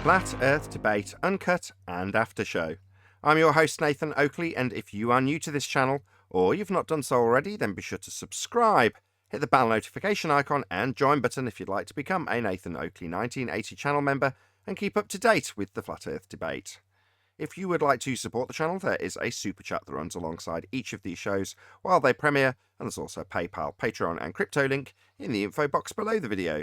Flat Earth Debate Uncut and After Show. I'm your host Nathan Oakley, and if you are new to this channel, or you've not done so already, then be sure to subscribe, hit the bell notification icon and join button if you'd like to become a Nathan Oakley 1980 channel member and keep up to date with the Flat Earth Debate. If you would like to support the channel, there is a super chat that runs alongside each of these shows while they premiere, and there's also a PayPal, Patreon and crypto link in the info box below the video.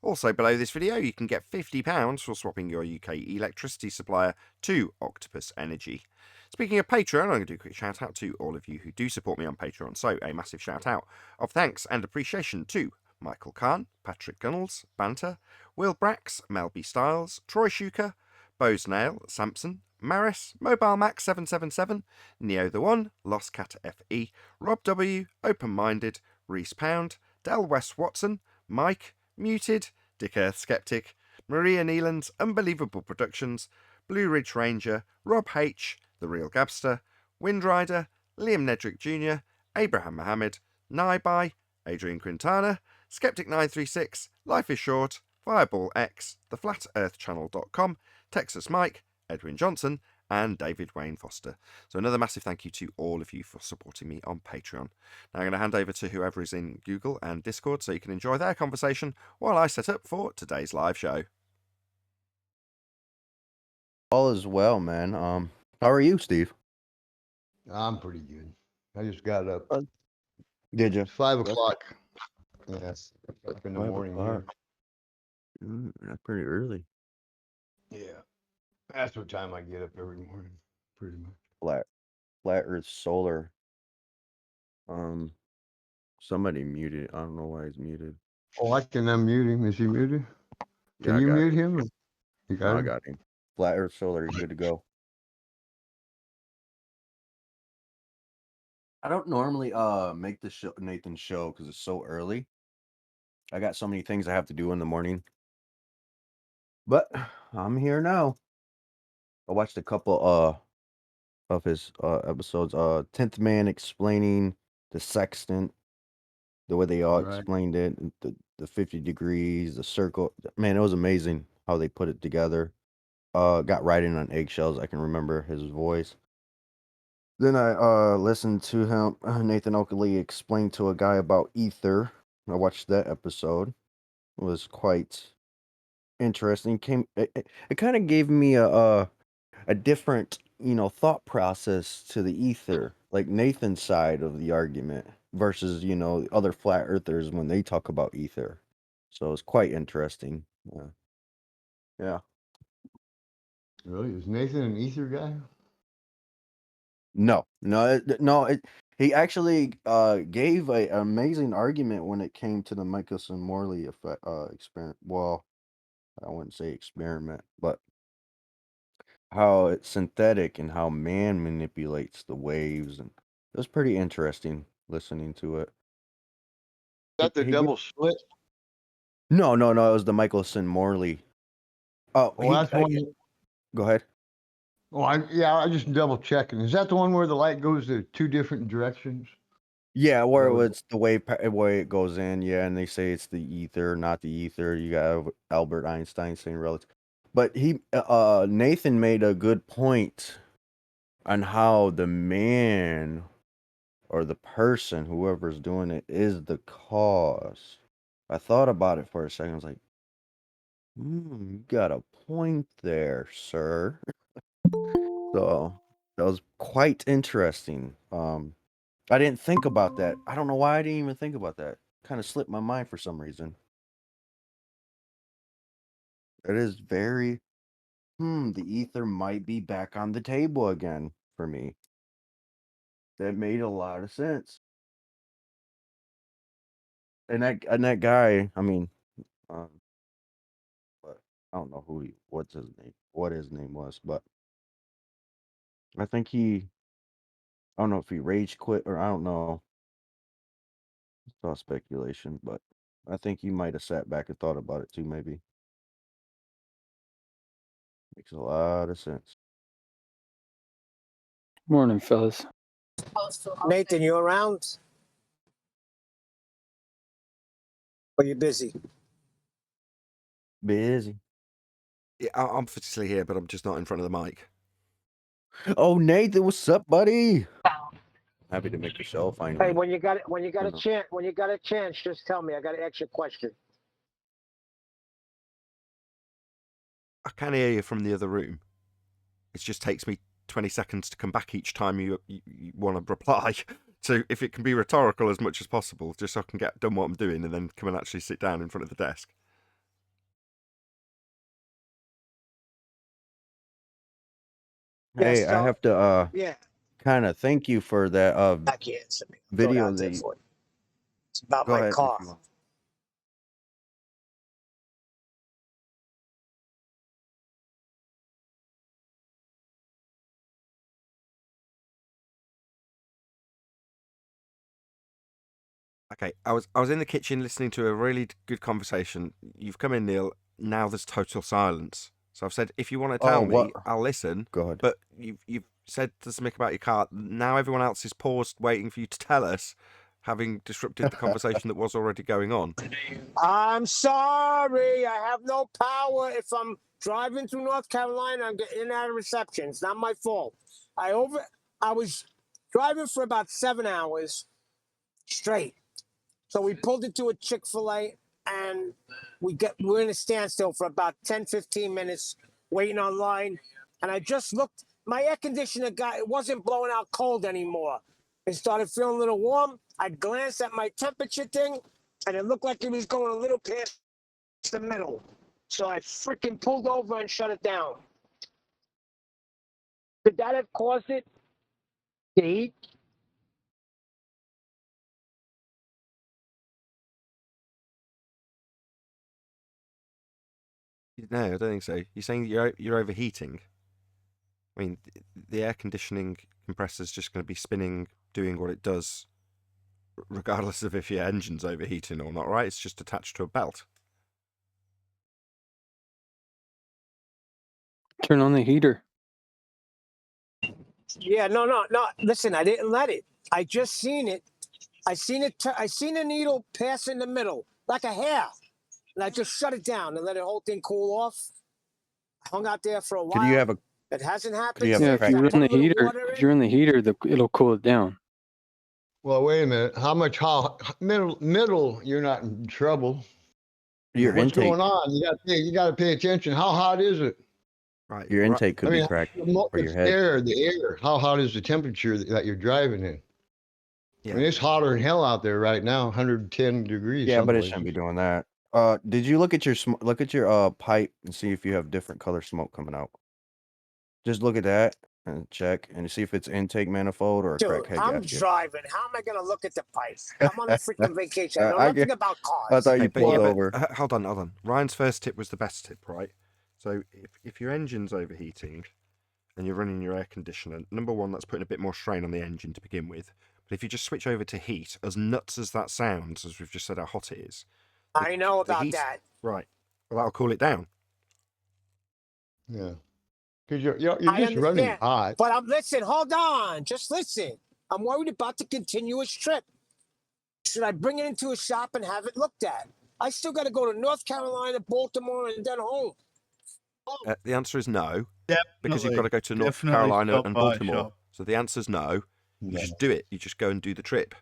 Also below this video, you can get £50 for swapping your UK electricity supplier to Octopus Energy. Speaking of Patreon, I'm going to do a quick shout out to all of you who do support me on Patreon, so a massive shout out of thanks and appreciation to Michael Kahn, Patrick Gunnels, Banter, Will Brax, Mel B. Styles, Troy Shuker, Bose Nail, Samson, Maris, Mobile Max 777, Neo the One, Lost Cat FE, Rob W, Open Minded, Reese Pound, Del West Watson, Mike, Muted, Dick Earth Skeptic, Maria Neelands, Unbelievable Productions, Blue Ridge Ranger, Rob H, The Real Gabster, Windrider, Liam Nedrick Jr., Abraham Mohammed, Naibai, Adrian Quintana, Skeptic936, Life is Short, Fireball X, TheFlatEarthChannel.com, Texas Mike, Edwin Johnson, and David Wayne Foster. So another massive thank you to all of you for supporting me on Patreon. Now I'm going to hand over to whoever is in Google and Discord so you can enjoy their conversation while I set up for today's live show. All is well, man. How are you, Steve? I'm pretty good. I just got up. Did you? It's 5 o'clock. Yes, up in the morning here. That's pretty early. Yeah, that's what time I get up every morning, pretty much. Flat Earth Solar. Somebody muted. I don't know why he's muted. Oh, I can unmute him. Is he muted? Can you mute him? You got I him? got him. Flat Earth Solar, you're good to go. I don't normally make the show, Nathan's show, because it's so early. I got so many things I have to do in the morning. But I'm here now. I watched a couple of his episodes. 10th Man explaining the sextant, the way they all explained it, the 50 degrees, the circle. Man, it was amazing how they put it together. Got riding on eggshells. I can remember his voice. Then I listened to him, Nathan Oakley, explain to a guy about Aether. I watched that episode. It was quite interesting. It kind of gave me a different, thought process to the Aether, like Nathan's side of the argument versus, other flat earthers when they talk about Aether. So it's quite interesting. Yeah. Really? Is Nathan an Ether guy? No. He actually gave an amazing argument when it came to the Michelson-Morley effect experiment. Well, I wouldn't say experiment, but how it's synthetic and how man manipulates the waves, and it was pretty interesting listening to it. Is that the double split? No, it was the Michelson-Morley. Oh, that's one. Go ahead. Oh, I just double checking. Is that the one where the light goes to two different directions? Yeah, where it's the way it goes in, yeah, and they say it's the ether, not the ether. You got Albert Einstein saying relative. But Nathan made a good point on how the man or the person, whoever's doing it, is the cause. I thought about it for a second. I was like, you got a point there, sir. So that was quite interesting. I didn't think about that. I don't know why I didn't even think about that. Kind of slipped my mind for some reason. It is very, the ether might be back on the table again for me. That made a lot of sense. And that guy, I mean, but I don't know what his name was, but I think I don't know if he rage quit or I don't know. It's all speculation, but I think he might have sat back and thought about it too, maybe. Makes a lot of sense. Morning, fellas. Nathan, you around? Or you busy? Busy. Yeah, I'm physically here, but I'm just not in front of the mic. Oh, Nathan, what's up, buddy? Happy to make the show finally. Hey, when you got I a know. chance, just tell me. I got an extra question. I can hear you from the other room. It just takes me 20 seconds to come back each time you want to reply. So if it can be rhetorical as much as possible, just so I can get done what I'm doing and then come and actually sit down in front of the desk. Hey, Yes, I have to yeah, kind of thank you for that I can't answer me. Throw it video out there that you... for you. It's about Go my ahead if car. you want. Okay, I was in the kitchen listening to a really good conversation. You've come in, Neil. Now there's total silence. So I've said, if you want to tell Oh, me, what? I'll listen. Go ahead. But you've said something about your car. Now everyone else is paused, waiting for you to tell us, having disrupted the conversation that was already going on. I'm sorry. I have no power. If I'm driving through North Carolina, I'm getting in and out of reception. It's not my fault. I was driving for about 7 hours straight. So we pulled into a Chick-fil-A and we're in a standstill for about 10, 15 minutes waiting online. And I just looked, my air conditioner it wasn't blowing out cold anymore. It started feeling a little warm. I glanced at my temperature thing and it looked like it was going a little past the middle. So I freaking pulled over and shut it down. Could that have caused it to heat? No, I don't think so. You're saying you're overheating. I mean, the air conditioning compressor's just going to be spinning, doing what it does, regardless of if your engine's overheating or not, right? It's just attached to a belt. Turn on the heater. Yeah, no. Listen, I didn't let it. I just seen it. I seen a needle pass in the middle, like a hair. And I just shut it down and let the whole thing cool off. I hung out there for a while. Could you have a... It hasn't happened. you have Yeah, a if crack you run kit? the heater, it'll cool it down. Well, wait a minute. How much middle? You're not in trouble. Your What's intake. going on? You got to pay attention. How hot is it? Right. Your intake could I be mean, cracked for your head. the air. How hot is the temperature that you're driving in? Yeah. I mean, it's hotter than hell out there right now, 110 degrees. Yeah, but it places. shouldn't be doing that. Did you look at your pipe and see if you have different color smoke coming out? Just look at that and check and see if it's intake manifold or a Dude, crackhead I'm gasket. driving. How am I going to look at the pipes? I'm on a freaking vacation. I know I nothing get- about I cars. thought you But pulled over. hold on. Ryan's first tip was the best tip, right? So if your engine's overheating and you're running your air conditioner, number one, that's putting a bit more strain on the engine to begin with. But if you just switch over to heat, as nuts as that sounds, as we've just said how hot it is. I know the about heat- that. Right. Well, that'll cool it down. Yeah, because you're I just running understand. hot. But listen, hold on. Just listen. I'm worried about the continuous trip. Should I bring it into a shop and have it looked at? I still got to go to North Carolina, Baltimore, and then home. The answer is no, because you've Definitely, got to go to North definitely Carolina stop and by a Baltimore. shop. So the answer's no. You No. just do it. You just go and do the trip.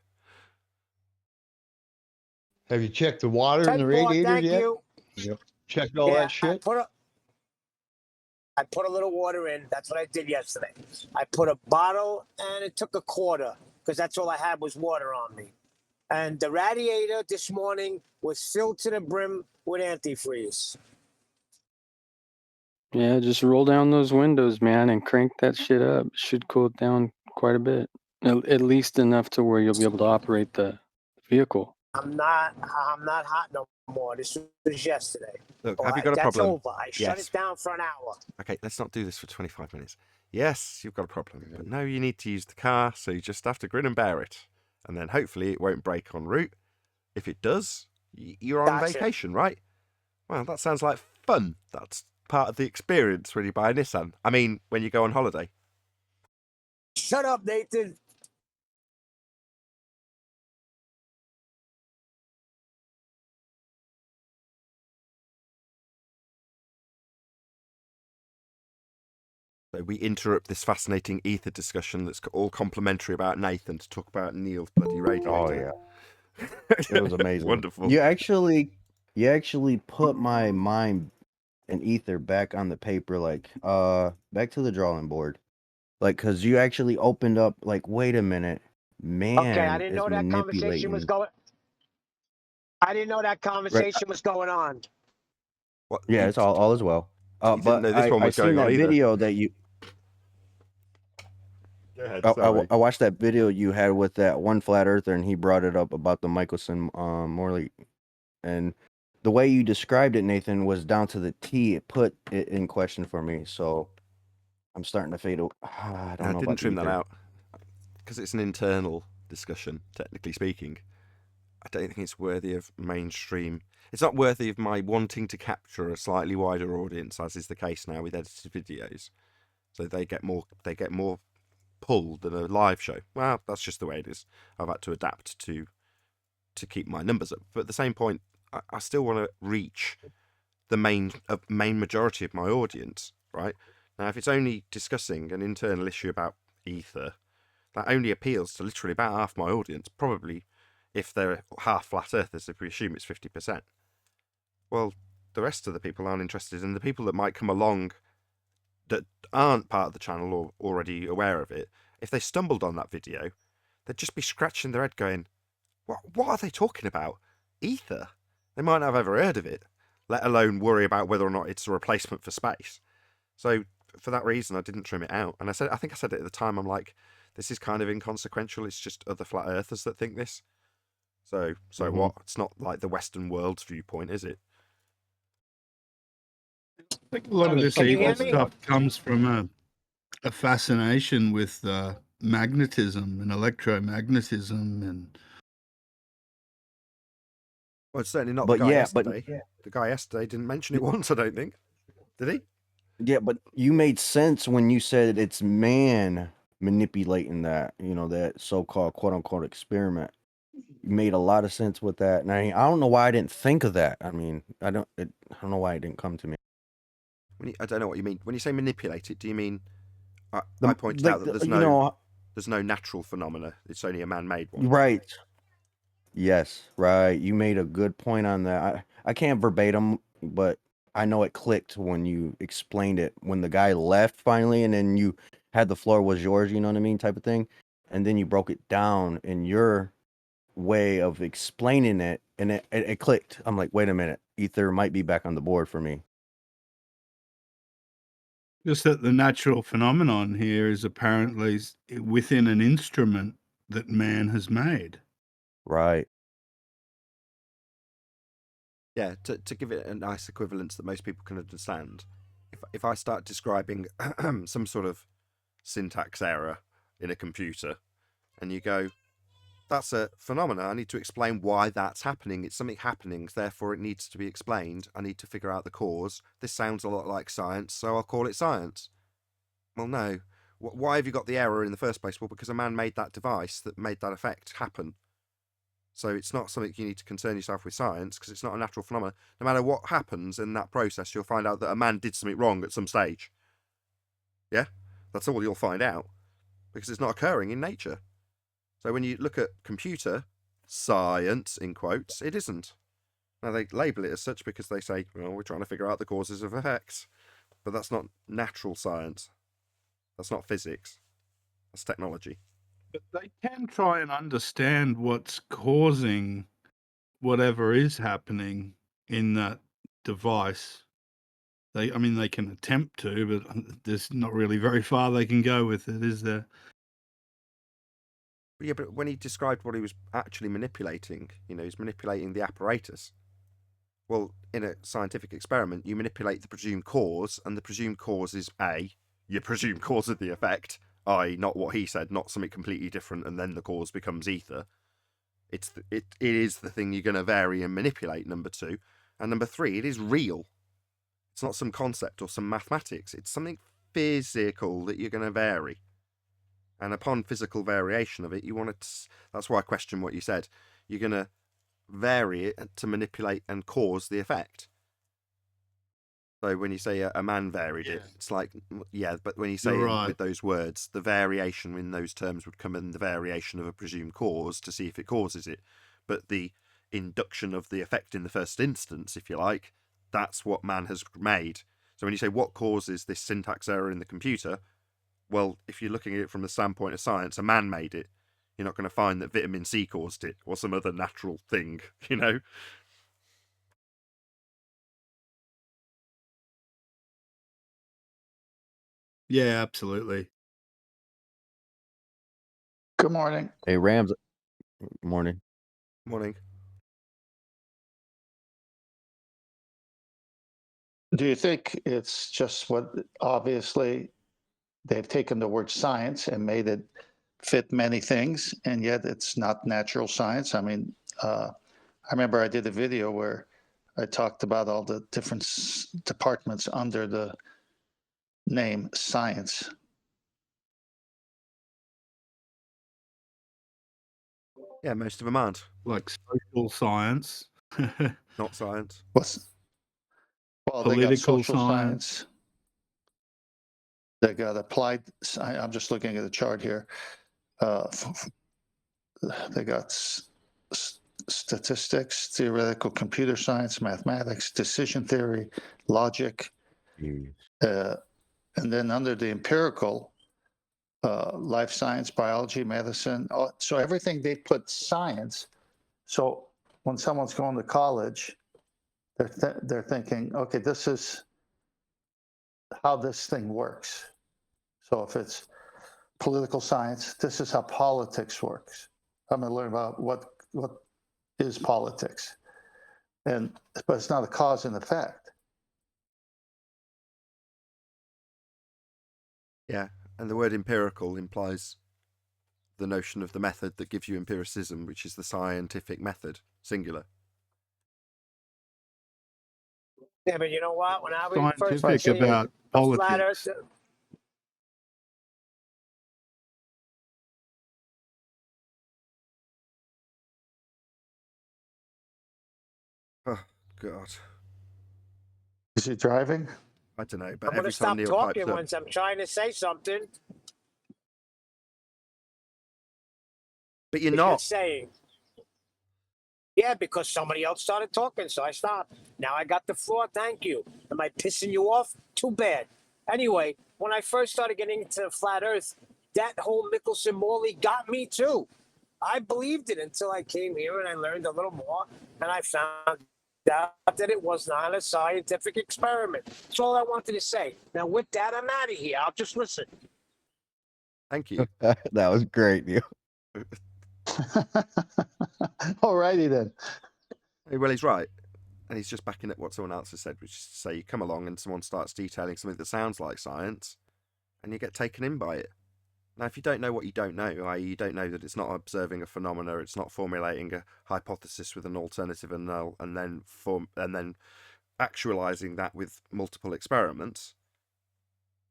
Have you checked the water in the 10-4, radiator thank yet? you. Checked all Yeah, that shit? I put a little water in. That's what I did yesterday. I put a bottle and it took a quarter because that's all I had was water on me. And the radiator this morning was filled to the brim with antifreeze. Yeah, just roll down those windows, man, and crank that shit up. It should cool it down quite a bit. At least enough to where you'll be able to operate the vehicle. I'm not hot no more. This was yesterday. Look, So have you got a that's problem? over. I shut Yes. it down for an hour. Okay, let's not do this for 25 minutes. Yes, you've got a problem, but no, you need to use the car, so you just have to grin and bear it. And then hopefully it won't break en route. If it does, you're on Gotcha. vacation, right? Well, that sounds like fun. That's part of the experience when you buy a Nissan. I mean, when you go on holiday. Shut up, Nathan. So we interrupt this fascinating ether discussion that's all complimentary about Nathan to talk about Neil's bloody Oh radiator. yeah, it was amazing. Wonderful. You actually put my mind and ether back on the paper, like back to the drawing board, like because you actually opened up, like, wait a minute, Okay, I man didn't is know that conversation was manipulating. going. I didn't know that Right? conversation was going on. What, Yeah, it's all as well. you didn't But know this one I was seen going on that either. video that you. Go ahead, sorry. I watched that video you had with that one flat earther, and he brought it up about the Michelson Morley, and the way you described it, Nathan, was down to the T. It put it in question for me. So I'm starting to fade. I don't know didn't about trim that ether. out because it's an internal discussion, technically speaking. I don't think it's worthy of mainstream. It's not worthy of my wanting to capture a slightly wider audience, as is the case now with edited videos. So they get more pull than a live show. Well, that's just the way it is. I've had to adapt to keep my numbers up. But at the same point, I still want to reach the main majority of my audience, right? Now, if it's only discussing an internal issue about ether, that only appeals to literally about half my audience. Probably, if they're half flat earthers, if we assume it's 50%. Well, the rest of the people aren't interested, and the people that might come along that aren't part of the channel or already aware of it, if they stumbled on that video, they'd just be scratching their head going, what are they talking about? Ether? They might not have ever heard of it, let alone worry about whether or not it's a replacement for space. So for that reason, I didn't trim it out. And I think I said it at the time, I'm like, this is kind of inconsequential. It's just other flat earthers that think this. So what? It's not like the Western world's viewpoint, is it? I think a lot of this Can you evil hear me? stuff comes from a fascination with magnetism and electromagnetism, and Well, it's certainly not But the guy yeah, yesterday. The guy yesterday didn't mention it once, I don't think. Did he? Yeah, but you made sense when you said it's man manipulating that, that so-called quote unquote experiment. You made a lot of sense with that. And I don't know why I didn't think of that. I mean, I don't know why it didn't come to me. I don't know what you mean. When you say manipulate it, do you mean I pointed Like out that there's no natural phenomena. It's only a man-made one. Right. Yes, right. You made a good point on that. I can't verbatim, but I know it clicked when you explained it. When the guy left finally, and then you had the floor was yours, you know what I mean, type of thing. And then you broke it down in your way of explaining it, and it clicked. I'm like, wait a minute, ether might be back on the board for me. just that the natural phenomenon here is apparently within an instrument that man has made. Right. Yeah, to give it a nice equivalence that most people can understand, if I start describing some sort of syntax error in a computer, and you go, that's a phenomena, I need to explain why that's happening. It's something happening, therefore it needs to be explained. I need to figure out the cause. This sounds a lot like science, so I'll call it science. Well, no. Why have you got the error in the first place? Well, because a man made that device that made that effect happen. So it's not something you need to concern yourself with science, because it's not a natural phenomenon. No matter what happens in that process, you'll find out that a man did something wrong at some stage. Yeah? That's all you'll find out, because it's not occurring in nature. So when you look at computer science, in quotes, it isn't. Now, they label it as such because they say, well, we're trying to figure out the causes of effects. But that's not natural science. That's not physics. That's technology. But they can try and understand what's causing whatever is happening in that device. They can attempt to, but there's not really very far they can go with it, is there? Yeah, but when he described what he was actually manipulating, he's manipulating the apparatus. Well, in a scientific experiment, you manipulate the presumed cause, and the presumed cause is A, your presumed cause of the effect, i.e. not what he said, not something completely different, and then the cause becomes ether. It is the thing you're going to vary and manipulate, number two. And number three, it is real. It's not some concept or some mathematics. It's something physical that you're going to vary. And upon physical variation of it, you want to... That's why I question what you said. You're going to vary it to manipulate and cause the effect. So when you say a man varied it, Yeah. it's like, yeah, but when you say You're it right. with those words, the variation in those terms would come in the variation of a presumed cause to see if it causes it. But the induction of the effect in the first instance, if you like, that's what man has made. So when you say what causes this syntax error in the computer, well, if you're looking at it from the standpoint of science, a man made it. You're not going to find that vitamin C caused it or some other natural thing, you know? Yeah, absolutely. Good morning. Hey, Rams. Morning. Morning. Do you think it's just what obviously they've taken the word science and made it fit many things, and yet it's not natural science? I mean, I remember I did a video where I talked about all the different departments under the name science. Yeah, most of them aren't. Like social science, Not science. Well, they got political social science. science. They got applied. I'm just looking at the chart here. They got statistics, theoretical computer science, mathematics, decision theory, logic, and then under the empirical, life science, biology, medicine. So everything they put science. So when someone's going to college, they're thinking, okay, this is how this thing works. So if it's political science, this is how politics works. I'm going to learn about what is politics, but it's not a cause and effect. Yeah, and the word empirical implies the notion of the method that gives you empiricism, which is the scientific method, singular. Yeah, but you know what? When I was first Scientific seeing about a flat Earth, politics. Oh, God. Is he driving? I don't know, I'm but going to every time stop Neil talking pipes up, once I'm trying to say something. but you're You're not. saying. Yeah, because somebody else started talking, so I stopped. Now I got the floor. Thank you. Am I pissing you off? Too bad. Anyway, when I first started getting into flat Earth, that whole Mickelson Morley got me too. I believed it until I came here and I learned a little more, and I found out that it was not a scientific experiment. That's all I wanted to say. Now, with that, I'm out of here. I'll just listen. Thank you. That was great, Neil. Alrighty then. Well, he's right. And he's just backing up what someone else has said, which is to say you come along and someone starts detailing something that sounds like science and you get taken in by it. Now, if you don't know what you don't know, i.e. you don't know that it's not observing a phenomena, it's not formulating a hypothesis with an alternative and null, and then actualizing that with multiple experiments,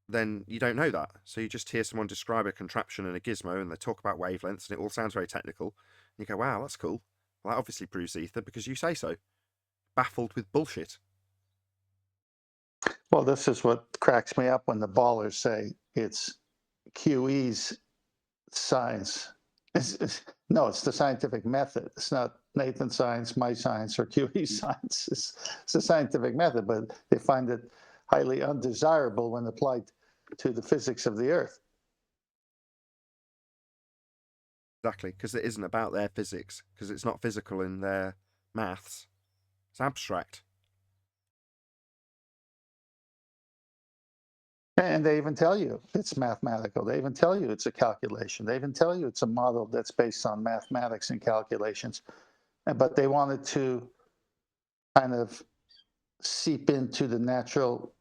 then you don't know that. So you just hear someone describe a contraption and a gizmo, and they talk about wavelengths, and it all sounds very technical. And you go, wow, that's cool. Well, that obviously proves ether because you say so. Baffled with bullshit. Well, this is what cracks me up when the ballers say it's QE's science. No, it's the scientific method. It's not Nathan science, my science, or QE science. It's a scientific method, but they find it highly undesirable when applied to the physics of the Earth. Exactly, because it isn't about their physics, because it's not physical in their maths. It's abstract. And they even tell you it's mathematical. They even tell you it's a calculation. They even tell you it's a model that's based on mathematics and calculations. But they wanted to kind of seep into the natural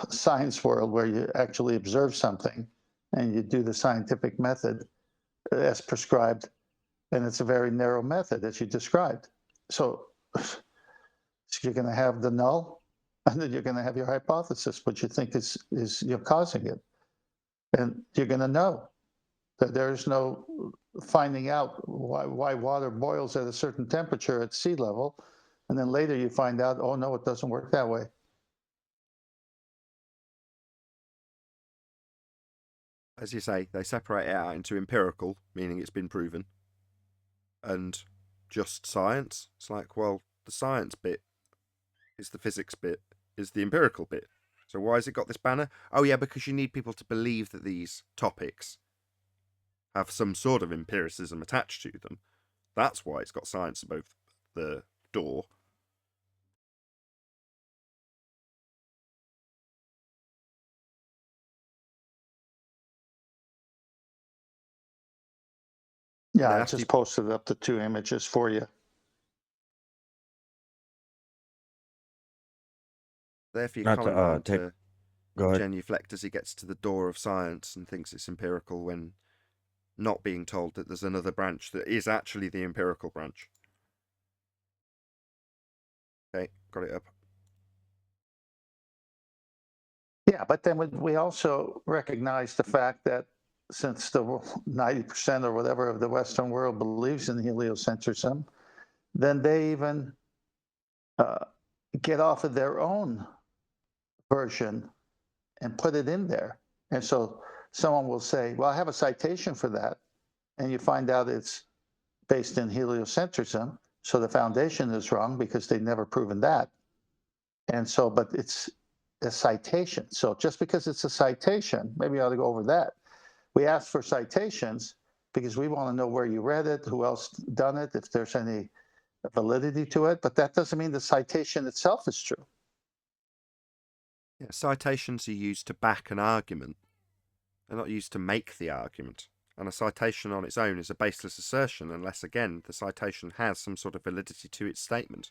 science world where you actually observe something and you do the scientific method as prescribed. And it's a very narrow method that you described. So you're going to have the null, and then you're going to have your hypothesis, what you think is you're causing it. And you're going to know that there's no finding out why water boils at a certain temperature at sea level. And then later you find out, oh, no, it doesn't work that way. as you say, they separate it out into empirical, meaning it's been proven, and just science. It's like, well, the science bit is the physics bit, is the empirical bit. So why has it got this banner? Oh yeah, because you need people to believe that these topics have some sort of empiricism attached to them. That's why it's got science above the door. Yeah, then I after just posted up the 2 images for you. Therefore, you Not comment to on take. to Go ahead. genuflect as he gets to the door of science and thinks it's empirical when not being told that there's another branch that is actually the empirical branch. Okay, got it up. Yeah, but then we also recognize the fact that since the 90% or whatever of the Western world believes in heliocentrism, then they even get off of their own version and put it in there. And so someone will say, well, I have a citation for that. And you find out it's based in heliocentrism. So the foundation is wrong because they've never proven that. And so, but it's a citation. So just because it's a citation, maybe I ought to go over that. We ask for citations because we want to know where you read it, who else done it, if there's any validity to it. But that doesn't mean the citation itself is true. Yeah, citations are used to back an argument. They're not used to make the argument. And a citation on its own is a baseless assertion unless, again, the citation has some sort of validity to its statement.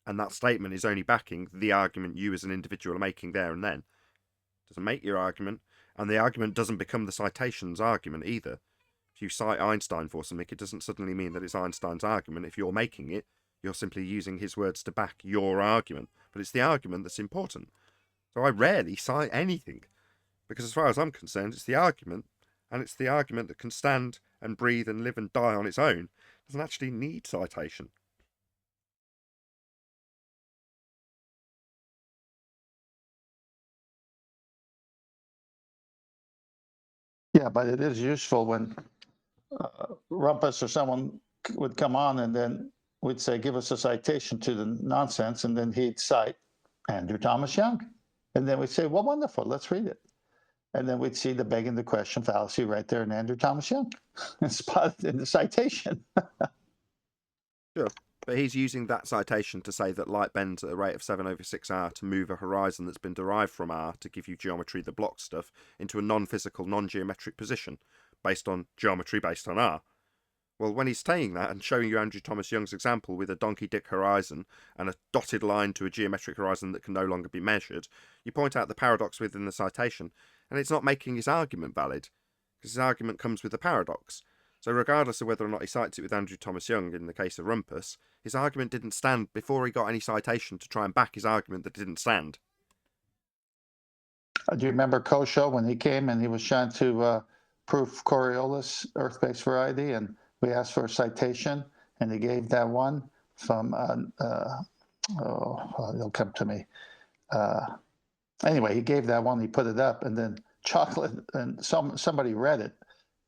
And that statement is only backing the argument you as an individual are making there and then. It doesn't make your argument, and the argument doesn't become the citation's argument either. If you cite Einstein for something, it doesn't suddenly mean that it's Einstein's argument. If you're making it, you're simply using his words to back your argument. But it's the argument that's important. So I rarely cite anything, because as far as I'm concerned, it's the argument, and it's the argument that can stand and breathe and live and die on its own. It doesn't actually need citation. Yeah, but it is useful when Rumpus or someone would come on and then we'd say, give us a citation to the nonsense. And then he'd cite Andrew Thomas Young. And then we'd say, well, wonderful, let's read it. And then we'd see the begging the question fallacy right there in Andrew Thomas Young, spotted in the citation. Sure. But he's using that citation to say that light bends at a rate of 7/6R to move a horizon that's been derived from R to give you geometry that blocks stuff into a non-physical, non-geometric position based on geometry based on R. Well, when he's saying that and showing you Andrew Thomas Young's example with a donkey dick horizon and a dotted line to a geometric horizon that can no longer be measured, you point out the paradox within the citation, and it's not making his argument valid, because his argument comes with the paradox. So regardless of whether or not he cites it with Andrew Thomas Young in the case of Rumpus, his argument didn't stand before he got any citation to try and back his argument that didn't stand. Do you remember Kosho when he came and he was trying to prove Coriolis Earth-based variety, and we asked for a citation, and he gave that one from it'll come to me. Anyway, he gave that one. He put it up, and then Chocolate and somebody read it,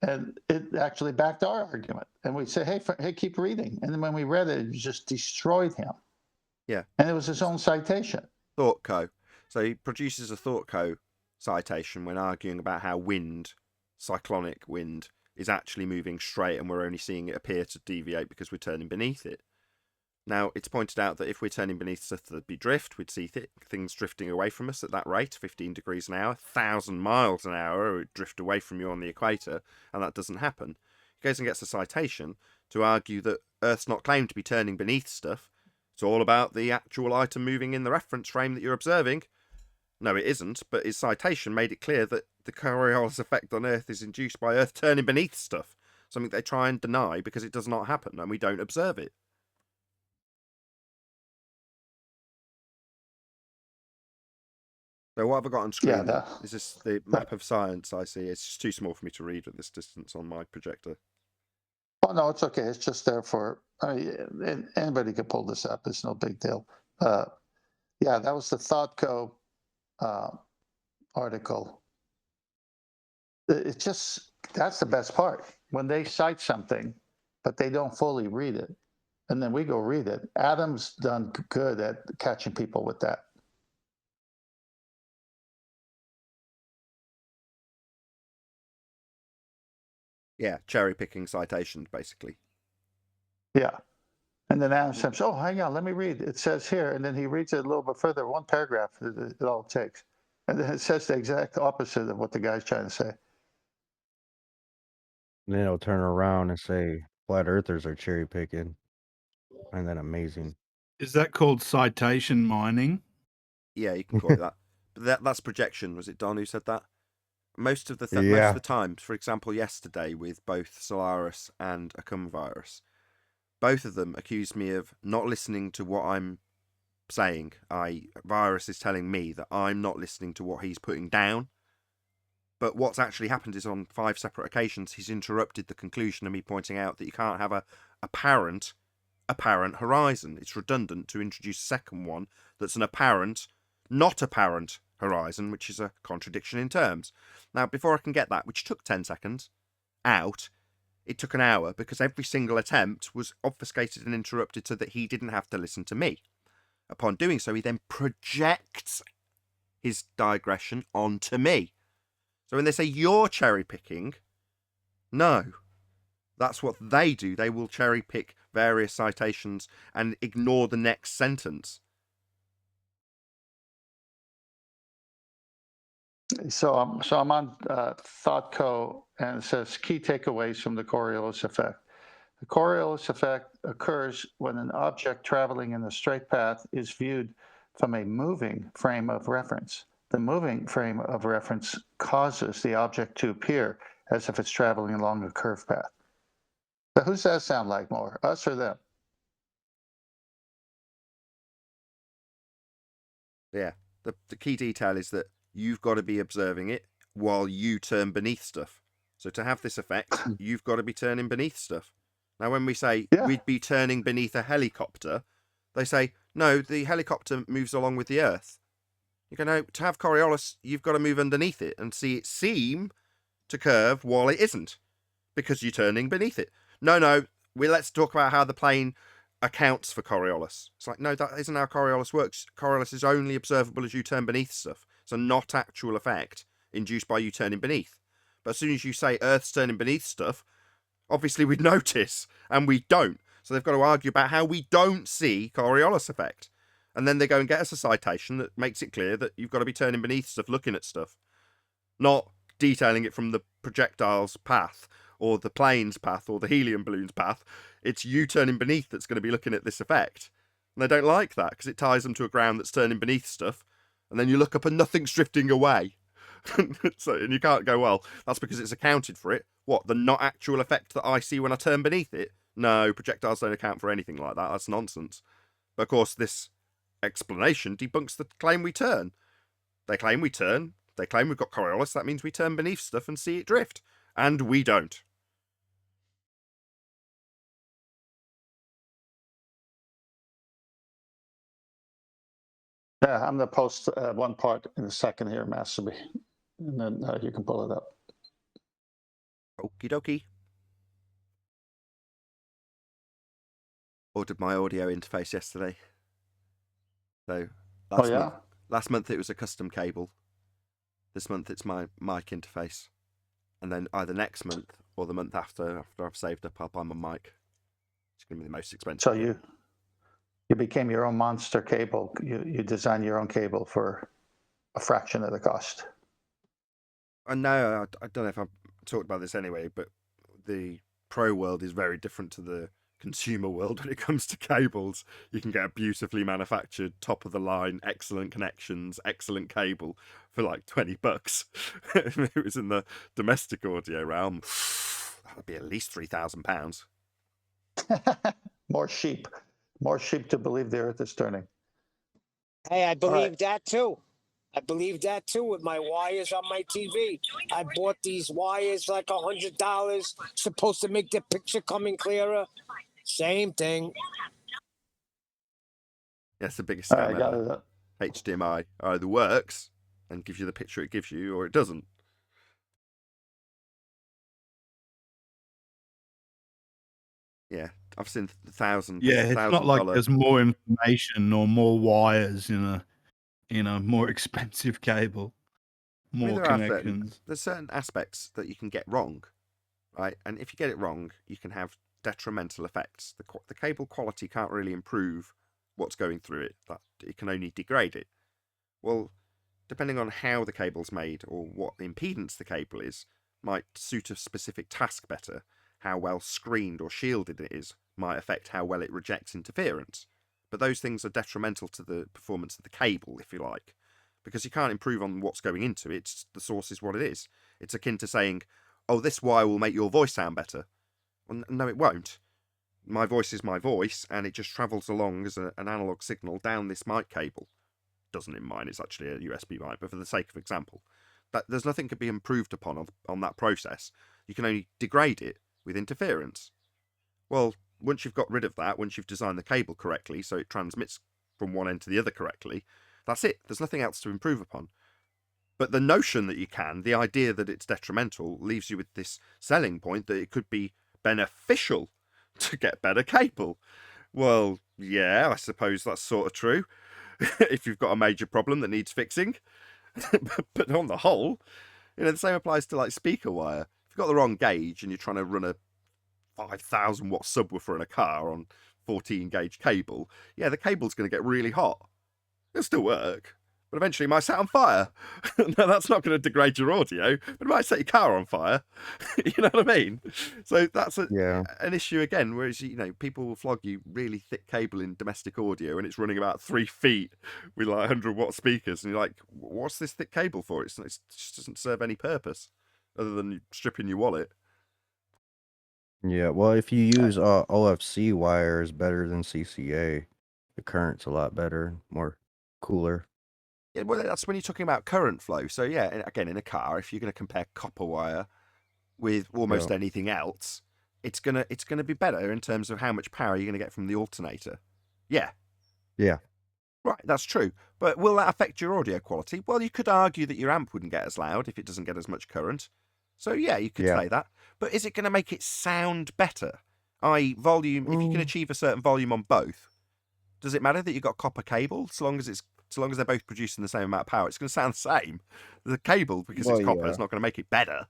and it actually backed our argument. And we say, hey, keep reading. And then when we read it, it just destroyed him. Yeah. And it was his own citation. Thought Co. So he produces a Thought Co citation when arguing about how wind, cyclonic wind, is actually moving straight and we're only seeing it appear to deviate because we're turning beneath it. Now, it's pointed out that if we're turning beneath stuff, there'd be drift. We'd see things drifting away from us at that rate, 15 degrees an hour, 1,000 miles an hour, it would drift away from you on the equator, and that doesn't happen. He goes and gets a citation to argue that Earth's not claimed to be turning beneath stuff. It's all about the actual item moving in the reference frame that you're observing. No, it isn't, but his citation made it clear that the Coriolis effect on Earth is induced by Earth turning beneath stuff, something they try and deny because it does not happen and we don't observe it. So what have I got on screen? Yeah, Is this the map of science I see? It's just too small for me to read at this distance on my projector. Oh, no, it's okay. It's just there for, I mean, anybody could pull this up. It's no big deal. Yeah, that was the ThoughtCo article. It's just, that's the best part. When they cite something, but they don't fully read it, and then we go read it. Adam's done good at catching people with that. Yeah, cherry picking citations, basically. Yeah. And then Adam says, oh, hang on, let me read. It says here, and then he reads it a little bit further, one paragraph, it all takes. And then it says the exact opposite of what the guy's trying to say. And then he'll turn around and say flat earthers are cherry picking. Isn't that amazing? Is that called citation mining? Yeah, you can call it that. But that's projection. Was it Don who said that? Most of the Yeah. time, for example, yesterday with both Solaris and Virus, both of them accused me of not listening to what I'm saying. Virus is telling me that I'm not listening to what he's putting down. But what's actually happened is on 5 separate occasions, he's interrupted the conclusion of me pointing out that you can't have a apparent horizon. It's redundant to introduce a second one that's an apparent, not apparent horizon, which is a contradiction in terms. Now, before I can get that, which took 10 seconds, out, it took an hour because every single attempt was obfuscated and interrupted so that he didn't have to listen to me. Upon doing so, he then projects his digression onto me. So when they say you're cherry picking, no. That's what they do. They will cherry pick various citations and ignore the next sentence. So I'm on ThoughtCo, and it says key takeaways from the Coriolis effect. The Coriolis effect occurs when an object traveling in a straight path is viewed from a moving frame of reference. The moving frame of reference causes the object to appear as if it's traveling along a curved path. But who's that sound like more, us or them? Yeah. The key detail is that you've got to be observing it while you turn beneath stuff. So to have this effect, you've got to be turning beneath stuff. Now, when we say we'd be turning beneath a helicopter, they say, no, the helicopter moves along with the Earth. You go, no, to have Coriolis, you've got to move underneath it and see it seem to curve while it isn't, because you're turning beneath it. No, let's talk about how the plane accounts for Coriolis. It's like, no, that isn't how Coriolis works. Coriolis is only observable as you turn beneath stuff. It's a not actual effect induced by you turning beneath. But as soon as you say Earth's turning beneath stuff, obviously we'd notice, and we don't. So they've got to argue about how we don't see Coriolis effect. And then they go and get us a citation that makes it clear that you've got to be turning beneath stuff, looking at stuff. Not detailing it from the projectile's path, or the plane's path, or the helium balloon's path. It's you turning beneath that's going to be looking at this effect. And they don't like that because it ties them to a ground that's turning beneath stuff. And then you look up and nothing's drifting away. And you can't go, well, that's because it's accounted for it. What, the not actual effect that I see when I turn beneath it? No, projectiles don't account for anything like that. That's nonsense. But of course, this explanation debunks the claim we turn. They claim we turn. They claim we've got Coriolis. That means we turn beneath stuff and see it drift. And we don't. Yeah, I'm going to post one part in a second here, Masterby, and then you can pull it up. Okie dokie. Ordered my audio interface yesterday. So last month it was a custom cable. This month it's my mic interface. And then either next month or the month after I've saved up, I'll buy my mic. It's going to be the most expensive. So you became your own monster cable. You design your own cable for a fraction of the cost. And no, I don't know if I've talked about this anyway, but the pro world is very different to the consumer world when it comes to cables. You can get a beautifully manufactured, top of the line, excellent connections, excellent cable for like $20. If it was in the domestic audio realm, that would be at least £3,000. More sheep to believe the earth is turning. Hey, I believe that too. I believe that too with my wires on my TV. I bought these wires like $100, supposed to make the picture coming clearer. Same thing. That's the biggest scam I got ever. it. HDMI either works and gives you the picture it gives you, or it doesn't. Yeah, I've seen thousand Yeah, it's not like $1,000. there's more information or more wires in a more expensive cable, I mean, more connections. there's certain aspects that you can get wrong, right? And if you get it wrong, you can have detrimental effects. The cable quality can't really improve what's going through it. That it can only degrade it. Well, depending on how the cable's made or what impedance the cable is, might suit a specific task better. How well screened or shielded it is might affect how well it rejects interference. But those things are detrimental to the performance of the cable, if you like, because you can't improve on what's going into it. The source is what it is. It's akin to saying, oh, this wire will make your voice sound better. Well, no, it won't. My voice is my voice, and it just travels along as an analog signal down this mic cable. Doesn't in mine, it's actually a USB mic, but for the sake of example, that there's nothing can be improved upon on that process. You can only degrade it with interference. Well, once you've got rid of that, once you've designed the cable correctly so it transmits from one end to the other correctly, that's it. There's nothing else to improve upon. But the notion that you can, the idea that it's detrimental, leaves you with this selling point that it could be beneficial to get better cable. Well, yeah, I suppose that's sort of true. If you've got a major problem that needs fixing. But on the whole, the same applies to like speaker wire. If you've got the wrong gauge and you're trying to run a 5,000 watt subwoofer in a car on 14 gauge cable, yeah, the cable's going to get really hot. It'll still work, but eventually it might set on fire. No, that's not going to degrade your audio, but it might set your car on fire. You know what I mean? So that's an issue again, whereas, people will flog you really thick cable in domestic audio and it's running about 3 feet with like 100 watt speakers. And you're like, what's this thick cable for? It just doesn't serve any purpose other than stripping your wallet. Yeah, well, if you use OFC wire is better than CCA. The current's a lot better, more cooler. Yeah, well, that's when you're talking about current flow. So yeah, again, in a car, if you're going to compare copper wire with almost anything else, it's gonna be better in terms of how much power you're gonna get from the alternator. Yeah. Yeah. Right, that's true. But will that affect your audio quality? Well, you could argue that your amp wouldn't get as loud if it doesn't get as much current. So yeah, you could say that. But is it going to make it sound better? I.e., volume. If you can achieve a certain volume on both, does it matter that you've got copper cable? So long as they're both producing the same amount of power, it's going to sound the same. The cable, because it's copper, is not going to make it better.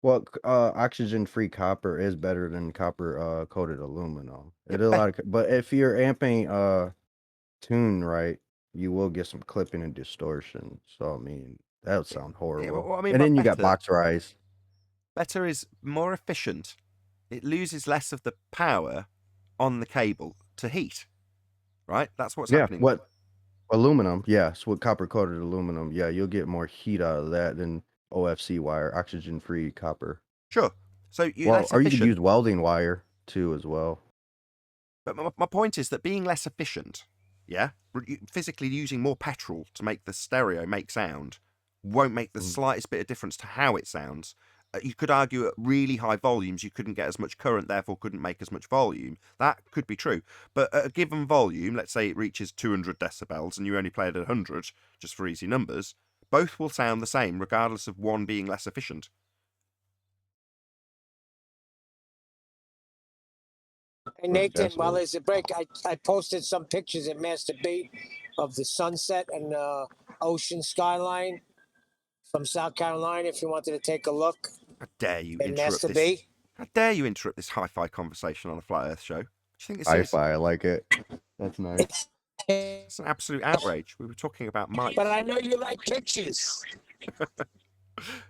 Well, oxygen-free copper is better than copper coated aluminum. It is a lot but if you're amping tune right, you will get some clipping and distortion. So I mean, that would sound horrible. Yeah, well, I mean, and then you better, got box rise. Better is more efficient. It loses less of the power on the cable to heat. Right? That's what's happening. What aluminum? Yes, with copper coated aluminum. Yeah, you'll get more heat out of that than OFC wire, oxygen-free copper. Sure. So or you could use welding wire too as well. But my point is that being less efficient, physically using more petrol to make the stereo make sound, won't make the slightest bit of difference to how it sounds. You could argue at really high volumes you couldn't get as much current, therefore couldn't make as much volume. That could be true. But at a given volume, let's say it reaches 200 decibels and you only play it at 100, just for easy numbers, both will sound the same regardless of one being less efficient. Hey, Nathan, while there's a break, I posted some pictures at Master B of the sunset and ocean skyline from South Carolina, if you wanted to take a look. How dare you interrupt Master this? B? How dare you interrupt this hi-fi conversation on a Flat Earth show? Do you think this hi-fi, I like it. That's nice. It's an absolute outrage. We were talking about mics. But I know you like pictures.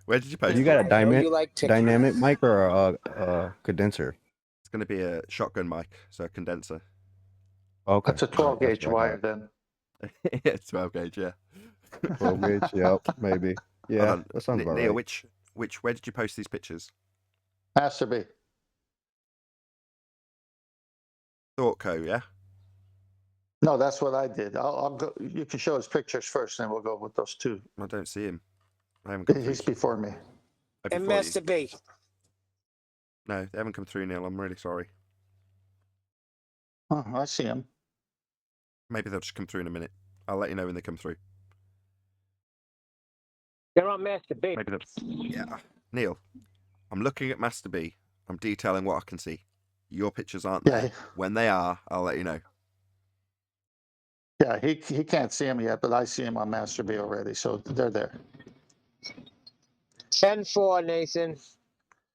Where did you post it? You got a dynamic mic or a condenser? It's going to be a shotgun mic, so a condenser. Okay. That's a 12 gauge wire then. Yeah, 12 gauge, yeah. 12 gauge, yep, maybe. Yeah, that sounds about Neil, right. where did you post these pictures? Master B. ThoughtCo, yeah? No, that's what I did. I'll go. You can show us pictures first, and we'll go with those two. I don't see him. I haven't come He's through. before me. And Master B. No, they haven't come through, Neil. I'm really sorry. Oh, I see him. Maybe they'll just come through in a minute. I'll let you know when they come through. They're on Master B. Maybe that's... Yeah. Neil, I'm looking at Master B. I'm detailing what I can see. Your pictures aren't Yeah, there. When they are, I'll let you know. yeah, he can't see them yet, but I see them on Master B already, so they're there. 10-4, Nathan.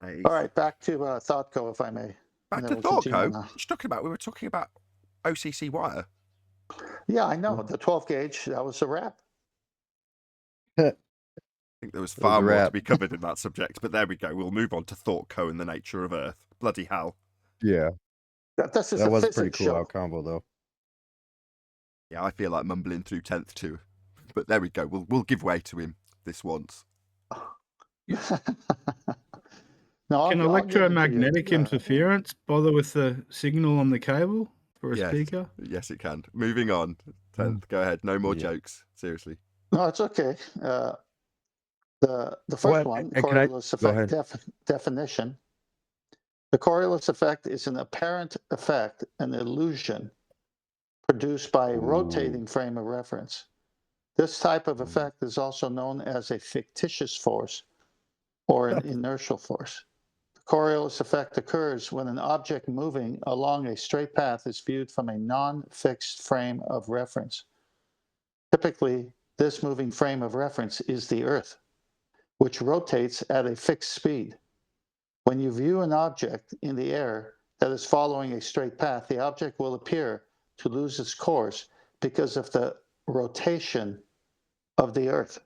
Hey. All right, back to ThoughtCo, if I may. Back and to then we'll continue ThoughtCo. on. What you talking about? We were talking about OCC wire. Yeah, I know. The 12 gauge, that was a wrap. I think there was It was far a more to wrap. be covered in that subject, but there we go. We'll move on to ThoughtCo and the nature of Earth. Bloody hell. Yeah, This is that a was a physics pretty cool show. out combo though. Yeah, I feel like mumbling through 10th too. But there we go. We'll give way to him this once. No, Can I'll give it to you. electromagnetic interference bother with the signal on the cable for a Yes. speaker? Yes, it can. Moving on. 10th. Go ahead. No more Yeah. jokes. Seriously. No, it's okay. The first What? one, And can I- Coriolis go effect definition. The Coriolis effect is an apparent effect, an illusion produced by a rotating frame of reference. This type of effect is also known as a fictitious force or an inertial force. The Coriolis effect occurs when an object moving along a straight path is viewed from a non-fixed frame of reference. Typically, this moving frame of reference is the Earth, which rotates at a fixed speed. When you view an object in the air that is following a straight path, the object will appear to lose its course because of the rotation of the Earth.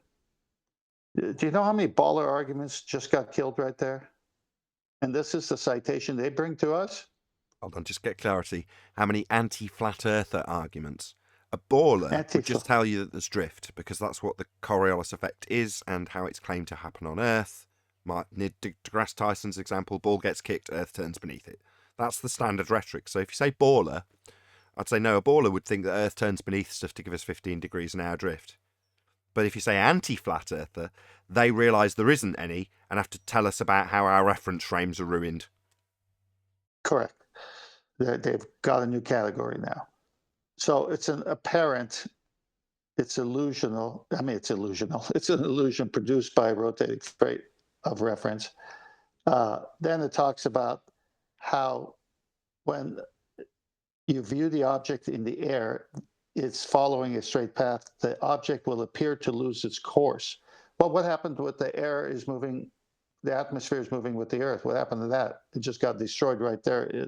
Do you know how many baller arguments just got killed right there? And this is the citation they bring to us? Hold on, just get clarity. How many anti-flat earther arguments? A baller would just tell you that there's drift, because that's what the Coriolis effect is and how it's claimed to happen on Earth. Near deGrasse Tyson's example, ball gets kicked, Earth turns beneath it. That's the standard rhetoric. So if you say baller, I'd say no, a baller would think that Earth turns beneath stuff to give us 15 degrees an hour drift. But if you say anti-flat earther, they realise there isn't any and have to tell us about how our reference frames are ruined. Correct. They've got a new category now. So it's an apparent, it's illusional. I mean, it's illusional. It's an illusion produced by a rotating frame of reference. Then it talks about how when you view the object in the air, it's following a straight path, the object will appear to lose its course. Well, what happened with the air is moving, the atmosphere is moving with the Earth. What happened to that? It just got destroyed right there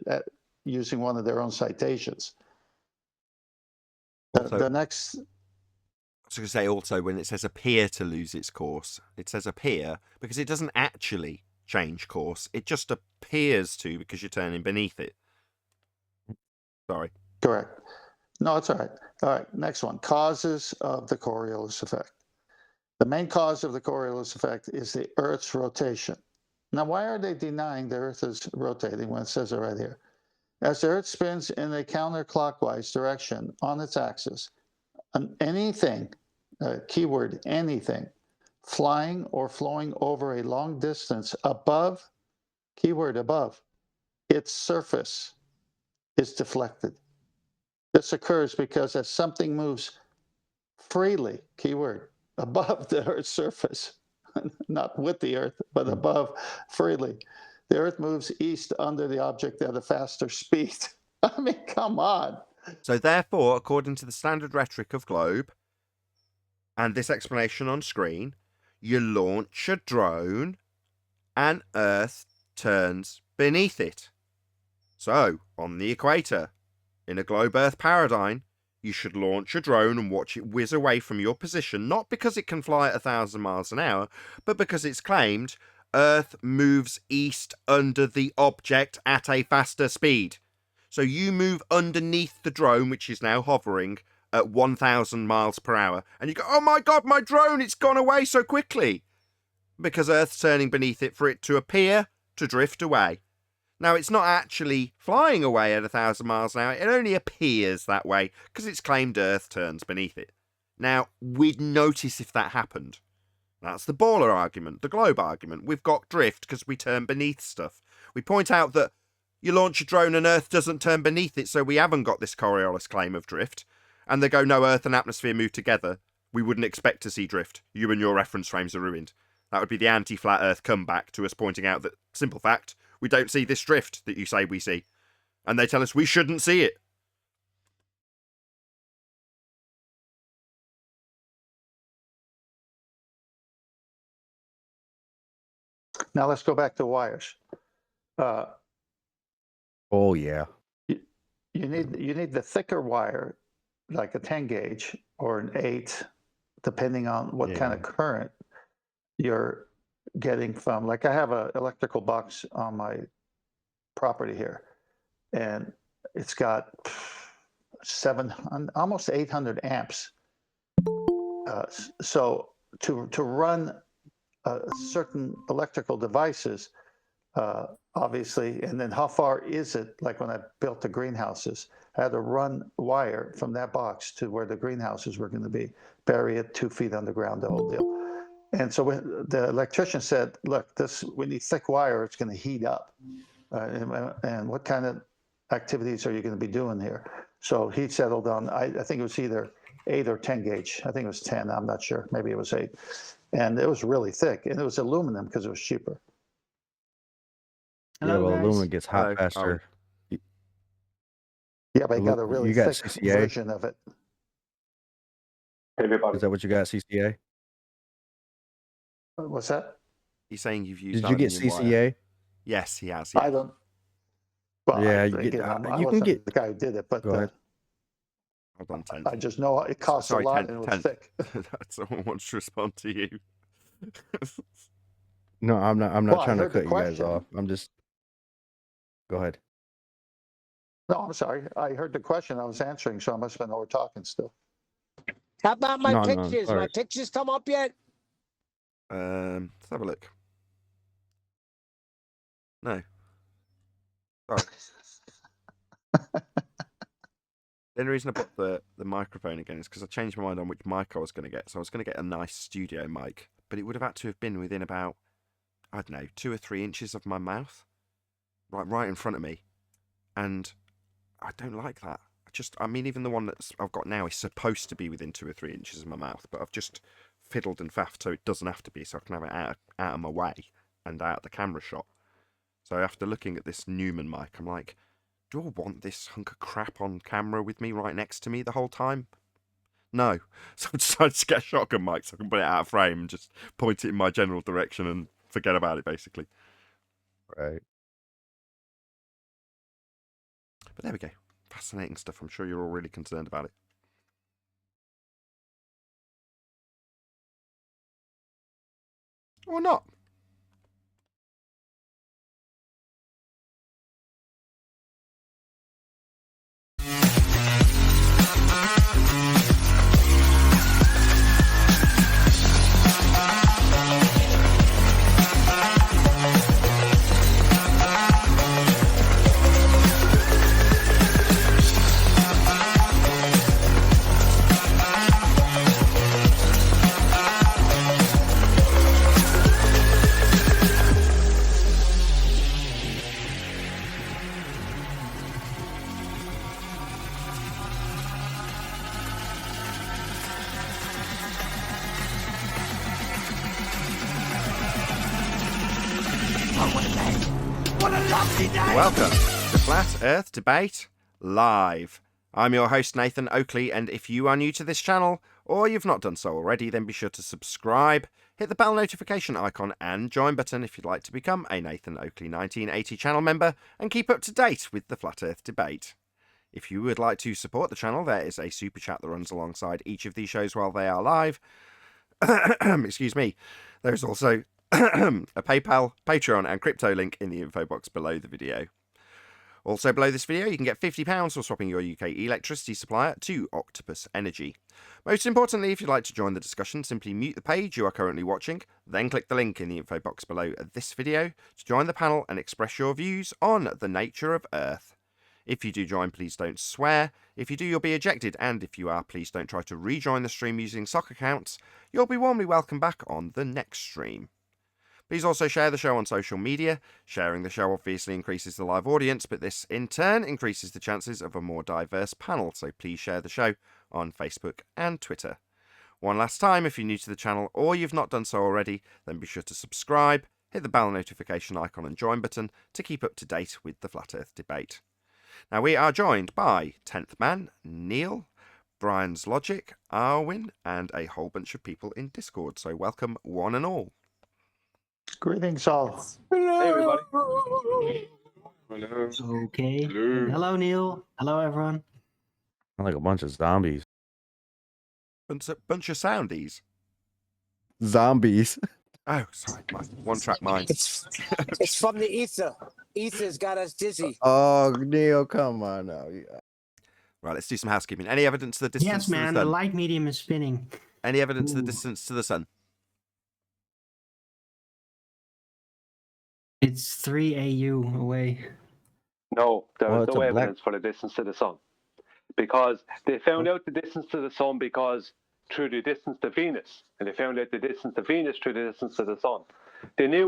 using one of their own citations. The next... I was going to say also, when it says appear to lose its course, it says appear because it doesn't actually change course. It just appears to because you're turning beneath it. Sorry. Correct. No, it's all right. All right, next one. Causes of the Coriolis effect. The main cause of the Coriolis effect is the Earth's rotation. Now, why are they denying the Earth is rotating when it says it right here? As the Earth spins in a counterclockwise direction on its axis, anything, keyword anything, flying or flowing over a long distance above, keyword above, its surface is deflected. This occurs because as something moves freely, keyword, above the Earth's surface, not with the Earth, but above freely, the Earth moves east under the object at a faster speed. I mean, come on. So therefore, according to the standard rhetoric of Globe and this explanation on screen, you launch a drone and Earth turns beneath it. So, on the equator, in a globe Earth paradigm, you should launch a drone and watch it whiz away from your position, not because it can fly at 1,000 miles an hour, but because it's claimed Earth moves east under the object at a faster speed. So you move underneath the drone, which is now hovering at 1,000 miles per hour, and you go, oh my God, my drone, it's gone away so quickly. Because Earth's turning beneath it for it to appear to drift away. Now, it's not actually flying away at 1,000 miles an hour. It only appears that way because it's claimed Earth turns beneath it. Now, we'd notice if that happened. That's the baller argument, the globe argument. We've got drift because we turn beneath stuff. We point out that you launch a drone and Earth doesn't turn beneath it, so we haven't got this Coriolis claim of drift. And they go, no, Earth and atmosphere move together. We wouldn't expect to see drift. You and your reference frames are ruined. That would be the anti-flat Earth comeback to us pointing out that, simple fact, we don't see this drift that you say we see. And they tell us we shouldn't see it. Now let's go back to wires. Oh yeah. You need the thicker wire, like a 10 gauge or an 8, depending on what kind of current you're getting from. Like I have an electrical box on my property here, and it's got 700, almost 800 amps. So to run certain electrical devices, obviously, and then how far is it? Like when I built the greenhouses, I had to run wire from that box to where the greenhouses were going to be, bury it 2 feet underground, the whole deal. And so when the electrician said, look, we need thick wire, it's going to heat up. And what kind of activities are you going to be doing here? So he settled on, I think it was either 8 or 10 gauge. I think it was 10, I'm not sure. Maybe it was 8. And it was really thick, and it was aluminum because it was cheaper. Yeah, well, aluminum gets hot faster. Yeah, but you got a really thick CCA? version of it. Is that what you got, CCA? What's that? He's saying you've used. Did you get aluminium CCA? wire. Yes, he has. Yeah. I don't. Well, Yeah, I, you again, get. I You can wasn't get. the guy who did it, but Go ahead. I've done 10. I just know it costs Sorry, a lot 10, and it was 10. thick. Someone wants to respond to you. No, I'm not. I'm not Well, I trying to heard the cut you guys question. off. I'm just. Go ahead. No, I'm sorry. I heard the question. I was answering, so I must have been over talking still. How about my No, pictures? sorry. My pictures come up yet? Let's have a look. No. Sorry. The only reason I put the microphone again is because I changed my mind on which mic I was going to get. So I was going to get a nice studio mic, but it would have had to have been within about, I don't know, 2 or 3 inches of my mouth, right in front of me, and I don't like that. I mean, even the one that I've got now is supposed to be within 2 or 3 inches of my mouth, but I've just fiddled and faffed so it doesn't have to be, so I can have it out of my way and out of the camera shot. So after looking at this Newman mic, I'm like, do I want this hunk of crap on camera with me right next to me the whole time? No. So I decided to get a shotgun mic so I can put it out of frame and just point it in my general direction and forget about it, basically. Right. But there we go. Fascinating stuff. I'm sure you're all really concerned about it. Or not. Welcome to Flat Earth Debate Live. I'm your host Nathan Oakley, and if you are new to this channel, or you've not done so already, then be sure to subscribe, hit the bell notification icon and join button if you'd like to become a Nathan Oakley 1980 channel member and keep up to date with the Flat Earth Debate. If you would like to support the channel, there is a super chat that runs alongside each of these shows while they are live. Excuse me. There's also a PayPal, Patreon and crypto link in the info box below the video. Also below this video you can get £50 for swapping your UK electricity supplier to Octopus Energy. Most importantly, if you'd like to join the discussion, simply mute the page you are currently watching, then click the link in the info box below this video to join the panel and express your views on the nature of Earth. If you do join, please don't swear. If you do, you'll be ejected, and if you are, please don't try to rejoin the stream using sock accounts. You'll be warmly welcome back on the next stream. Please also share the show on social media. Sharing the show obviously increases the live audience, but this in turn increases the chances of a more diverse panel, so please share the show on Facebook and Twitter. One last time, if you're new to the channel or you've not done so already, then be sure to subscribe, hit the bell notification icon and join button to keep up to date with the Flat Earth Debate. Now, we are joined by 10th Man, Neil, Brian's Logic, Arwin, and a whole bunch of people in Discord. So welcome one and all. Greetings all. Hey, everybody. Okay. Hello, Neil. Hello, everyone. Sound like a bunch of zombies. Bunch of soundies. Zombies. Oh, sorry, my one-track mind. It's from the Aether. Aether's got us dizzy. Oh, Neil, come on now. Yeah. Right, let's do some housekeeping. Any evidence of the distance Yes, to man. the The sun? light medium is spinning. Any evidence of the Ooh. distance to the sun? It's 3 AU away. No, there Well, is it's no a black- evidence for the distance to the sun. Because they found out the distance to the sun because through the distance to Venus. And they found out the distance to Venus through the distance to the sun. They knew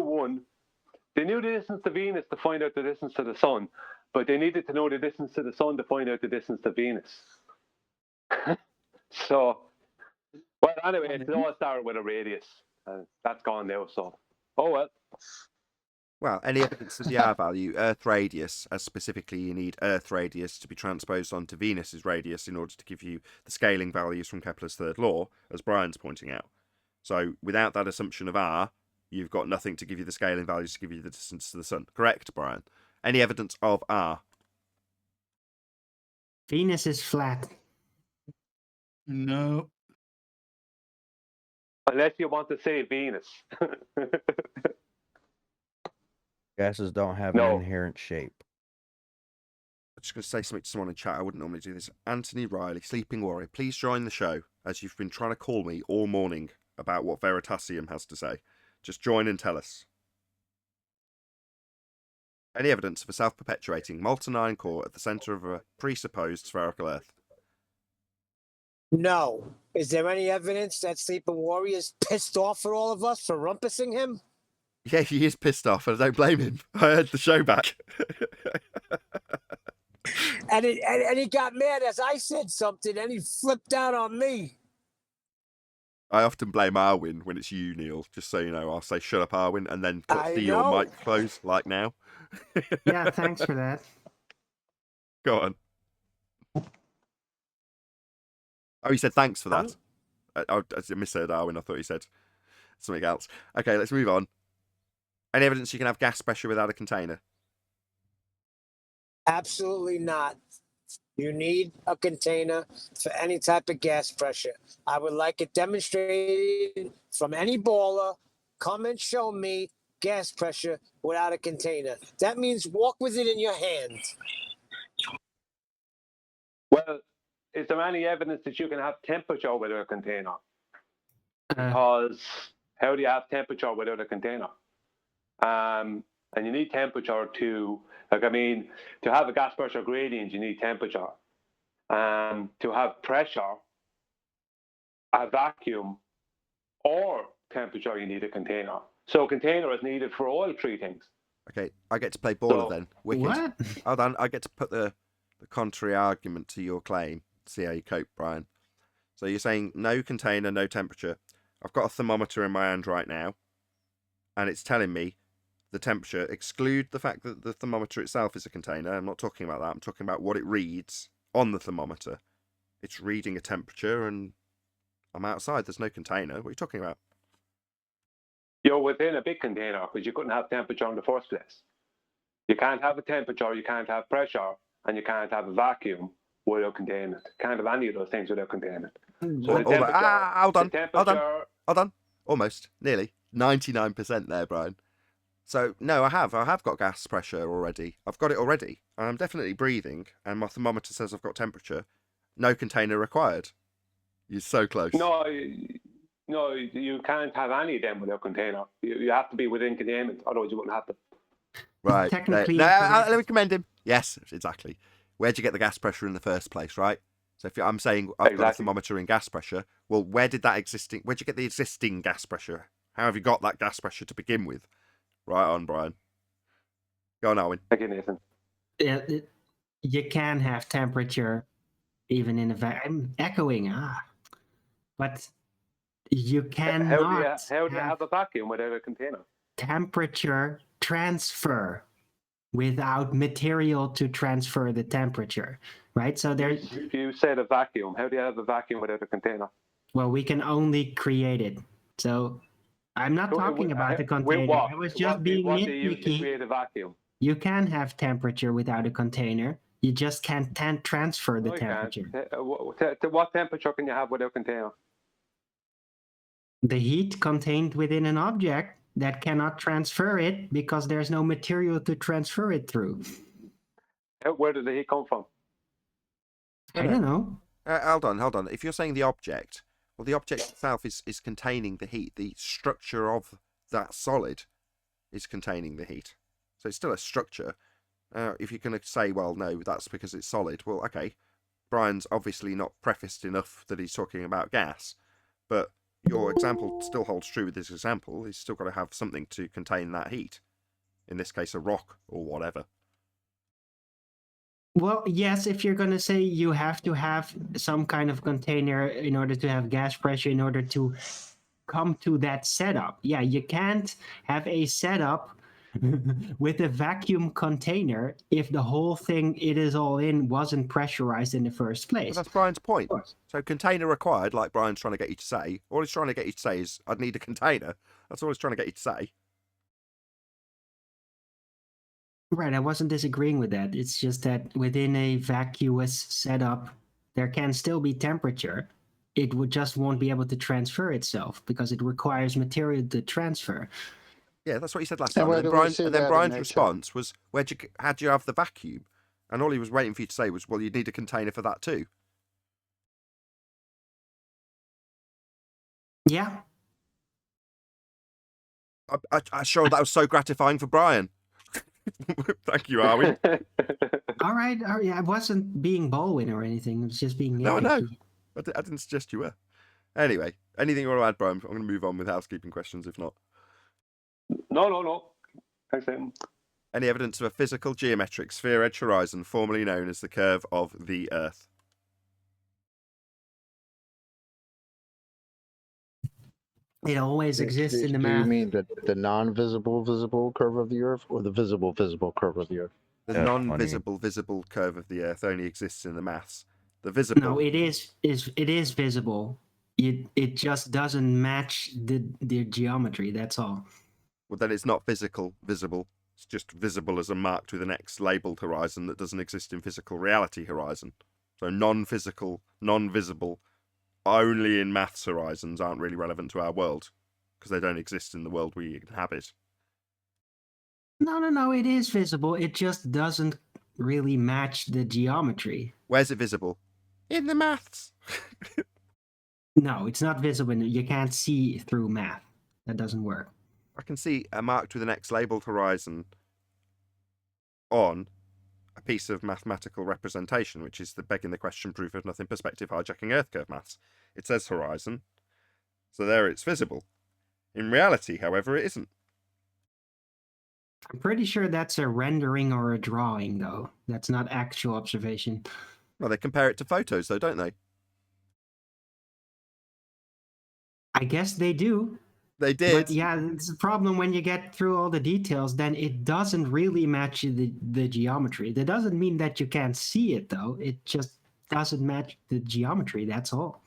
the distance to Venus to find out the distance to the sun, but they needed to know the distance to the sun to find out the distance to Venus. So, well, anyway, it all started with a radius. That's gone now, so, oh well. Well, any evidence of the R value, Earth radius, as specifically you need Earth radius to be transposed onto Venus's radius in order to give you the scaling values from Kepler's third law, as Brian's pointing out. So without that assumption of R, you've got nothing to give you the scaling values to give you the distance to the sun. Correct, Brian? Any evidence of R? Venus is flat. No. Unless you want to say Venus. Gases don't have No. an inherent shape. I'm just going to say something to someone in chat. I wouldn't normally do this. Anthony Riley, Sleeping Warrior, please join the show, as you've been trying to call me all morning about what Veritasium has to say. Just join and tell us. Any evidence of a self-perpetuating molten iron core at the centre of a presupposed spherical Earth? No. Is there any evidence that Sleeping Warrior's pissed off at all of us for rumpusing him? Yeah, he is pissed off, and I don't blame him. I heard the show back. And he got mad as I said something, and he flipped out on me. I often blame Arwin when it's you, Neil. Just so you know, I'll say "shut up, Arwin," and then I see your know. mic close, like now. Yeah, thanks for that. Go on. Oh, he said thanks for that. I misheard Arwin. I thought he said something else. Okay, let's move on. Any evidence you can have gas pressure without a container? Absolutely not. You need a container for any type of gas pressure. I would like it demonstrated from any baller. Come and show me gas pressure without a container. That means walk with it in your hand. Well, is there any evidence that you can have temperature without a container? Because how do you have temperature without a container? And you need temperature to, to have a gas pressure gradient, you need temperature. To have pressure, a vacuum, or temperature, you need a container. So a container is needed for all three things. Okay, I get to play baller So- then. Wicked. What? Hold on, I get to put the contrary argument to your claim. See how you cope, Brian. So you're saying no container, no temperature. I've got a thermometer in my hand right now, and it's telling me the temperature. Exclude the fact that the thermometer itself is a container. I'm not talking about that. I'm talking about what it reads on the thermometer. It's reading a temperature, and I'm outside. There's no container. What are you talking about? You're within a big container because you couldn't have temperature in the first place. You can't have a temperature, you can't have pressure, and you can't have a vacuum without containing it. Can't have any of those things without containing it. So the temperature, Hold on. Almost. Nearly. 99% there, Brian. So, no, I have got gas pressure already. I've got it already. I'm definitely breathing, and my thermometer says I've got temperature. No container required. You're so close. No, you can't have any of them without container. You have to be within containment, otherwise you wouldn't have them. Right. Technically let me commend him. Yes, exactly. Where'd you get the gas pressure in the first place, right? So if I'm saying I've got a Exactly. thermometer in gas pressure, well, where'd you get the existing gas pressure? How have you got that gas pressure to begin with? Right on, Brian. Go on, Owen. Thank you, Nathan. You can have temperature even in a vacuum. I'm echoing. But you cannot How do you have a vacuum without a container? temperature transfer without material to transfer the temperature, right? So there, If you said a vacuum, how do you have a vacuum without a container? well, we can only create it. So I'm not talking about the With container. what? I was just being What do you use to nitpicky. create a vacuum? You can have temperature without a container. You just can't transfer the No, you can't. temperature. What temperature can you have without a container? The heat contained within an object that cannot transfer it because there's no material to transfer it through. Where does the heat come from? I don't know. Hold on. If you're saying the object, well, the object itself is containing the heat. The structure of that solid is containing the heat. So it's still a structure. If you're going to say, well, no, that's because it's solid. Well, okay. Brian's obviously not prefaced enough that he's talking about gas. But your example still holds true with this example. He's still got to have something to contain that heat. In this case, a rock or whatever. Well, yes, if you're going to say you have to have some kind of container in order to have gas pressure in order to come to that setup. Yeah, you can't have a setup with a vacuum container if the whole thing it is all in wasn't pressurized in the first place. But that's Brian's point. So container required, like Brian's trying to get you to say. All he's trying to get you to say is, I'd need a container. That's all he's trying to get you to say. Right, I wasn't disagreeing with that. It's just that within a vacuous setup, there can still be temperature. It would just won't be able to transfer itself because it requires material to transfer. Yeah, that's what he said last And time. where And do then, we see and then that in Brian's nature? response was, how'd you have the vacuum? And all he was waiting for you to say was, well, you'd need a container for that too. Yeah. I'm sure that was so gratifying for Brian. Thank you, Arwin. All right. I wasn't being Baldwin or anything. It was just being No, I know. nitpicky. I didn't suggest you were. Anyway, anything you want to add, Brian? I'm going to move on with housekeeping questions, if not. No. Thanks, Nathan. Any evidence of a physical geometric sphere edge horizon, formerly known as the curve of the Earth? It always exists in the Do math. you mean the non-visible visible curve of the Earth, or the visible visible curve of the Earth? The Yeah, non-visible visible curve of the Earth only exists in the maths. The visible. No, it is visible. It just doesn't match the geometry. That's all. Well, then it's not visible. It's just visible as a marked with an X labeled horizon that doesn't exist in physical reality horizon. So non-physical, non-visible, only in maths horizons aren't really relevant to our world because they don't exist in the world we inhabit. No. It is visible. It just doesn't really match the geometry. Where's it visible? In the maths. No, it's not visible. You can't see through math. That doesn't work. I can see a marked with an X labeled horizon on a piece of mathematical representation, which is the begging the question proof of nothing perspective hijacking Earth curve maths. It says horizon, so there it's visible. In reality, however, it isn't. I'm pretty sure that's a rendering or a drawing, though. That's not actual observation. Well, they compare it to photos, though, don't they? I guess they do. They did. But yeah, it's a problem when you get through all the details, then it doesn't really match the geometry. That doesn't mean that you can't see it, though. It just doesn't match the geometry, that's all.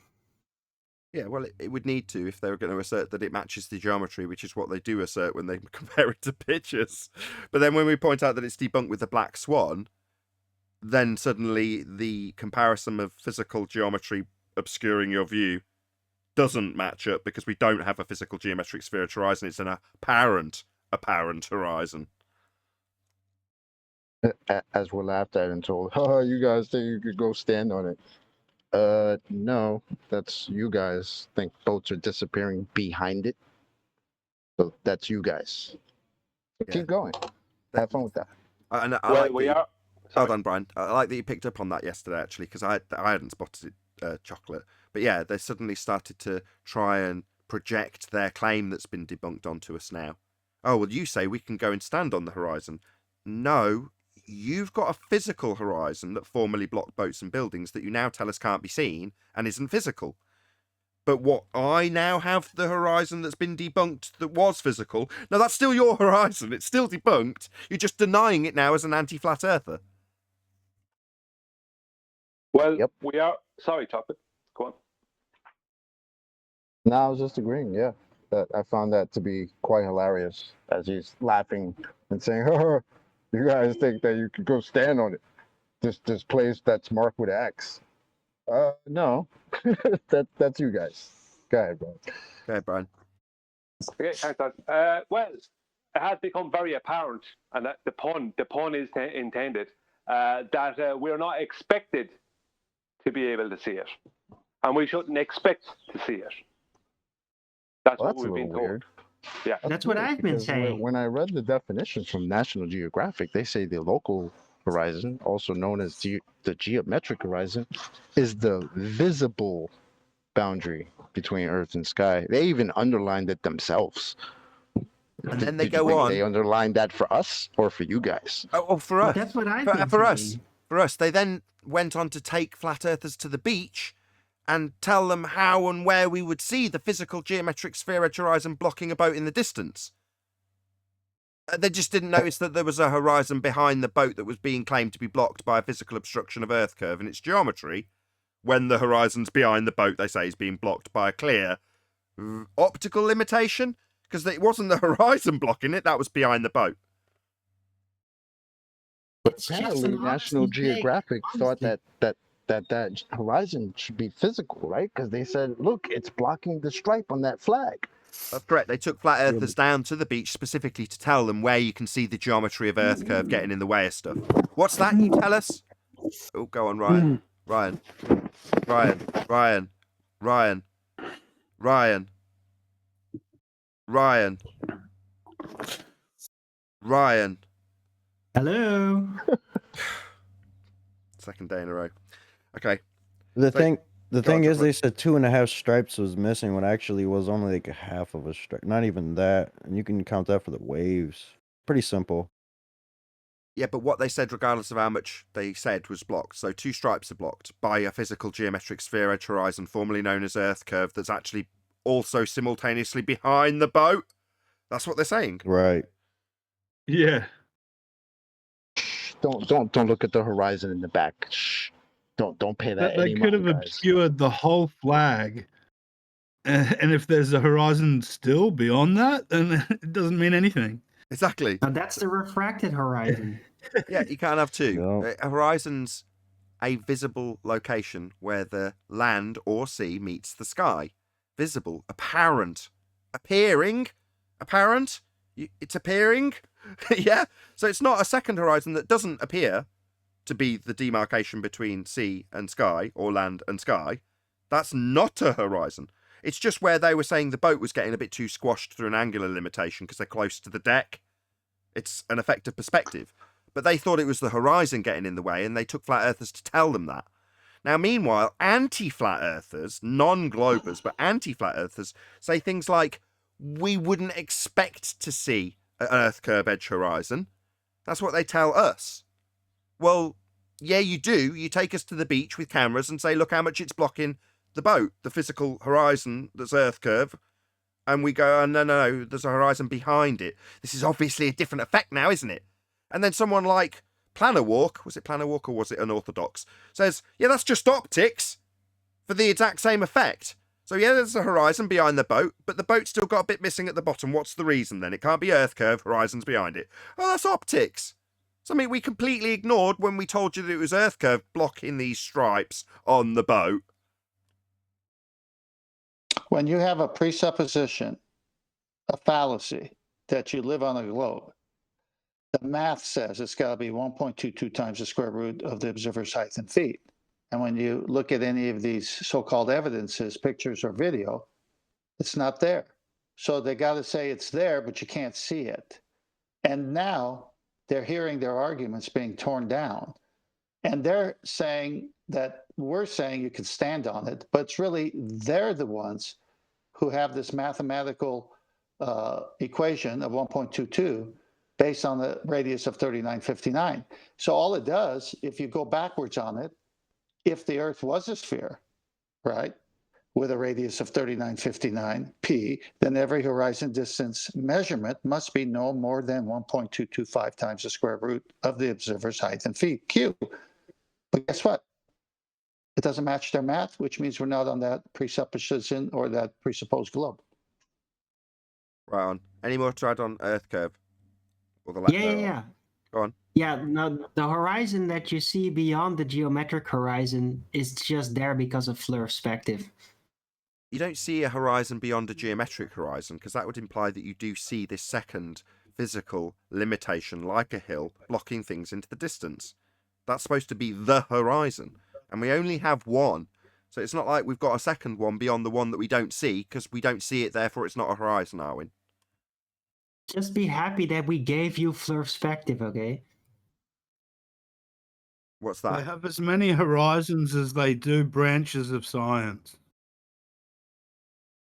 Yeah, well, it would need to if they were going to assert that it matches the geometry, which is what they do assert when they compare it to pictures. But then when we point out that it's debunked with the black swan, then suddenly the comparison of physical geometry obscuring your view doesn't match up because we don't have a physical geometric sphere horizon. It's an apparent horizon. As we're laughed at and told, oh, you guys think you could go stand on it. No, that's you guys think boats are disappearing behind it. So that's you guys. So Yeah. keep going. Have fun with that. And I Well, like we that are. Hold on, Brian. I like that you picked up on that yesterday, actually, because I hadn't spotted it, chocolate. But yeah, they suddenly started to try and project their claim that's been debunked onto us now. Oh, well, you say we can go and stand on the horizon. No, you've got a physical horizon that formerly blocked boats and buildings that you now tell us can't be seen and isn't physical. But what, I now have the horizon that's been debunked that was physical. No, that's still your horizon. It's still debunked. You're just denying it now as an anti-flat earther. Well, Yep. we are. Sorry, Chocolate. Go on. No, I was just agreeing. Yeah, that I found that to be quite hilarious as he's laughing and saying, "Oh, you guys think that you could go stand on it? This place that's marked with X." No, that's you guys. Go ahead, bro. Go ahead, Brian. Okay, thanks, Dad. Well, it has become very apparent, and that the pun is intended, that we're not expected to be able to see it, and we shouldn't expect to see it. That's Well, what that's a we've been little told. weird. Yeah, That's what weird, I've been because saying. When I read the definitions from National Geographic, they say the local horizon, also known as the geometric horizon, is the visible boundary between Earth and sky. They even underlined it themselves. And then they Did you go think on. They underlined that for us or for you guys? Oh, for us. That's what I've been For us. saying. For us. They then went on to take flat earthers to the beach and tell them how and where we would see the physical geometric sphere edge horizon blocking a boat in the distance. They just didn't notice that there was a horizon behind the boat that was being claimed to be blocked by a physical obstruction of Earth curve in its geometry, when the horizon's behind the boat, they say, is being blocked by a clear optical limitation, because it wasn't the horizon blocking it, that was behind the boat. But It's just apparently, an National honest mistake, Geographic thought honestly. that horizon should be physical, right? Because they said, look, it's blocking the stripe on that flag. That's correct. They took flat earthers down to the beach specifically to tell them where you can see the geometry of Earth curve getting in the way of stuff. What's that, you tell us? Oh, go on, Ryan. Ryan. Ryan. Ryan. Ryan. Ryan. Ryan. Ryan. Hello. Second day in a row. Okay. The So- thing Go thing on, is, they said 2.5 stripes was missing when actually was only like a half of a stripe. Not even that, and you can count that for the waves. Pretty simple. Yeah, but what they said, regardless of how much they said, was blocked. So 2 stripes are blocked by a physical geometric sphere edge horizon, formerly known as Earth curve, that's actually also simultaneously behind the boat. That's what they're saying. Right. Yeah. Don't look at the horizon in the back. Shh. Don't pay that They any could mind, have guys. obscured the whole flag. And if there's a horizon still beyond that, then it doesn't mean anything. Exactly. Now that's the refracted horizon. Yeah, you can't have two. No. A horizon's a visible location where the land or sea meets the sky. Visible, apparent, appearing, apparent. It's appearing. Yeah. So it's not a second horizon that doesn't appear to be the demarcation between sea and sky or land and sky. That's not a horizon. It's just where they were saying the boat was getting a bit too squashed through an angular limitation because they're close to the deck. It's an effective perspective. But they thought it was the horizon getting in the way, and they took flat earthers to tell them that. Now, meanwhile, anti-flat earthers, non-globers, but anti-flat earthers, say things like, we wouldn't expect to see an Earth curve edge horizon. That's what they tell us. Well, yeah, you do. You take us to the beach with cameras and say, look how much it's blocking the boat, the physical horizon that's Earth curve. And we go, oh, no, there's a horizon behind it. This is obviously a different effect now, isn't it? And then someone like Planner Walk, was it Planner Walk or was it Unorthodox, says, yeah, that's just optics for the exact same effect. So yeah, there's a horizon behind the boat, but the boat's still got a bit missing at the bottom. What's the reason then? It can't be Earth curve, horizon's behind it. Oh, that's optics. Something we completely ignored when we told you that it was Earth curve blocking these stripes on the boat. When you have a presupposition, a fallacy, that you live on a globe, the math says it's got to be 1.22 times the square root of the observer's height in feet. And when you look at any of these so-called evidences, pictures or video, it's not there. So they got to say it's there, but you can't see it. And now they're hearing their arguments being torn down. And they're saying that we're saying you can stand on it, but it's really they're the ones who have this mathematical equation of 1.22 based on the radius of 3959. So all it does, if you go backwards on it, if the Earth was a sphere, right, with a radius of 3959 p, then every horizon distance measurement must be no more than 1.225 times the square root of the observer's height in feet q. But guess what? It doesn't match their math, which means we're not on that presupposition or that presupposed globe. Right on. Any more to add on Earth curve? Or the Yeah. Go on. Yeah, no, the horizon that you see beyond the geometric horizon is just there because of Fleur perspective. You don't see a horizon beyond a geometric horizon, because that would imply that you do see this second physical limitation, like a hill, blocking things into the distance. That's supposed to be the horizon, and we only have one. So it's not like we've got a second one beyond the one that we don't see, because we don't see it, therefore it's not a horizon, are we? Just be happy that we gave you Fleur perspective, okay? What's They that? have as many horizons as they do branches of science.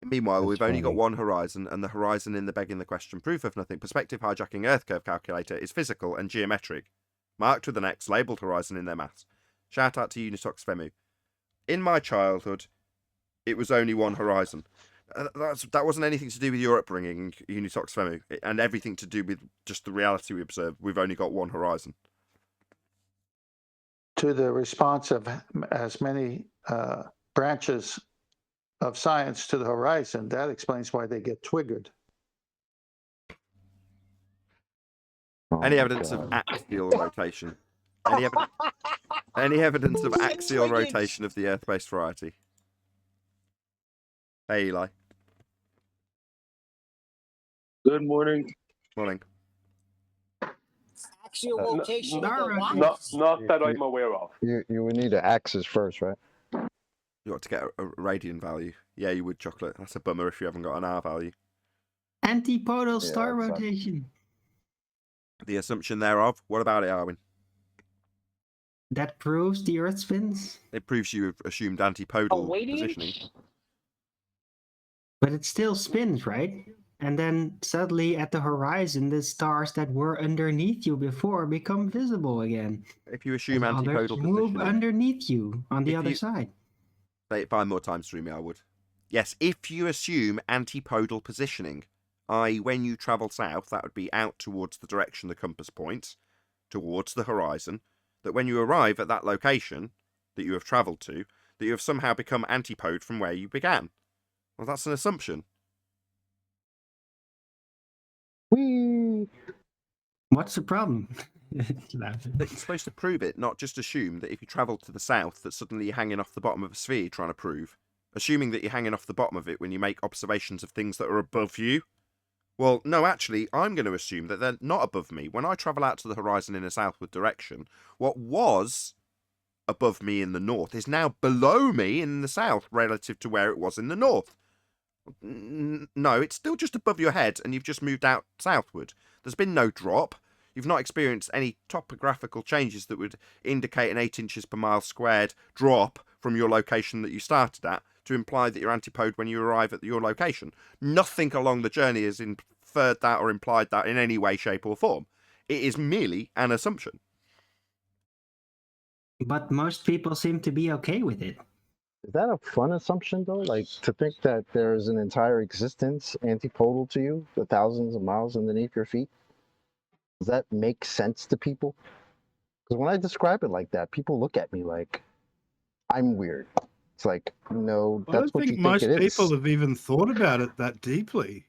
Meanwhile, That's we've only got funny. one horizon, and the horizon in the begging the question proof of nothing perspective hijacking Earth curve calculator is physical and geometric, marked with an X, labelled horizon in their maths. Shout out to Unitox Femu. In my childhood, it was only one horizon. That wasn't anything to do with your upbringing, Unitox Femu, and everything to do with just the reality we observe. We've only got one horizon. To the response of as many branches of science to the horizon, that explains why they get triggered. Oh Any my evidence of God. axial rotation? Any evidence of axial rotation of the Earth-based variety? Hey, Eli. Good morning. Morning. Axial no- rotation no- of the what? Not that I'm aware of. You would need an axis first, right? You ought to get a radian value. Yeah, you would, Chocolate. That's a bummer if you haven't got an R value. Antipodal Yeah, star that sucks. rotation. The assumption thereof. What about it, Arwin? That proves the Earth spins, It proves you have assumed antipodal positioning. but it still spins, right? And then suddenly at the horizon, the stars that were underneath you before become visible again. If you assume And others antipodal move positioning, underneath you on the If other you- side. say it 5 more times through me, I would. Yes, if you assume antipodal positioning, i.e. when you travel south, that would be out towards the direction the compass points, towards the horizon, that when you arrive at that location that you have travelled to, that you have somehow become antipode from where you began. Well, that's an assumption. Whee! What's the problem? That you're supposed to prove it, not just assume that if you travel to the south that suddenly you're hanging off the bottom of a sphere you're trying to prove. Assuming that you're hanging off the bottom of it when you make observations of things that are above you. Well, no, actually, I'm going to assume that they're not above me. When I travel out to the horizon in a southward direction, what was above me in the north is now below me in the south relative to where it was in the north. No, it's still just above your head and you've just moved out southward. There's been no drop. You've not experienced any topographical changes that would indicate an 8 inches per mile squared drop from your location that you started at to imply that you're antipode when you arrive at your location. Nothing along the journey has inferred that or implied that in any way, shape or form. It is merely an assumption. But most people seem to be okay with it. Is that a fun assumption though? Like to think that there's an entire existence antipodal to you, the thousands of miles underneath your feet? Does that make sense to people? Because when I describe it like that, people look at me like I'm weird. It's like, no, I that's don't what you think think most it is. people have even thought about it that deeply.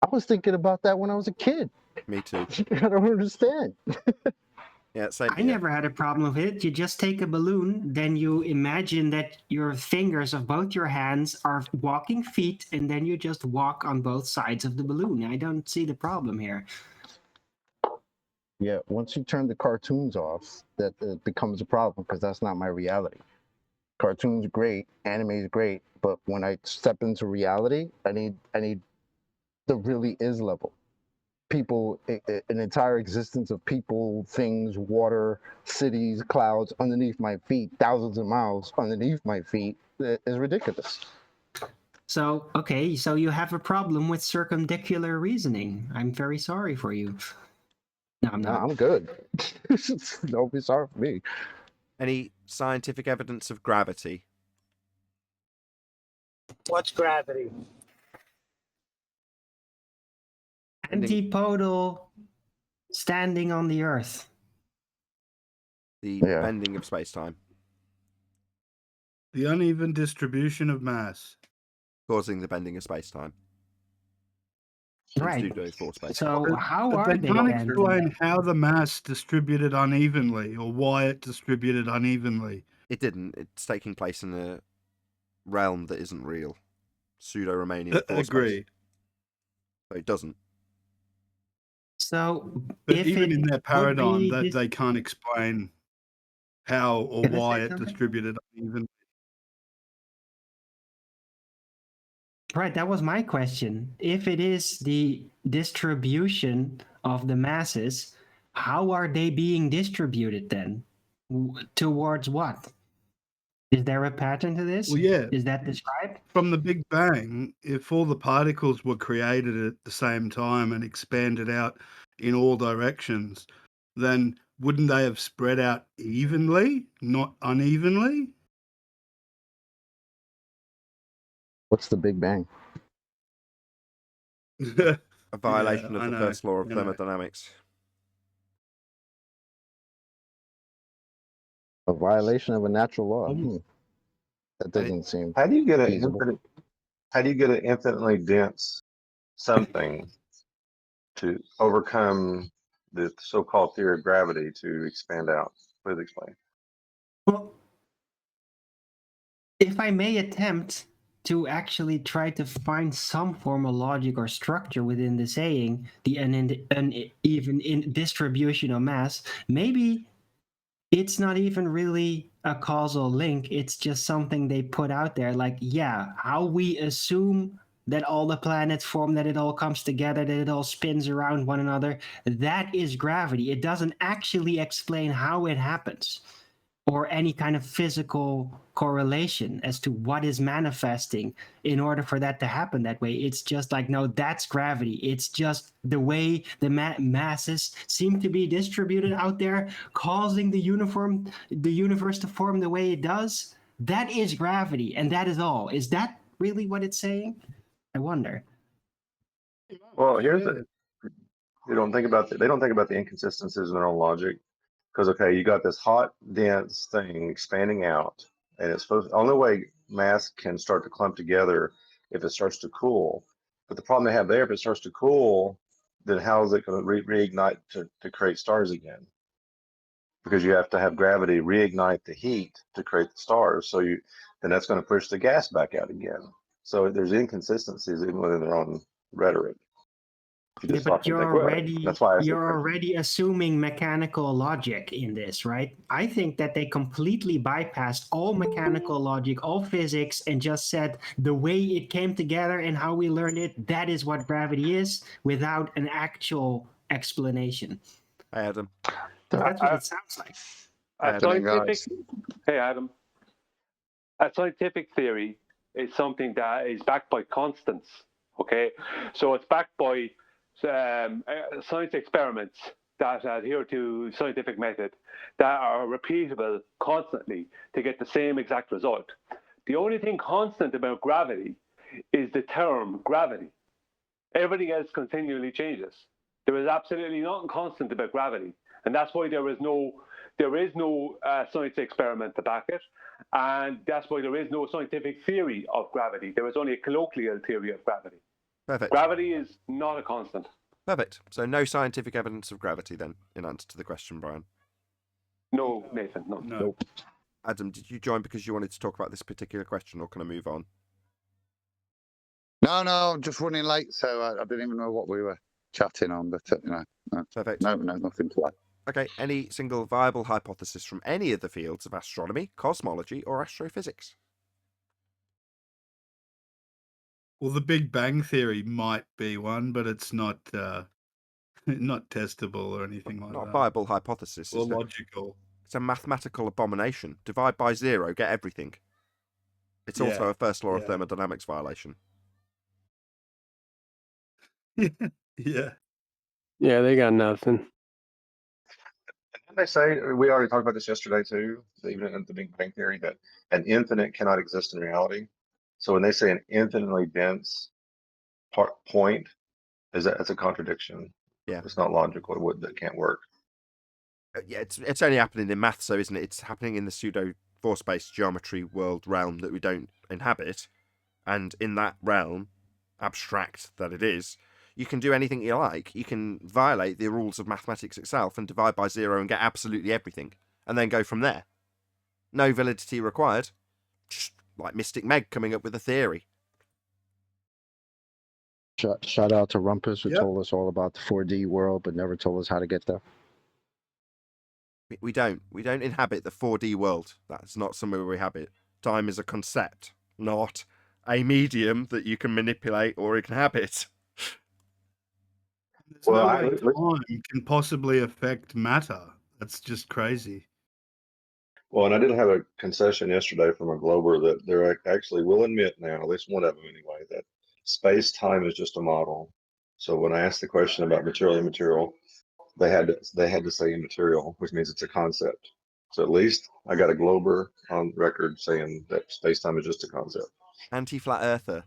I was thinking about that when I was a kid. Me too. I don't understand. Yeah, same I here. never had a problem with it. You just take a balloon, then you imagine that your fingers of both your hands are walking feet, and then you just walk on both sides of the balloon. I don't see the problem here. Yeah, once you turn the cartoons off, that it becomes a problem because that's not my reality. Cartoons are great, anime is great, but when I step into reality, I need the really is level. People, an entire existence of people, things, water, cities, clouds underneath my feet, thousands of miles underneath my feet is ridiculous. So, okay, so you have a problem with circumdicular reasoning. I'm very sorry for you. No, I'm No, not. I'm good. Don't be sorry for me. Any scientific evidence of gravity? What's gravity? Antipodal standing on the earth. The Yeah. bending of space-time, The uneven distribution of mass. causing the bending of space-time. In Right. pseudo-4 space. So how But are they they can't bending? explain how the mass distributed unevenly or why it distributed unevenly. It didn't. It's taking place in a realm that isn't real. Pseudo-Romanian 4 space. Agreed. So it doesn't. So But if even it in their would paradigm, be that dis- they can't explain how or Can I say why it something? distributed unevenly. Right, that was my question. If it is the distribution of the masses, how are they being distributed then? Towards what? Is there a pattern to this? Well, yeah. Is that described? From the Big Bang, if all the particles were created at the same time and expanded out in all directions, then wouldn't they have spread out evenly, not unevenly? What's the Big Bang? A violation Yeah, of I the know, first law of I know. thermodynamics. A violation of a natural law. That Hey, doesn't seem How do you get an feasible. infinite? How do you get an infinitely dense something to overcome the so-called theory of gravity to expand out? Please explain. Well, if I may attempt to actually try to find some form of logic or structure within the saying, the uneven distribution of mass, maybe it's not even really a causal link. It's just something they put out there. Like, yeah, how we assume that all the planets form, that it all comes together, that it all spins around one another. That is gravity. It doesn't actually explain how it happens or any kind of physical correlation as to what is manifesting in order for that to happen that way. It's just like, no, that's gravity. It's just the way the masses seem to be distributed out there, causing the universe to form the way it does. That is gravity, and that is all. Is that really what it's saying? I wonder. Well, here's the. They don't think about the inconsistencies in their own logic. Because okay, you got this hot, dense thing expanding out, and it's supposed. Only way mass can start to clump together if it starts to cool. But the problem they have there, if it starts to cool, then how is it going to reignite to create stars again? Because you have to have gravity reignite the heat to create the stars. So then that's going to push the gas back out again. So there's inconsistencies even within their own rhetoric. Yeah, but you're That's why I said, already assuming mechanical logic in this, right? I think that they completely bypassed all mechanical logic, all physics, and just said the way it came together and how we learned it, that is what gravity is, without an actual explanation. Hey, Adam. That's what it sounds like. Hey, Adam. A scientific theory is something that is backed by constants. Okay, so it's backed by science experiments that adhere to scientific method that are repeatable constantly to get the same exact result. The only thing constant about gravity is the term gravity. Everything else continually changes. There is absolutely nothing constant about gravity, and that's why there is no science experiment to back it, and that's why there is no scientific theory of gravity. There is only a colloquial theory of gravity. Perfect. Gravity is not a constant. Perfect. So no scientific evidence of gravity then, in answer to the question, Brian. No, Nathan, no. Nope. Adam, did you join because you wanted to talk about this particular question, or can I move on? No, just running late, so I didn't even know what we were chatting on, but no, Perfect. no, nothing to that. Okay, any single viable hypothesis from any of the fields of astronomy, cosmology, or astrophysics? Well, the Big Bang Theory might be one, but it's not not testable or anything like Not that. a viable hypothesis. Or logical. It's a mathematical abomination. Divide by zero, get everything. It's also Yeah, a first law of yeah. thermodynamics violation. Yeah. Yeah, they got nothing. they say, we already talked about this yesterday too, even in the Big Bang Theory, that an infinite cannot exist in reality. So when they say an infinitely dense point, that's a contradiction. Yeah. It's not logical. That can't work. Yeah, it's only happening in maths, though, isn't it? It's happening in the pseudo four-space geometry world realm that we don't inhabit. And in that realm, abstract that it is, you can do anything you like. You can violate the rules of mathematics itself and divide by 0 and get absolutely everything, and then go from there. No validity required. Just like Mystic Meg coming up with a theory. Shout out to Rumpus, who Yep. told us all about the 4D world, but never told us how to get there. We don't inhabit the 4D world. That's not somewhere we inhabit. Time is a concept, not a medium that you can manipulate or inhabit. There's Well, no way time can possibly affect matter. That's just crazy. Well, and I did have a concession yesterday from a Glober that they're actually will admit now, at least one of them anyway, that space-time is just a model. So when I asked the question about material immaterial, they had to say immaterial, which means it's a concept. So at least I got a Glober on record saying that space-time is just a concept. Anti-flat earther.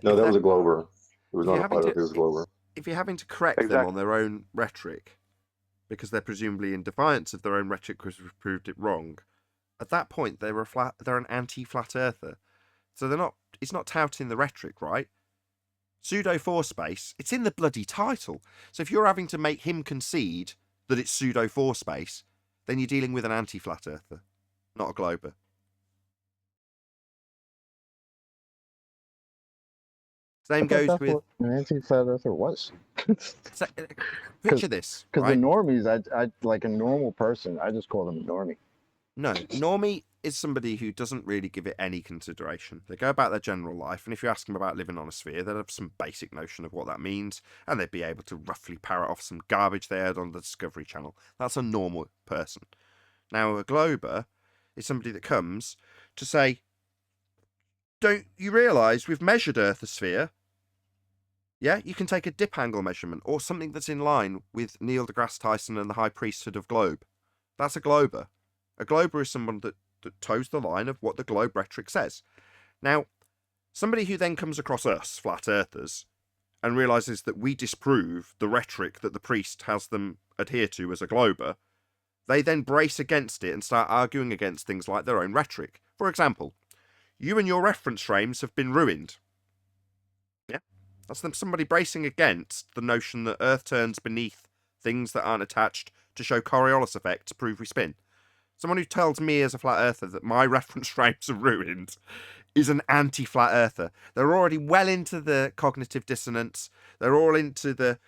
No, that was a Glober. It was if not you're a flat earth, it was a Glober. If you're having to correct them on their own rhetoric, because they're presumably in defiance of their own rhetoric because we've proved it wrong, at that point they're an anti-flat earther. So it's not touting the rhetoric, right? Pseudo four space, it's in the bloody title. So if you're having to make him concede that it's pseudo four space, then you're dealing with an anti-flat earther, not a glober. Same goes with what an anti-flat earther was. Picture this, Because right? the normies, I like a normal person, I just call them a normie. No, normie is somebody who doesn't really give it any consideration. They go about their general life, and if you ask them about living on a sphere, they'll have some basic notion of what that means, and they'd be able to roughly parrot off some garbage they heard on the Discovery Channel. That's a normal person. Now, a glober is somebody that comes to say, don't you realise we've measured Earth a sphere? Yeah, you can take a dip angle measurement, or something that's in line with Neil deGrasse Tyson and the High Priesthood of Globe. That's a glober. A glober is someone that toes the line of what the globe rhetoric says. Now, somebody who then comes across us, flat earthers, and realises that we disprove the rhetoric that the priest has them adhere to as a glober, they then brace against it and start arguing against things like their own rhetoric. For example, you and your reference frames have been ruined. Yeah, that's them somebody bracing against the notion that Earth turns beneath things that aren't attached to show Coriolis effect to prove we spin. Someone who tells me as a flat earther that my reference frames are ruined is an anti-flat earther. They're already well into the cognitive dissonance. They're all into the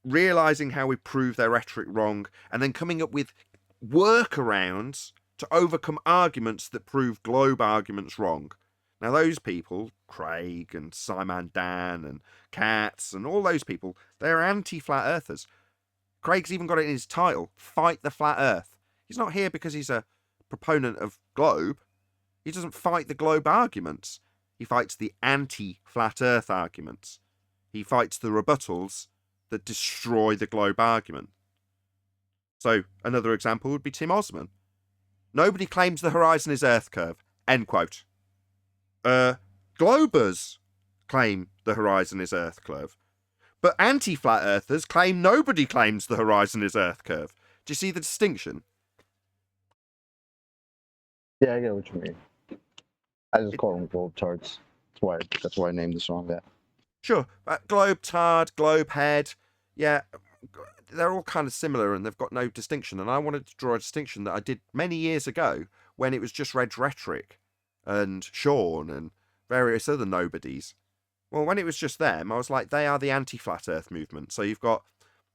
realizing how we prove their rhetoric wrong and then coming up with workarounds to overcome arguments that prove globe arguments wrong. Now those people, Craig and Simon Dan and Katz and all those people, they're anti-flat earthers. Craig's even got it in his title, Fight the Flat Earth. He's not here because he's a proponent of globe. He doesn't fight the globe arguments. He fights the anti-flat earth arguments. He fights the rebuttals that destroy the globe argument. So another example would be Tim Osman. Nobody claims the horizon is Earth curve. End quote. Globers claim the horizon is Earth curve. But anti-flat earthers claim nobody claims the horizon is Earth curve. Do you see the distinction? Yeah, I get what you mean. I just call them globe tards. That's why I named the song that. Sure, globe tard, globe head, yeah, they're all kind of similar and they've got no distinction. And I wanted to draw a distinction that I did many years ago when it was just Reg Rhetoric and Sean and various other nobodies. Well, when it was just them, I was like, they are the anti-flat earth movement. So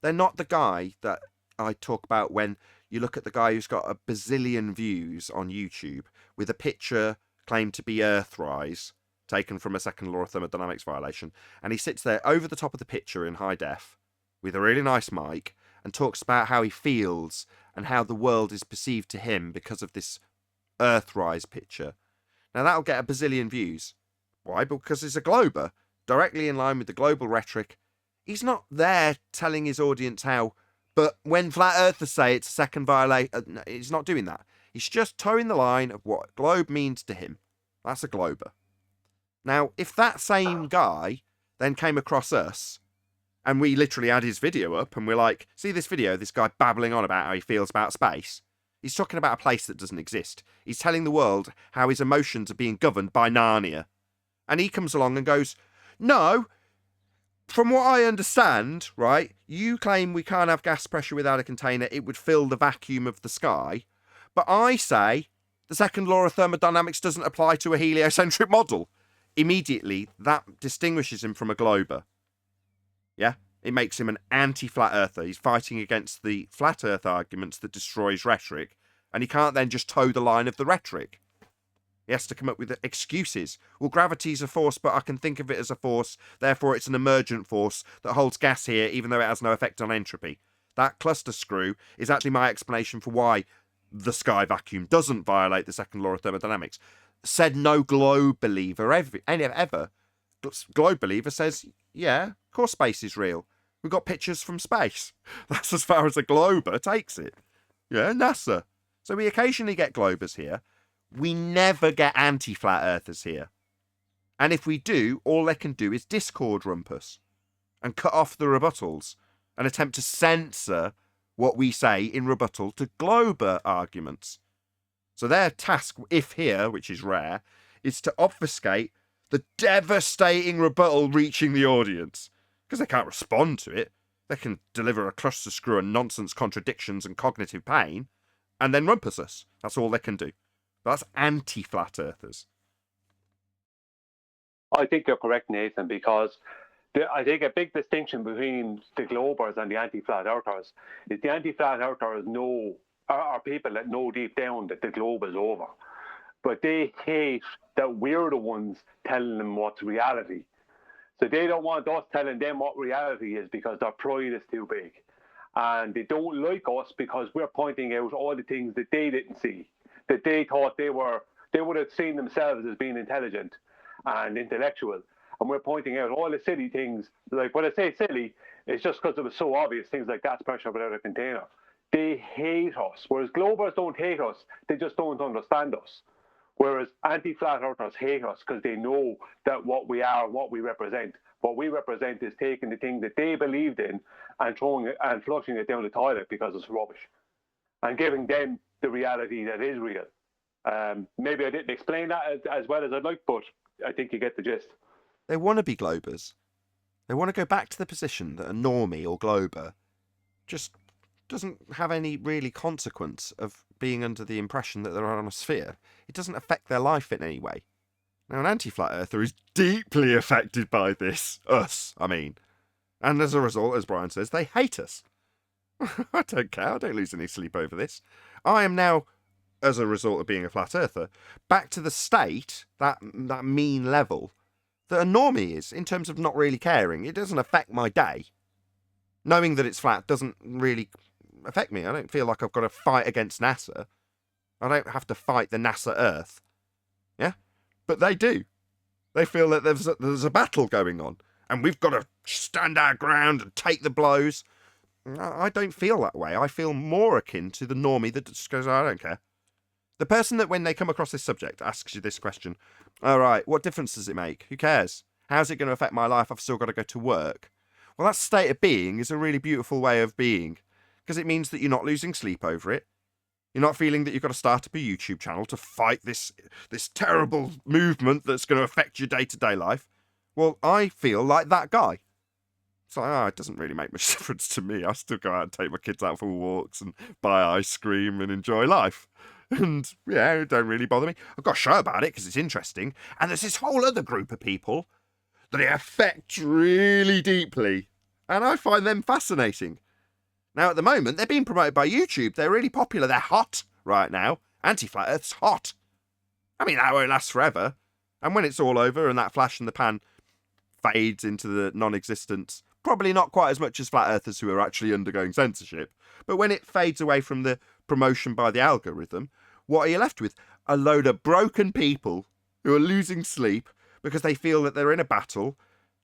they're not the guy that I talk about when you look at the guy who's got a bazillion views on YouTube with a picture claimed to be Earthrise, taken from a second law of thermodynamics violation, and he sits there over the top of the picture in high def with a really nice mic and talks about how he feels and how the world is perceived to him because of this Earthrise picture. Now that'll get a bazillion views. Why? Because he's a glober, directly in line with the global rhetoric. He's not there telling his audience how But when flat earthers say it's a second violation, no, he's not doing that. He's just towing the line of what globe means to him. That's a glober. Now, if that same guy then came across us and we literally had his video up and we're like, see this video, this guy babbling on about how he feels about space. He's talking about a place that doesn't exist. He's telling the world how his emotions are being governed by Narnia. And he comes along and goes, no, from what I understand, right, you claim we can't have gas pressure without a container. It would fill the vacuum of the sky. But I say the second law of thermodynamics doesn't apply to a heliocentric model. Immediately, that distinguishes him from a glober. Yeah? It makes him an anti-flat earther. He's fighting against the flat earth arguments that destroys rhetoric, and he can't then just toe the line of the rhetoric. He has to come up with excuses. Well, gravity's a force, but I can think of it as a force, therefore it's an emergent force that holds gas here, even though it has no effect on entropy. That cluster screw is actually my explanation for why the sky vacuum doesn't violate the second law of thermodynamics. Said no globe believer ever. Globe believer says, yeah, of course space is real. We've got pictures from space. That's as far as a glober takes it. Yeah, NASA. So we occasionally get globers here. We never get anti-flat earthers here. And if we do, all they can do is Discord rumpus and cut off the rebuttals and attempt to censor what we say in rebuttal to glober arguments. So their task, if here, which is rare, is to obfuscate the devastating rebuttal reaching the audience. Because they can't respond to it. They can deliver a cluster screw and nonsense contradictions and cognitive pain, and then rumpus us. That's all they can do. That's anti-flat earthers. I think you're correct, Nathan, because I think a big distinction between the globers and the anti-flat earthers is the anti-flat earthers are people that know deep down that the globe is over. But they hate that we're the ones telling them what's reality. So they don't want us telling them what reality is because their pride is too big. And they don't like us because we're pointing out all the things that they didn't see, that they thought they would have seen themselves as being intelligent and intellectual. And we're pointing out all the silly things. Like when I say silly, it's just because it was so obvious, things like gas pressure without a container. They hate us, whereas globers don't hate us, they just don't understand us. Whereas anti-flat earthers hate us because they know that what we are, what we represent. What we represent is taking the thing that they believed in and throwing it and flushing it down the toilet because it's rubbish, and giving them the reality that is real. Maybe I didn't explain that as well as I'd like, but I think you get the gist. They want to be globers. They want to go back to the position that a normie or glober just doesn't have any really consequence of being under the impression that they're on a sphere. It doesn't affect their life in any way. Now, an anti-flat earther is deeply affected by this. Us, I mean. And as a result, as Brian says, they hate us. I don't care. I don't lose any sleep over this. I am now, as a result of being a flat earther, back to the state, that mean level, that a normie is, in terms of not really caring. It doesn't affect my day. Knowing that it's flat doesn't really affect me. I don't feel like I've got to fight against NASA. I don't have to fight the NASA Earth. Yeah? But they do. They feel that there's a battle going on, and we've got to stand our ground and take the blows. I don't feel that way. I feel more akin to the normie that just goes, I don't care. The person that, when they come across this subject, asks you this question, all right, what difference does it make? Who cares? How's it going to affect my life? I've still got to go to work. Well, that state of being is a really beautiful way of being, because it means that you're not losing sleep over it. You're not feeling that you've got to start up a YouTube channel to fight this terrible movement that's going to affect your day-to-day life. Well, I feel like that guy. It's like, it doesn't really make much difference to me. I still go out and take my kids out for walks and buy ice cream and enjoy life. And, yeah, it don't really bother me. I've got a show about it because it's interesting. And there's this whole other group of people that it affects really deeply. And I find them fascinating. Now, at the moment, they're being promoted by YouTube. They're really popular. They're hot right now. Anti-Flat Earth's hot. I mean, that won't last forever. And when it's all over and that flash in the pan fades into the non-existence, probably not quite as much as Flat Earthers who are actually undergoing censorship, but when it fades away from the promotion by the algorithm, what are you left with? A load of broken people who are losing sleep because they feel that they're in a battle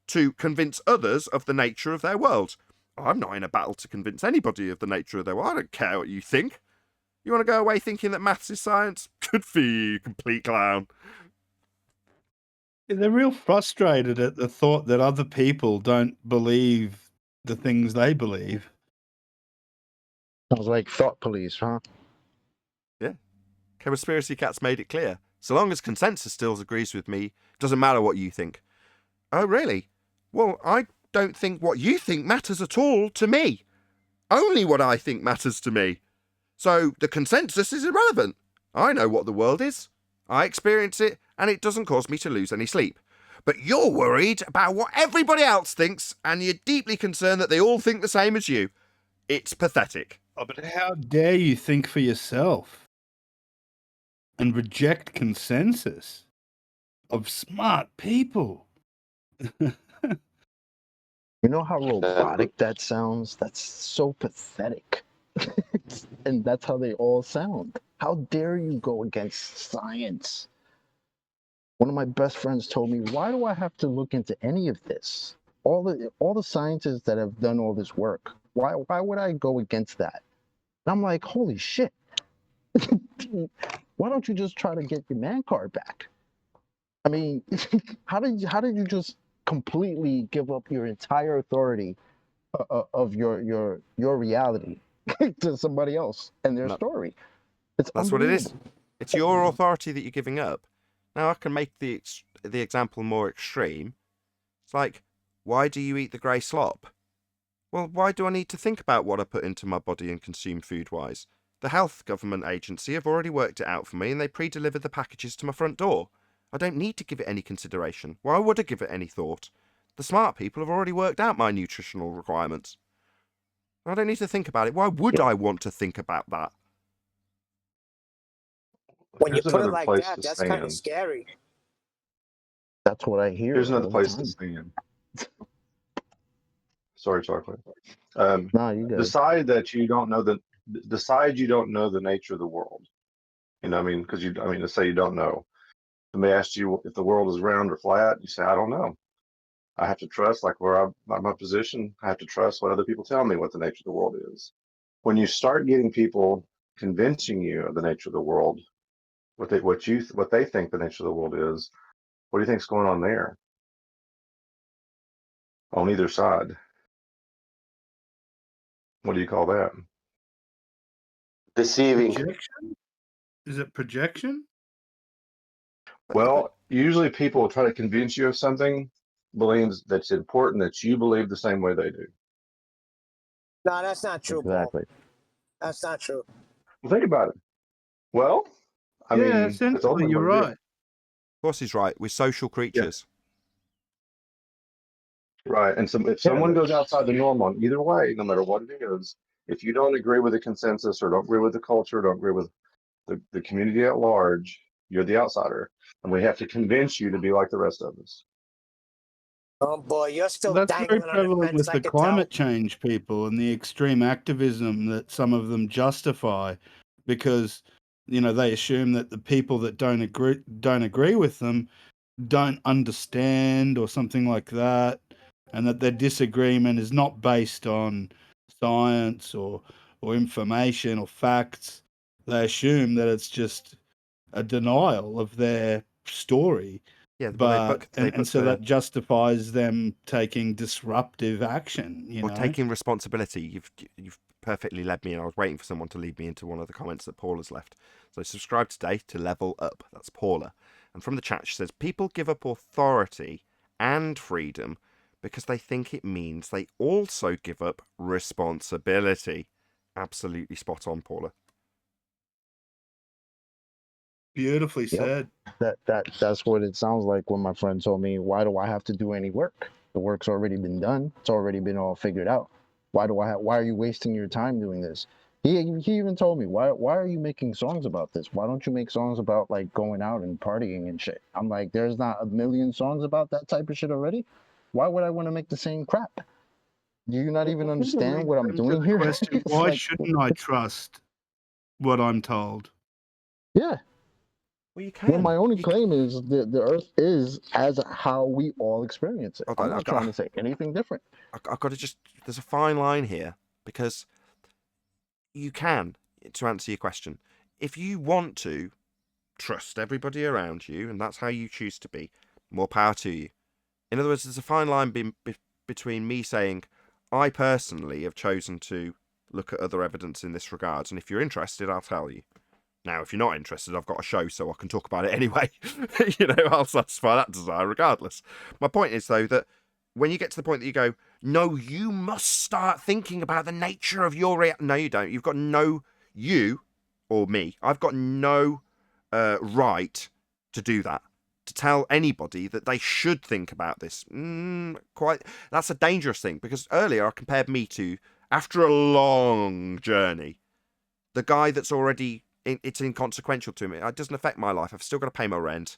to convince others of the nature of their world. I'm not in a battle to convince anybody of the nature of their world. I don't care what you think. You want to go away thinking that maths is science? Good for you, complete clown. They're real frustrated at the thought that other people don't believe the things they believe. Sounds like thought police, huh? Yeah. Conspiracy Cat's made it clear. So long as consensus still agrees with me, doesn't matter what you think. Oh, really? Well, I don't think what you think matters at all to me. Only what I think matters to me. So the consensus is irrelevant. I know what the world is. I experience it, and it doesn't cause me to lose any sleep. But you're worried about what everybody else thinks, and you're deeply concerned that they all think the same as you. It's pathetic. Oh, but how dare you think for yourself and reject consensus of smart people? You know how robotic that sounds? That's so pathetic. And that's how they all sound. How dare you go against science? One of my best friends told me, why do I have to look into any of this? All the scientists that have done all this work, why would I go against that? And I'm like, holy shit. Why don't you just try to get your man card back? I mean, how did you just completely give up your entire authority of your reality to somebody else and their story? That's what it is. It's your authority that you're giving up. Now I can make the example more extreme. It's like, why do you eat the grey slop? Well, why do I need to think about what I put into my body and consume food-wise? The health government agency have already worked it out for me, and they pre-delivered the packages to my front door. I don't need to give it any consideration. Why would I give it any thought? The smart people have already worked out my nutritional requirements. I don't need to think about it. Why would I want to think about that? When you Here's put it another like place that, to that's kind of stand. scary. That's what I hear. Here's another all the place to time. stand. Sorry, chocolate. No, you good. Decide you don't know the nature of the world. You know, because let's say you don't know. Somebody asked you if the world is round or flat. You say, I don't know. I have to trust, like my position. I have to trust what other people tell me what the nature of the world is. When you start getting people convincing you of the nature of the world, what they think the nature of the world is, what do you think's going on there? On either side. What do you call that? Deceiving. Projection? Is it projection? Well, usually people will try to convince you of something, believes that's important that you believe the same way they do. No, that's not true, Exactly. Paul. That's not true. Well, think about it. Well, essentially, you're right. Of course he's right. We're social creatures. Right. And so if someone goes outside the norm on either way, no matter what it is, if you don't agree with the consensus or don't agree with the culture, don't agree with the community at large, you're the outsider. And we have to convince you to be like the rest of us. Oh boy, you're still That's dangling very on the prevalent fence. with I the can climate tell. change people and the extreme activism that some of them justify, because they assume that the people that don't agree with them don't understand or something like that, and that their disagreement is not based on science or information or facts. They assume that it's just a denial of their story. Yeah, well, So that justifies them taking disruptive action. Taking responsibility. You've perfectly led me, and I was waiting for someone to lead me into one of the comments that Paula's left. So subscribe today to Level Up. That's Paula. And from the chat, she says, people give up authority and freedom because they think it means they also give up responsibility. Absolutely spot on, Paula. Beautifully said. That's what it sounds like when my friend told me, why do I have to do any work? The work's already been done. It's already been all figured out. Why are you wasting your time doing this? He even told me, why are you making songs about this? Why don't you make songs about like going out and partying and shit? I'm like, there's not a million songs about that type of shit already. Why would I want to make the same crap? Do you not even understand what I'm doing here? Question, why shouldn't I trust what I'm told? Yeah. Well, you Well, can. my only You claim is that the Earth is as how we all experience it. Hold I'm on, not trying to say anything different. I've got to just. There's a fine line here because you can, to answer your question, if you want to trust everybody around you, and that's how you choose to be, more power to you. In other words, there's a fine line between me saying, I personally have chosen to look at other evidence in this regard, and if you're interested, I'll tell you. Now, if you're not interested, I've got a show, so I can talk about it anyway. I'll satisfy that desire regardless. My point is, though, that when you get to the point that you go, no, you must start thinking about the nature of your no, you don't. You've got no, you or me, I've got no right to do that. To tell anybody that they should think about this. That's a dangerous thing, because earlier I compared me to, after a long journey, the guy that's already, it's inconsequential to me. It doesn't affect my life. I've still got to pay my rent.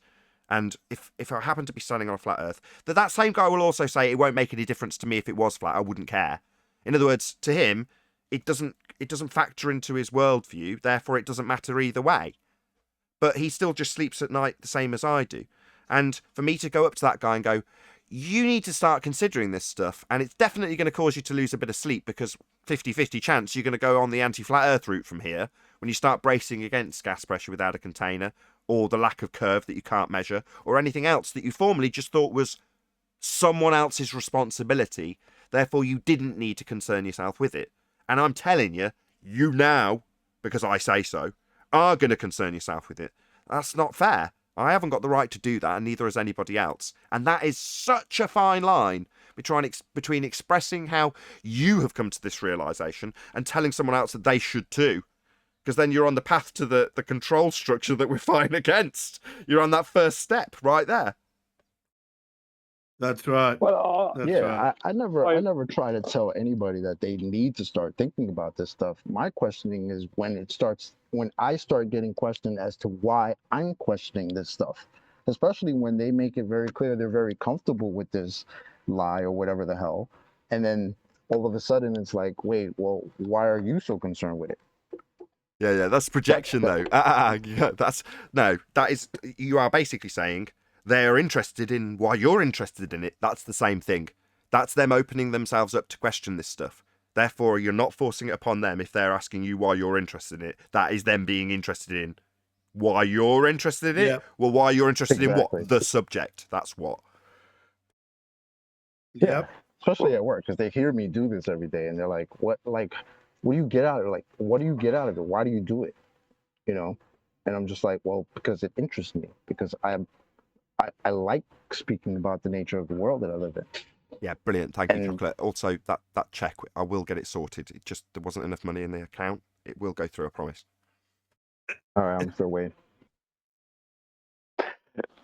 And if I happen to be standing on a flat earth, that same guy will also say it won't make any difference to me if it was flat. I wouldn't care. In other words, to him, it doesn't factor into his worldview. Therefore, it doesn't matter either way. But he still just sleeps at night the same as I do. And for me to go up to that guy and go, you need to start considering this stuff, and it's definitely going to cause you to lose a bit of sleep, because 50-50 chance you're going to go on the anti-flat earth route from here when you start bracing against gas pressure without a container, or the lack of curve that you can't measure, or anything else that you formerly just thought was someone else's responsibility, therefore you didn't need to concern yourself with it. And I'm telling you, you now, because I say so, are going to concern yourself with it. That's not fair. I haven't got the right to do that, and neither has anybody else. And that is such a fine line between expressing how you have come to this realization and telling someone else that they should too. Because then you're on the path to the control structure that we're fighting against. You're on that first step right there. That's right. Well, That's Yeah, right. I never try to tell anybody that they need to start thinking about this stuff. My questioning is when I start getting questioned as to why I'm questioning this stuff, especially when they make it very clear they're very comfortable with this lie or whatever the hell, and then all of a sudden it's like, wait, well, why are you so concerned with it? Yeah, that's projection though. You are basically saying they are interested in why you're interested in it. That's the same thing. That's them opening themselves up to question this stuff. Therefore, you're not forcing it upon them if they're asking you why you're interested in it. That is them being interested in why you're interested in it. Yep. Well, why you're interested in Exactly. what? The subject. That's what. Yep. Especially at work, because they hear me do this every day, and they're like, what do you get out of it? Like, what do you get out of it? Why do you do it? And I'm just like, well, because it interests me, because I like speaking about the nature of the world that I live in. Yeah, brilliant. Thank you, Chocolate. Also, that check, I will get it sorted. It just, there wasn't enough money in the account. It will go through, I promise. All right, I'm still waiting.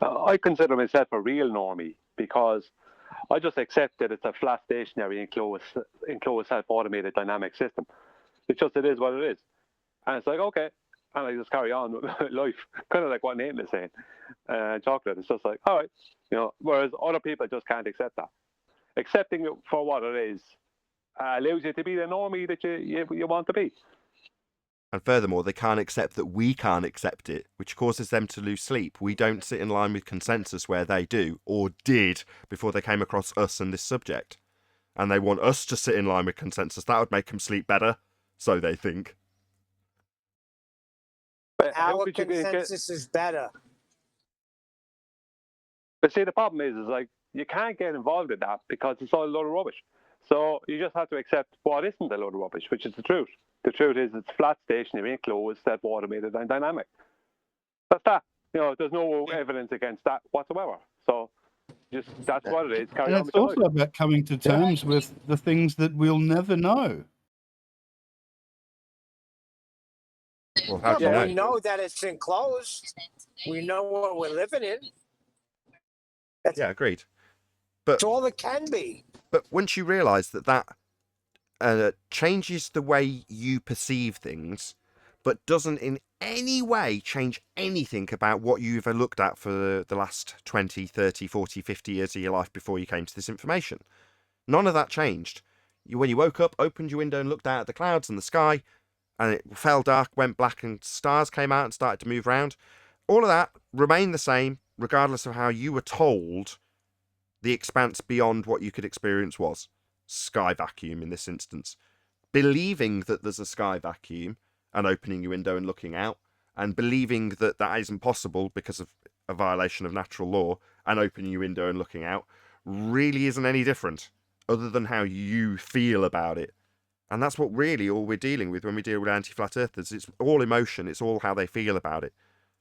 I consider myself a real normie because I just accept that it's a flat, stationary, enclosed self-automated dynamic system. It is what it is. And it's like, okay. And I just carry on with life, kind of like what Nathan is saying. Chocolate, it's just like, all right. Whereas other people just can't accept that. Accepting it for what it is allows you to be the normie that you want to be. And furthermore, they can't accept that we can't accept it, which causes them to lose sleep. We don't sit in line with consensus where they do, or did, before they came across us and this subject. And they want us to sit in line with consensus. That would make them sleep better, so they think. But Our consensus is better. But see, the problem is like, you can't get involved in that because it's all a load of rubbish. So you just have to accept what isn't a load of rubbish, which is the truth. The truth is it's flat, stationary, enclosed, self-automated, and dynamic. That's that. There's no evidence against that whatsoever. So that's what it is. And it's also about coming to terms with the things that we'll never know. Well, how do you know? We know that it's enclosed. We know what we're living in. Yeah, agreed. But it's all it can be. But once you realise that changes the way you perceive things, but doesn't in any way change anything about what you've looked at for the last 20, 30, 40, 50 years of your life before you came to this information. None of that changed. When you woke up, opened your window and looked out at the clouds and the sky, and it fell dark, went black, and stars came out and started to move around. All of that remain the same regardless of how you were told the expanse beyond what you could experience was. Sky vacuum in this instance. Believing that there's a sky vacuum and opening your window and looking out, and believing that that isn't possible because of a violation of natural law and opening your window and looking out really isn't any different other than how you feel about it. And that's what really all we're dealing with when we deal with anti-flat earthers. It's all emotion. It's all how they feel about it.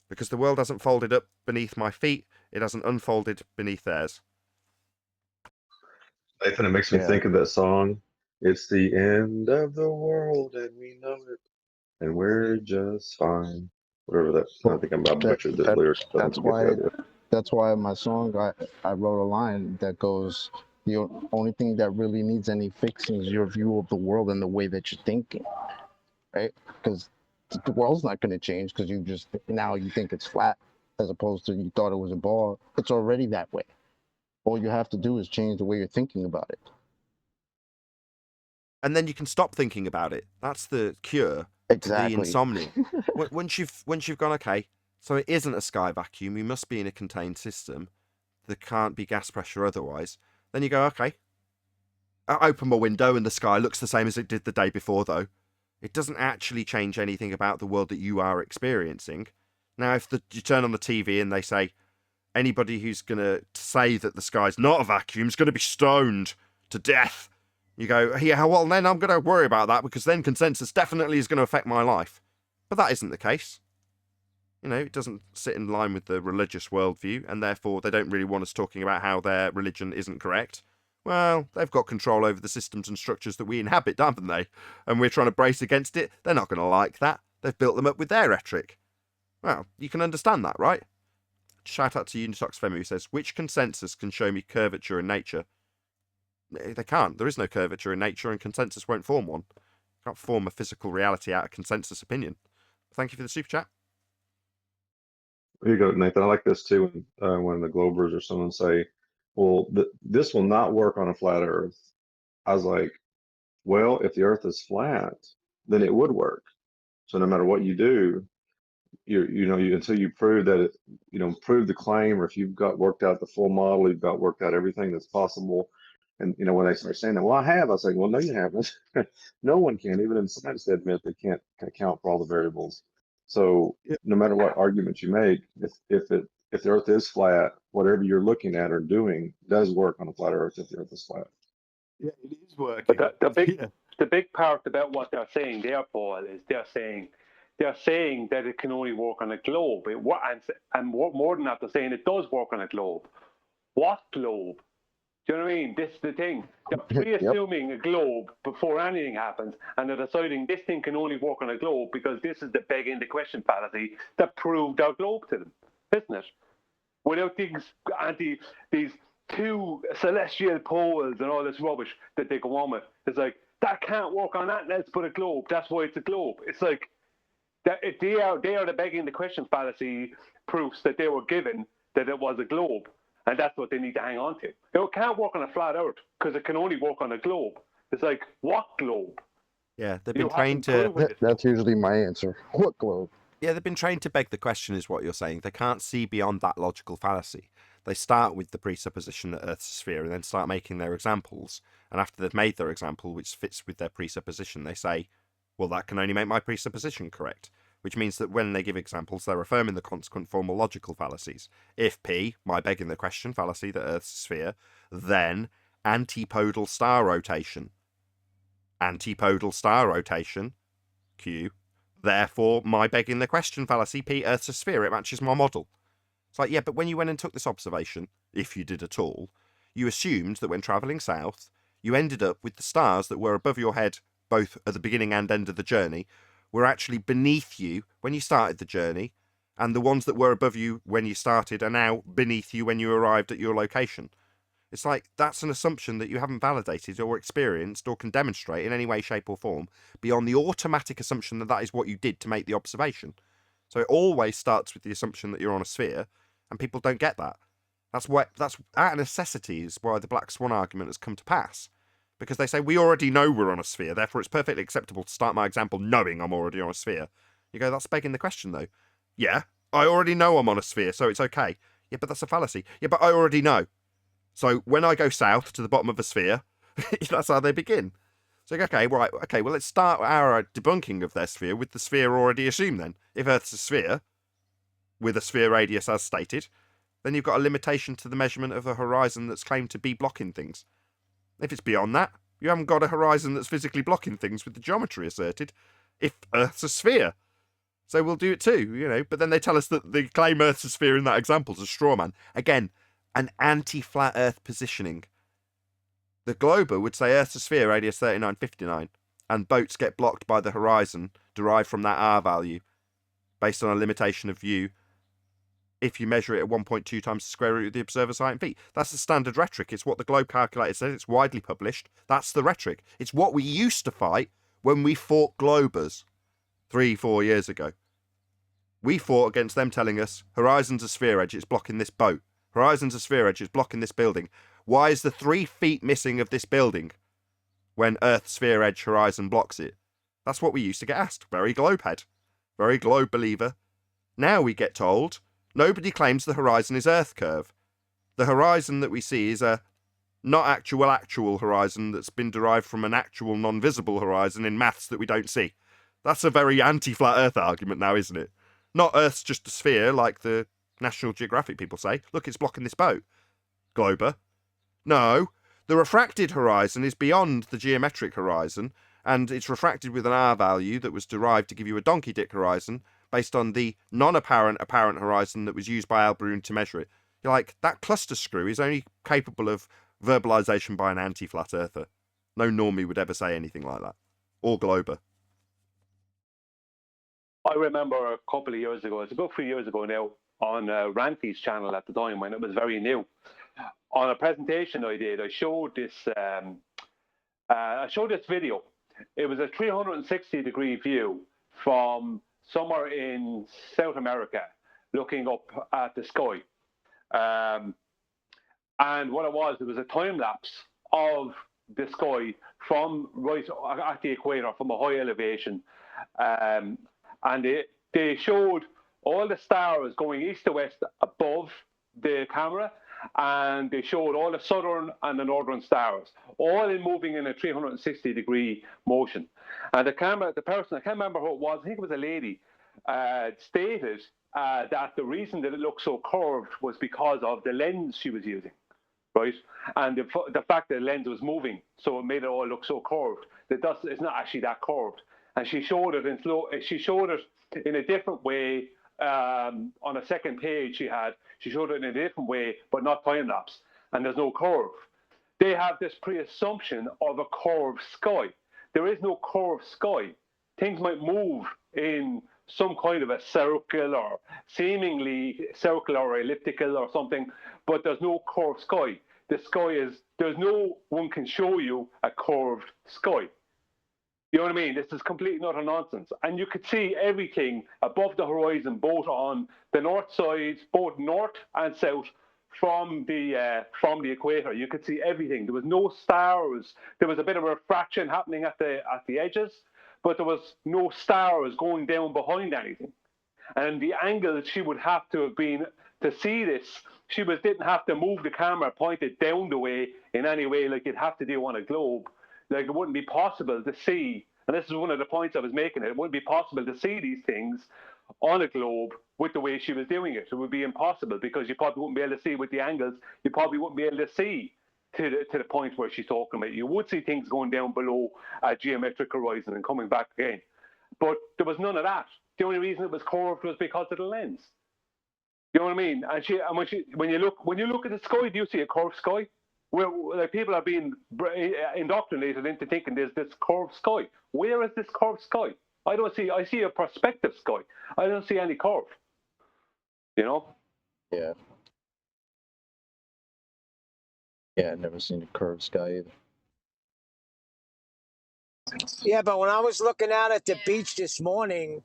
Because the world hasn't folded up beneath my feet. It hasn't unfolded beneath theirs. Nathan, it makes me think of that song. It's the end of the world and we know it. And we're just fine. Whatever that, I think I butchered the lyrics, but I think you get the idea. That's why in my song I wrote a line that goes, the only thing that really needs any fixing is your view of the world and the way that you're thinking, right? Because the world's not going to change because now you think it's flat as opposed to you thought it was a ball. It's already that way. All you have to do is change the way you're thinking about it. And then you can stop thinking about it. That's the cure to the insomnia. once you've gone, okay, so it isn't a sky vacuum, you must be in a contained system. There can't be gas pressure otherwise. Then you go, okay, I open my window and the sky looks the same as it did the day before, though. It doesn't actually change anything about the world that you are experiencing. Now, if you turn on the TV and they say, anybody who's going to say that the sky's not a vacuum is going to be stoned to death. You go, yeah, well, then I'm going to worry about that because then consensus definitely is going to affect my life. But that isn't the case. You know, it doesn't sit in line with the religious worldview, and therefore they don't really want us talking about how their religion isn't correct. Well, they've got control over the systems and structures that we inhabit, haven't they? And we're trying to brace against it. They're not going to like that. They've built them up with their rhetoric. Well, you can understand that, right? Shout out to Unitox Femi, who says, which consensus can show me curvature in nature? They can't. There is no curvature in nature, and consensus won't form one. You can't form a physical reality out of consensus opinion. Thank you for the super chat. Here you go, Nathan. I like this too. When the Globers or someone say, well, this will not work on a flat Earth. I was like, well, if the Earth is flat, then it would work. So no matter what you do, until you prove that it, prove the claim, or if you've got worked out the full model, you've got worked out everything that's possible. And when they start saying that, well, I have, I was like, well, no, you haven't. No one can, even in science, they admit they can't account for all the variables. So no matter what argument you make, if the Earth is flat, whatever you're looking at or doing does work on a flat Earth if the Earth is flat. Yeah, it is working. But the big part about what they're saying there, Paul, is they're saying that it can only work on a globe. And more than that, they're saying it does work on a globe. What globe? Do you know what I mean? This is the thing. They're pre-assuming a globe before anything happens, and they're deciding this thing can only work on a globe because this is the begging the question fallacy that proved our globe to them, isn't it? Without these two celestial poles and all this rubbish that they go on with, it's like, that can't work on that, let's put a globe. That's why it's a globe. It's like, that they are the begging the question fallacy proofs that they were given that it was a globe. And that's what they need to hang on to. It can't work on a flat Earth because it can only work on a globe. It's like, what globe? Yeah, they've been trained to... That's usually my answer. What globe? Yeah, they've been trained to beg the question is what you're saying. They can't see beyond that logical fallacy. They start with the presupposition that Earth's a sphere and then start making their examples. And after they've made their example, which fits with their presupposition, they say, well, that can only make my presupposition correct. Which means that when they give examples, they're affirming the consequent formal logical fallacies. If P, my begging the question fallacy that Earth's a sphere, then antipodal star rotation. Antipodal star rotation, Q. Therefore, my begging the question fallacy, P, Earth's a sphere, it matches my model. It's like, yeah, but when you went and took this observation, if you did at all, you assumed that when travelling south, you ended up with the stars that were above your head, both at the beginning and end of the journey, were actually beneath you when you started the journey, and the ones that were above you when you started are now beneath you when you arrived at your location. It's like, that's an assumption that you haven't validated or experienced or can demonstrate in any way, shape or form beyond the automatic assumption that that is what you did to make the observation. So it always starts with the assumption that you're on a sphere, and people don't get that. That's out of necessity is why the Black Swan argument has come to pass. Because they say, we already know we're on a sphere, therefore it's perfectly acceptable to start my example knowing I'm already on a sphere. You go, that's begging the question, though. Yeah, I already know I'm on a sphere, so it's okay. Yeah, but that's a fallacy. Yeah, but I already know. So when I go south to the bottom of a sphere, that's how they begin. So, okay, right, okay, well, let's start our debunking of their sphere with the sphere already assumed then. If Earth's a sphere, with a sphere radius as stated, then you've got a limitation to the measurement of a horizon that's claimed to be blocking things. If it's beyond that, you haven't got a horizon that's physically blocking things with the geometry asserted, if Earth's a sphere. So we'll do it too, you know, but then they tell us that the claim Earth's a sphere in that example is a straw man. Again, an anti-flat Earth positioning. The Glober would say Earth's a sphere, radius 3959, and boats get blocked by the horizon derived from that R value, based on a limitation of view, if you measure it at 1.2 times the square root of the observer's height in feet. That's the standard rhetoric. It's what the Globe calculator says. It's widely published. That's the rhetoric. It's what we used to fight when we fought Globers 3-4 years ago. We fought against them telling us, horizon's a sphere edge, it's blocking this boat. Horizon's a sphere edge, it's blocking this building. Why is the 3 feet missing of this building when Earth's sphere edge horizon blocks it? That's what we used to get asked. Very globehead. Very globe believer. Now we get told, nobody claims the horizon is Earth curve. The horizon that we see is a not actual horizon that's been derived from an actual non-visible horizon in maths that we don't see. That's a very anti-flat Earth argument now, isn't it? Not Earth's just a sphere like the National Geographic people say. Look, it's blocking this boat. Glober. No, the refracted horizon is beyond the geometric horizon, and it's refracted with an R value that was derived to give you a donkey dick horizon based on the non-apparent apparent horizon that was used by Albrun to measure it. You're like, that cluster screw is only capable of verbalization by an anti-flat earther. No normie would ever say anything like that. Or Glober. I remember a couple of years ago, it's about 3 years ago now, on Ranty's channel at the time when it was very new. On a presentation I did, I showed this video. It was a 360-degree view from somewhere in South America, looking up at the sky. And what it was a time lapse of the sky from right at the equator, from a high elevation. And they showed all the stars going east to west above the camera, and they showed all the southern and the northern stars, all moving in a 360-degree motion. And the person, I can't remember who it was, I think it was a lady, stated that the reason that it looked so curved was because of the lens she was using, right? And the fact that the lens was moving, so it made it all look so curved. It's not actually that curved. And she showed it in a different way. On a second page she showed it in a different way, but not time lapse, and there's no curve. They have this pre-assumption of a curved sky. There is no curved sky. Things might move in some kind of a circle or seemingly circular or elliptical or something, but there's no curved sky. The sky there's no one can show you a curved sky. You know what I mean? This is complete and utter nonsense. And you could see everything above the horizon, both on the north side, both north and south, from the equator. You could see everything. There was no stars. There was a bit of refraction happening at the edges, but there was no stars going down behind anything. And the angle she would have to have been to see this, didn't have to move the camera pointed down the way in any way like you'd have to do on a globe. Like, it wouldn't be possible to see, and this is one of the points I was making, it wouldn't be possible to see these things on a globe with the way she was doing it. It would be impossible, because you probably wouldn't be able to see with the angles. You probably wouldn't be able to see to the point where she's talking about. You would see things going down below a geometric horizon and coming back again. But there was none of that. The only reason it was curved was because of the lens. You know what I mean? And when you look at the sky, do you see a curved sky? Where, like, people are being indoctrinated into thinking there's this curved sky. Where is this curved sky? I see a perspective sky. I don't see any curve. You know? Yeah. Yeah, I've never seen a curved sky either. Yeah, but when I was looking out at the beach this morning,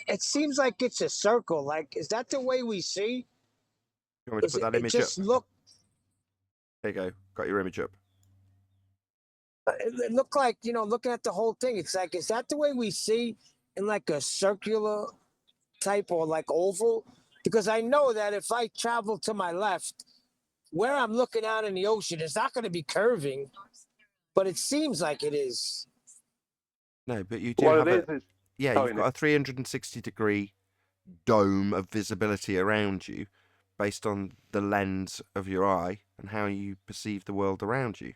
it seems like it's a circle. Like, is that the way we see? You want me to put that image up? There you go. Got your image up. It looked like, looking at the whole thing, it's like, is that the way we see in like a circular type or like oval, because I know that if I travel to my left, where I'm looking out in the ocean, it's not going to be curving, but it seems like it is. No, but you do What have it a is yeah, sorry, you've got a 360-degree dome of visibility around you based on the lens of your eye and how you perceive the world around you.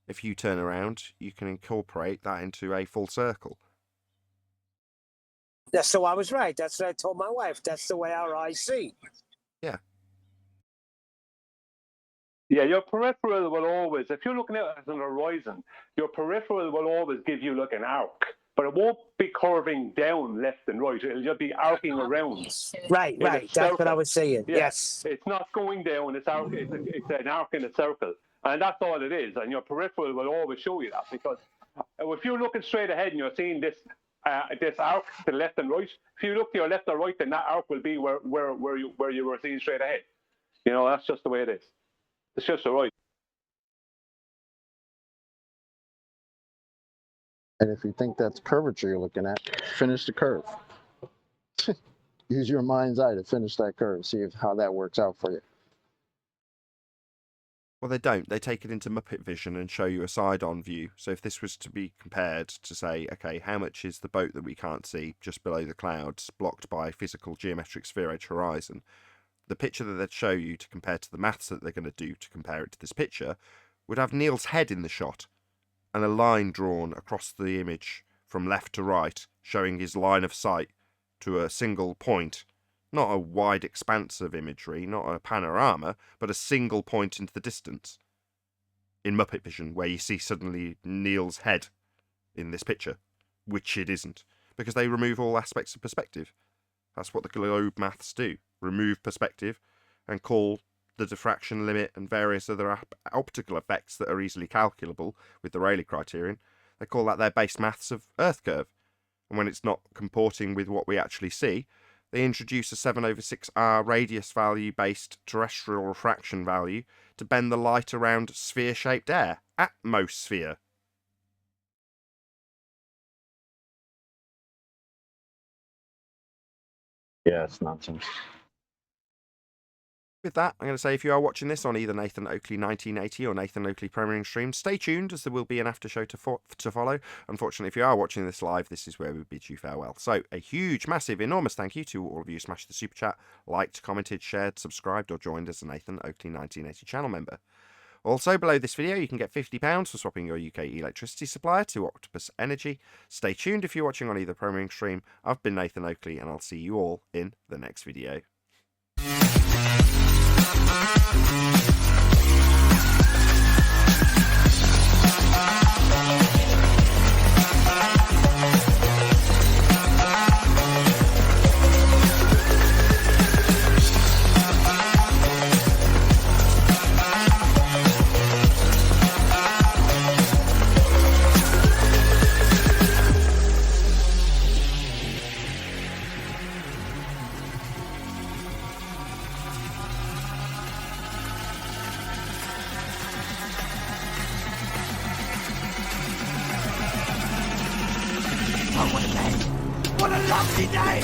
If you turn around, you can incorporate that into a full circle. Yeah, so I was right. That's what I told my wife. That's the way our eyes see. Yeah. Yeah, your peripheral will always, if you're looking at it as an horizon, your peripheral will always give you like an arc, but it won't be curving down left and right. It'll just be arcing around. Right, right. That's what I was saying. Yeah. Yes. It's not going down. It's an arc in a circle, and that's all it is. And your peripheral will always show you that, because if you're looking straight ahead and you're seeing this arc to the left and right, if you look to your left or right, then that arc will be where you were seeing straight ahead. You know, that's just the way it is. It's just the right. And if you think that's curvature you're looking at, finish the curve. Use your mind's eye to finish that curve. See how that works out for you. Well, they don't. They take it into Muppet vision and show you a side-on view. So if this was to be compared to say, okay, how much is the boat that we can't see just below the clouds, blocked by physical geometric sphere edge horizon, the picture that they'd show you to compare to the maths that they're going to do to compare it to this picture would have Neil's head in the shot and a line drawn across the image from left to right, showing his line of sight to a single point. Not a wide expanse of imagery, not a panorama, but a single point into the distance. In Muppet vision, where you see suddenly Neil's head in this picture, which it isn't, because they remove all aspects of perspective. That's what the globe maths do. Remove perspective and call the diffraction limit and various other optical effects that are easily calculable with the Rayleigh criterion. They call that their base maths of Earth curve. And when it's not comporting with what we actually see, they introduce a 7/6R radius value based terrestrial refraction value to bend the light around sphere-shaped air, atmosphere. Yeah, it's nonsense. With that, I'm going to say if you are watching this on either Nathan Oakley 1980 or Nathan Oakley Premiering Stream, stay tuned as there will be an after show to follow. Unfortunately, if you are watching this live, this is where we bid you farewell. So a huge, massive, enormous thank you to all of you who smashed the super chat, liked, commented, shared, subscribed or joined as a Nathan Oakley 1980 channel member. Also, below this video, you can get £50 for swapping your UK electricity supplier to Octopus Energy. Stay tuned if you're watching on either Premiering Stream. I've been Nathan Oakley and I'll see you all in the next video. What a lovely day!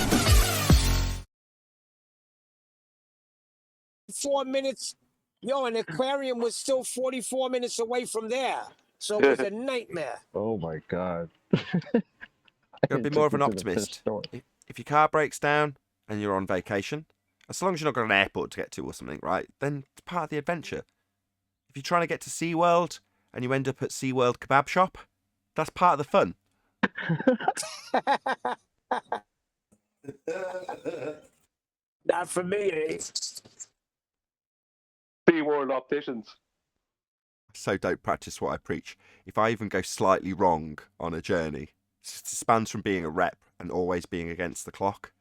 4 minutes. Yo, an aquarium was still 44 minutes away from there. So it was a nightmare. Oh my god. Gotta be more of an optimist. If your car breaks down and you're on vacation, as long as you're not got an airport to get to or something, right, then it's part of the adventure. If you're trying to get to SeaWorld and you end up at SeaWorld Kebab Shop, that's part of the fun. Not for me. SeaWorld opticians. So don't practice what I preach. If I even go slightly wrong on a journey, it spans from being a rep and always being against the clock.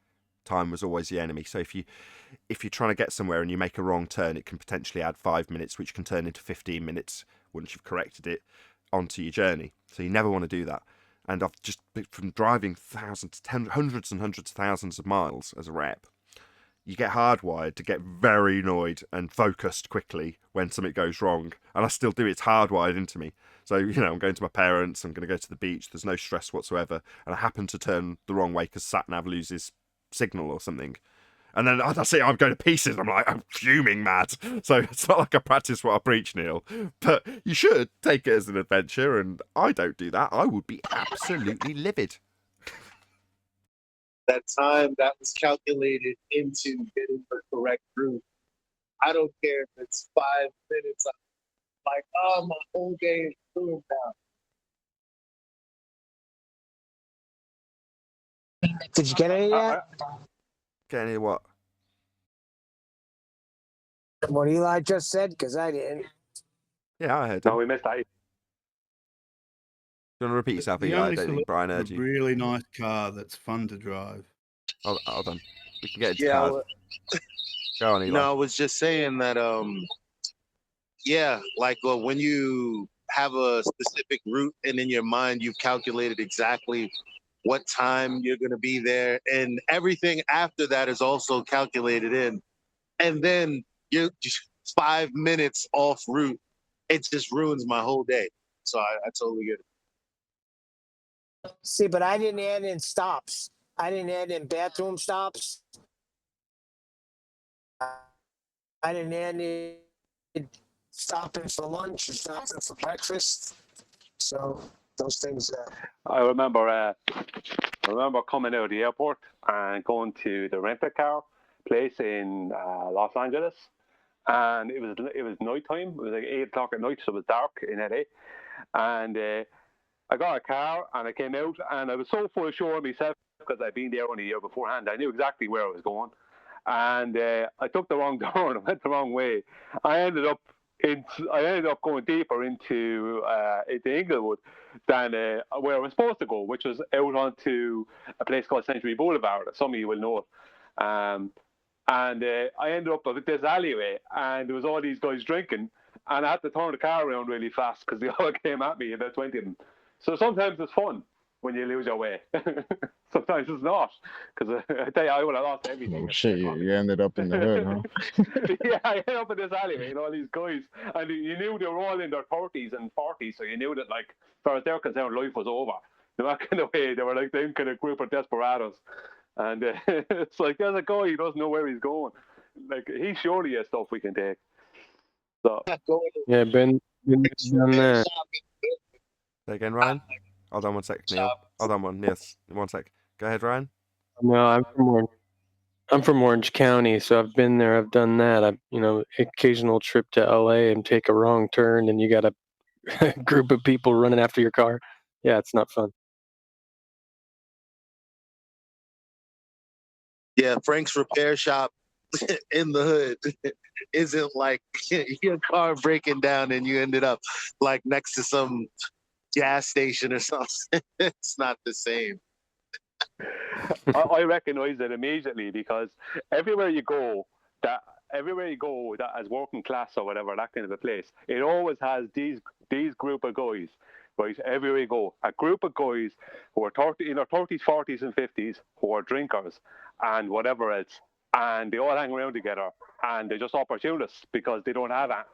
Time was always the enemy. So if you're trying to get somewhere and you make a wrong turn, it can potentially add 5 minutes, which can turn into 15 minutes once you've corrected it onto your journey. So you never want to do that. And I've just, from driving hundreds and hundreds of thousands of miles as a rep, you get hardwired to get very annoyed and focused quickly when something goes wrong. And I still do. It's hardwired into me. So, I'm going to my parents, I'm going to go to the beach, there's no stress whatsoever. And I happen to turn the wrong way because sat-nav loses signal or something. And then I see I'm going to pieces. I'm fuming mad. So it's not like I practice what I preach, Neil. But you should take it as an adventure, and I don't do that. I would be absolutely livid. That time that was calculated into getting the correct route. I don't care if it's 5 minutes. I'm like, oh, my whole day is ruined now. Did you get any of that? Get any of what? What Eli just said? Because I didn't. Yeah, I heard No, him. we missed that. You want to repeat yourself, The Eli? I only don't think Brian heard solution is you. a really nice car that's fun to drive. Hold on. We can get into Yeah, cars. Go on, Eli. no, I was just saying that, yeah, like when you have a specific route and in your mind you've calculated exactly what time you're going to be there, and everything after that is also calculated in, and then you're just 5 minutes off route, it just ruins my whole day. So I totally get it. See, but I didn't add in stops. I didn't add in bathroom stops. I didn't add in stopping for lunch or stopping for breakfast. So those things. I remember coming out of the airport and going to the rent-a-car place in Los Angeles, and it was nighttime. It was like 8 o'clock at night, so it was dark in LA. And I got a car and I came out, and I was so full of sure of myself because I'd been there only a year beforehand. I knew exactly where I was going, and I took the wrong turn. I went the wrong way. I ended up going deeper into Inglewood than where I was supposed to go, which was out onto a place called Century Boulevard. Some of you will know it. And I ended up with this alleyway, and there was all these guys drinking, and I had to turn the car around really fast because they all came at me, about 20 of them. So sometimes it's fun when you lose your way. Sometimes it's not, because I tell you, I would have lost everything. Oh, shit, you ended up in the hood, huh? Yeah, I ended up in this alleyway, and all these guys, and you knew they were all in their 30s and 40s, so you knew that, like, as far as they're concerned, life was over. In that kind of way, they were like them kind of group of desperados. And it's like, there's a guy who doesn't know where he's going. Like, he surely has stuff we can take. So Yeah, been done that. Say again, Ryan. Hold on one sec, Neil. Hold on one sec. Go ahead, Ryan. No, I'm from Orange County, so I've been there. I've done that. I've occasional trip to LA and take a wrong turn, and you got a group of people running after your car. Yeah, it's not fun. Yeah, Frank's repair shop in the hood isn't like your car breaking down and you ended up like next to some gas station or something. It's not the same. I recognize it immediately, because everywhere you go that as working class or whatever, that kind of a place, it always has these group of guys, right? Everywhere you go, a group of guys who are in their 30s, 40s, and 50s, who are drinkers and whatever else, and they all hang around together, and they're just opportunists because they don't have that.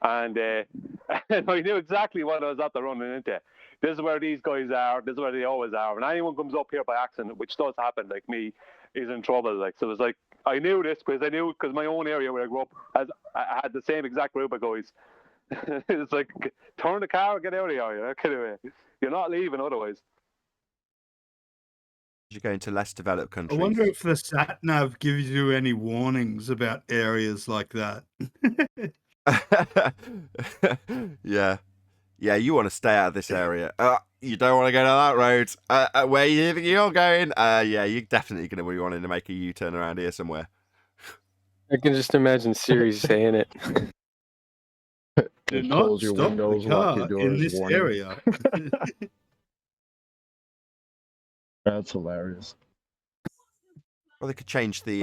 And I knew exactly what I was after running into. This is where these guys are. This is where they always are. And anyone comes up here by accident, which does happen, like me, is in trouble. Like, so it was like, I knew this because my own area where I grew up I had the same exact group of guys. It's like, turn the car, get out of here. Anyway, you're not leaving otherwise. You're going to less developed countries. I wonder if the sat nav gives you any warnings about areas like that. Yeah, you want to stay out of this area. You don't want to go down that road. Where you think you're going? Yeah, you're definitely going to be wanting to make a U-turn around here somewhere. I can just imagine Siri saying it. Do It not close your stop windows, the lock car your doors, in this warning. area. That's hilarious. Well, they could change the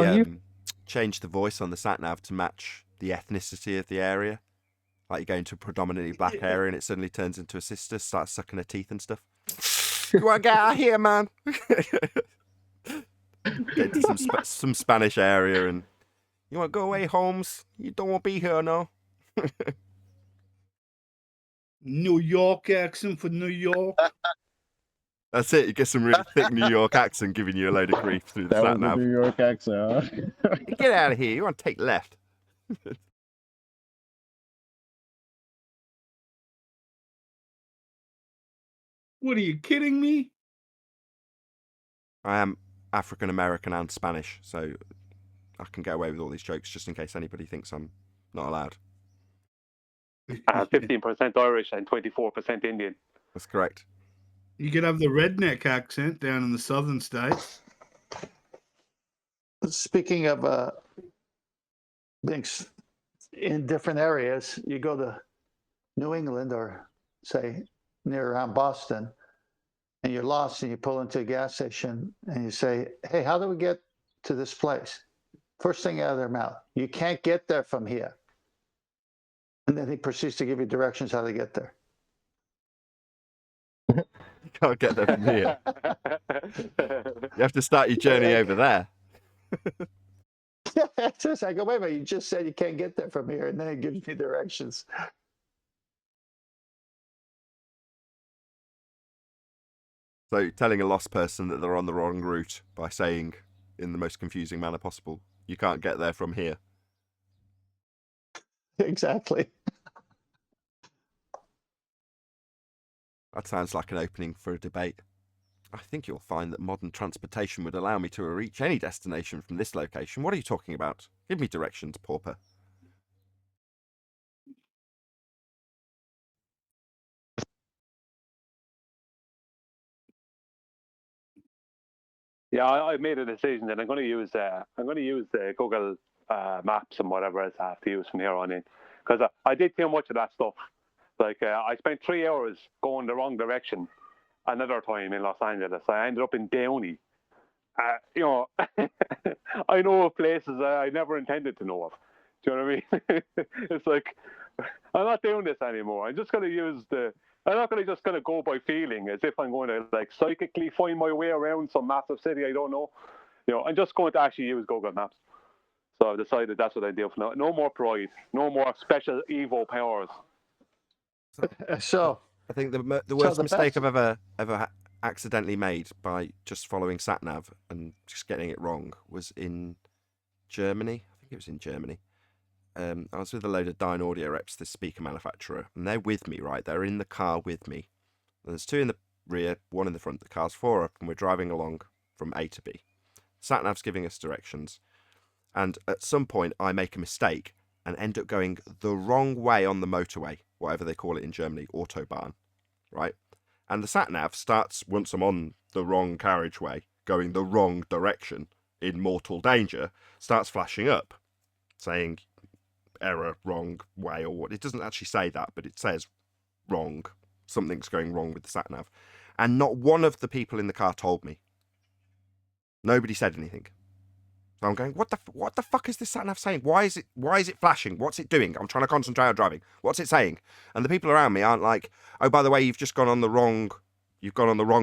voice on the sat nav to match the ethnicity of the area. Like you go into a predominantly black area and it suddenly turns into a sister, starts sucking her teeth and stuff. You want to get out of here, man? Get to some Spanish area and you want to go away, Holmes? You don't want to be here, no? New York accent for New York. That's it. You get some really thick New York accent giving you a load of grief through the That sat was the nav. New York accent. Huh? Get out of here. You want to take left. What are you kidding me? I am African American and Spanish, so I can get away with all these jokes just in case anybody thinks I'm not allowed. 15% Irish and 24% Indian. That's correct. You could have the redneck accent down in the southern states. Speaking of being in different areas, you go to New England or say near around Boston, and you're lost and you pull into a gas station and you say, hey, how do we get to this place? First thing out of their mouth, you can't get there from here. And then he proceeds to give you directions how to get there. You can't get there from here. You have to start your journey over there. Yeah, just I go, wait a minute, you just said you can't get there from here, and then it gives me directions. So telling a lost person that they're on the wrong route by saying in the most confusing manner possible, you can't get there from here. Exactly. That sounds like an opening for a debate. I think you'll find that modern transportation would allow me to reach any destination from this location. What are you talking about? Give me directions, pauper. Yeah, I made a decision that I'm going to use the Google Maps and whatever else I have to use from here on in, because I did too much of that stuff. Like I spent 3 hours going the wrong direction another time in Los Angeles. I ended up in Downey. You know, I know of places I never intended to know of. Do you know what I mean? It's like, I'm not doing this anymore. I'm just going to use I'm not going to just go by feeling as if I'm going to like psychically find my way around some massive city I don't know. You know, I'm just going to actually use Google Maps. So I've decided that's what I do for now. No more pride. No more special Evo powers. So I think the worst mistake I've ever accidentally made by just following SatNav and just getting it wrong was in Germany. I think it was in Germany. I was with a load of Dyne Audio reps, this speaker manufacturer, and they're with me, right? They're in the car with me. And there's 2 in the rear, 1 in the front. The car's 4 up, and we're driving along from A to B. SatNav's giving us directions. And at some point, I make a mistake and end up going the wrong way on the motorway, whatever they call it in Germany, Autobahn, right? And the sat-nav starts, once I'm on the wrong carriageway, going the wrong direction, in mortal danger, starts flashing up, saying error, wrong way, or what. It doesn't actually say that, but it says wrong. Something's going wrong with the sat-nav. And not one of the people in the car told me. Nobody said anything. So I'm going, what the fuck is this sat-nav saying? Why is it flashing? What's it doing? I'm trying to concentrate on driving. What's it saying? And the people around me aren't like, oh, by the way, you've gone on the wrong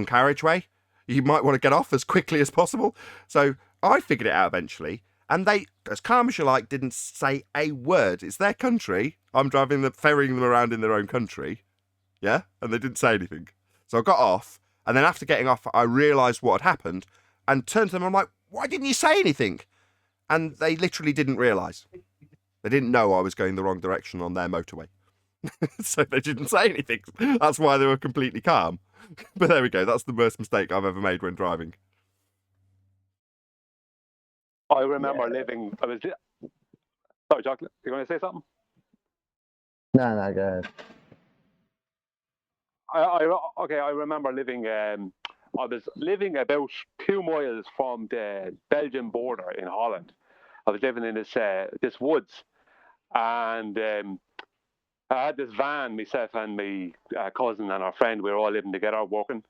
carriageway. You might want to get off as quickly as possible. So I figured it out eventually. And they, as calm as you like, didn't say a word. It's their country. I'm ferrying them around in their own country. Yeah? And they didn't say anything. So I got off. And then after getting off, I realised what had happened and turned to them. I'm like, why didn't you say anything? And they literally didn't realise. They didn't know I was going the wrong direction on their motorway. So they didn't say anything. That's why they were completely calm. But there we go. That's the worst mistake I've ever made when driving. I remember living... Sorry, Chocolate. You want to say something? No, go ahead. I remember living... I was living about 2 miles from the Belgian border in Holland. I was living in this woods, and I had this van, myself and my cousin and our friend. We were all living together, working,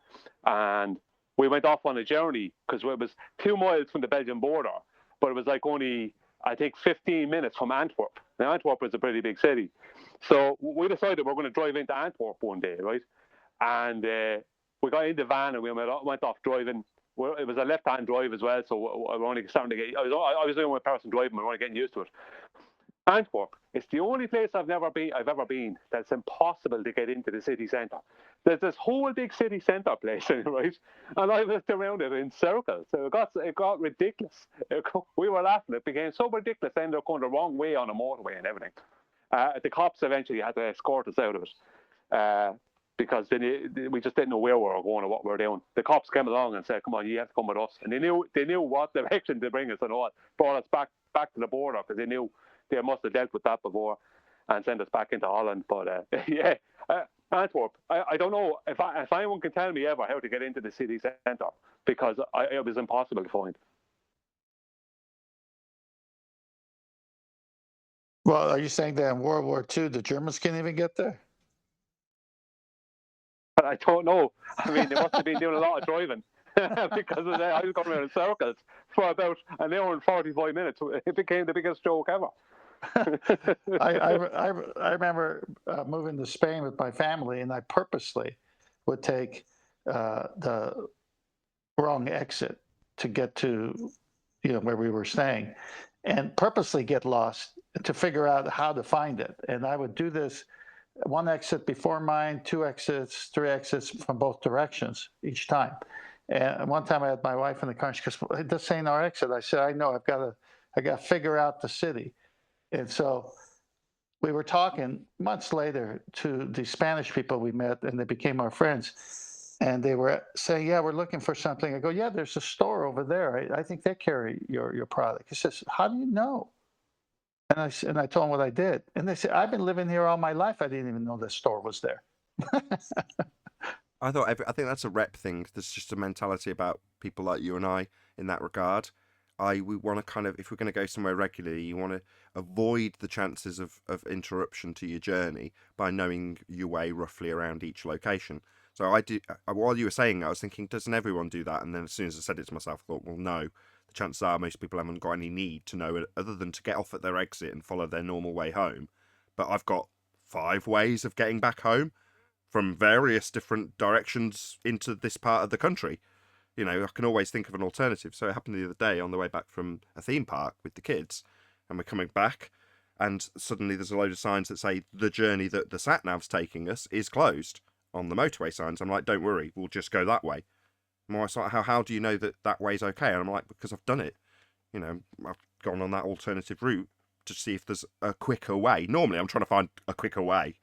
and we went off on a journey because it was 2 miles from the Belgian border, but it was like only, I think, 15 minutes from Antwerp. Now, Antwerp is a pretty big city, so we decided we're going to drive into Antwerp one day, right? And we got in the van and we went off driving. It was a left-hand drive as well, so we're only starting to get. I was the only person driving. We're only getting used to it. Antwerp. It's the only place I've ever been that's impossible to get into the city centre. there's this whole big city centre place, right? And I was around it in circles. So it got ridiculous. We were laughing. It became so ridiculous. They ended up going the wrong way on a motorway and everything. The cops eventually had to escort us out of it because we just didn't know where we were going or what we were doing. The cops came along and said, "Come on, you have to come with us." And they knew what direction to bring us and all. Brought us back to the border because they knew they must have dealt with that before and sent us back into Holland. But yeah. Antwerp, I don't know if anyone can tell me ever how to get into the city centre because it was impossible to find. Well, are you saying that in World War II, the Germans can't even get there? But I don't know. I mean, they must have been doing a lot of driving because of that. I was going around in circles for about an hour and 45 minutes. It became the biggest joke ever. I remember moving to Spain with my family, and I purposely would take the wrong exit to get to, where we were staying, and purposely get lost to figure out how to find it. And I would do this: one exit before mine, 2 exits, 3 exits from both directions each time. And one time I had my wife in the car, and she goes, "Well, this ain't our exit." I said, "I know. I got to figure out the city." And so we were talking months later to the Spanish people we met, and they became our friends. And they were saying, "Yeah, we're looking for something." I go, "Yeah, there's a store over there. I think they carry your product." He says, "How do you know?" And I told them what I did. And they said, "I've been living here all my life. I didn't even know the store was there." I think that's a rep thing. There's just a mentality about people like you and I in that regard. We want to kind of, if we're going to go somewhere regularly, you want to avoid the chances of interruption to your journey by knowing your way roughly around each location. So while you were saying that, I was thinking, doesn't everyone do that? And then as soon as I said it to myself, I thought, well, no. The chances are most people haven't got any need to know it other than to get off at their exit and follow their normal way home. But I've got 5 ways of getting back home from various different directions into this part of the country. I can always think of an alternative. So it happened the other day on the way back from a theme park with the kids, and we're coming back, and suddenly there's a load of signs that say the journey that the sat-nav's taking us is closed on the motorway signs. I'm like, don't worry, we'll just go that way. And my wife's like, how do you know that way's okay? And I'm like, because I've done it. I've gone on that alternative route to see if there's a quicker way. Normally, I'm trying to find a quicker way.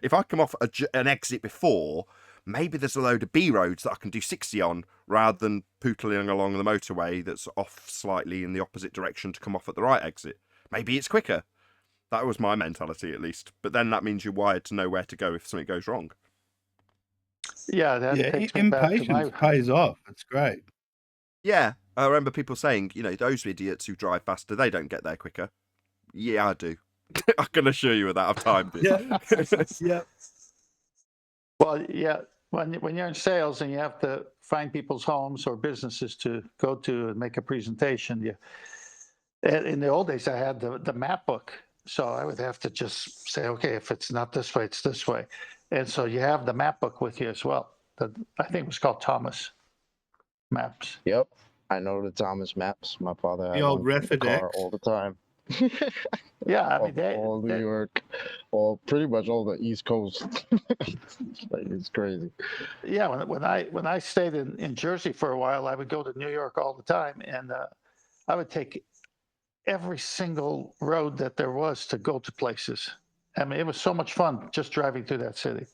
If I come off an exit before, maybe there's a load of B roads that I can do 60 on rather than pootling along the motorway that's off slightly in the opposite direction to come off at the right exit. Maybe it's quicker. That was my mentality, at least. But then that means you're wired to know where to go if something goes wrong. Yeah, impatience pays off. It's great. Yeah, I remember people saying, those idiots who drive faster, they don't get there quicker. Yeah, I do. I can assure you of that. I've timed it. Yeah. Well, yeah. When you're in sales and you have to find people's homes or businesses to go to and make a presentation, in the old days I had the map book, so I would have to just say, okay, if it's not this way, it's this way, and so you have the map book with you as well. I think it was called Thomas Maps. Yep, I know the Thomas Maps. My father had The old one in the car Refidex. all the time. Yeah, I mean, all New York, pretty much all the East Coast. It's crazy. Yeah, when I stayed in Jersey for a while, I would go to New York all the time, and I would take every single road that there was to go to places. I mean, it was so much fun just driving through that city.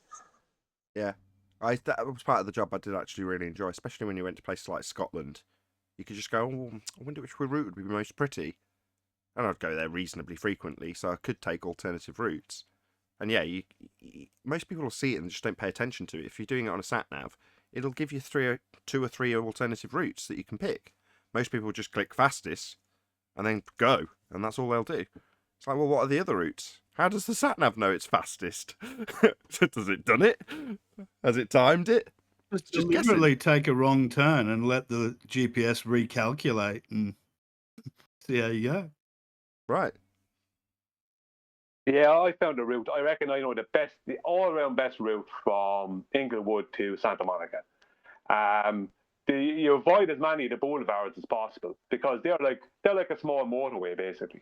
Yeah, that was part of the job I did actually really enjoy, especially when you went to places like Scotland. You could just go, I wonder which route would be most pretty. And I'd go there reasonably frequently, so I could take alternative routes. And yeah, most people will see it and just don't pay attention to it. If you're doing it on a sat-nav, it'll give you 2 or 3 alternative routes that you can pick. Most people just click fastest and then go, and that's all they'll do. It's like, well, what are the other routes? How does the sat-nav know it's fastest? Has it done it? Has it timed it? Just deliberately take a wrong turn and let the GPS recalculate and see how you go. Right. Yeah, I found a route. I reckon I know the all-around best route from Inglewood to Santa Monica. You avoid as many of the boulevards as possible because they're like a small motorway basically.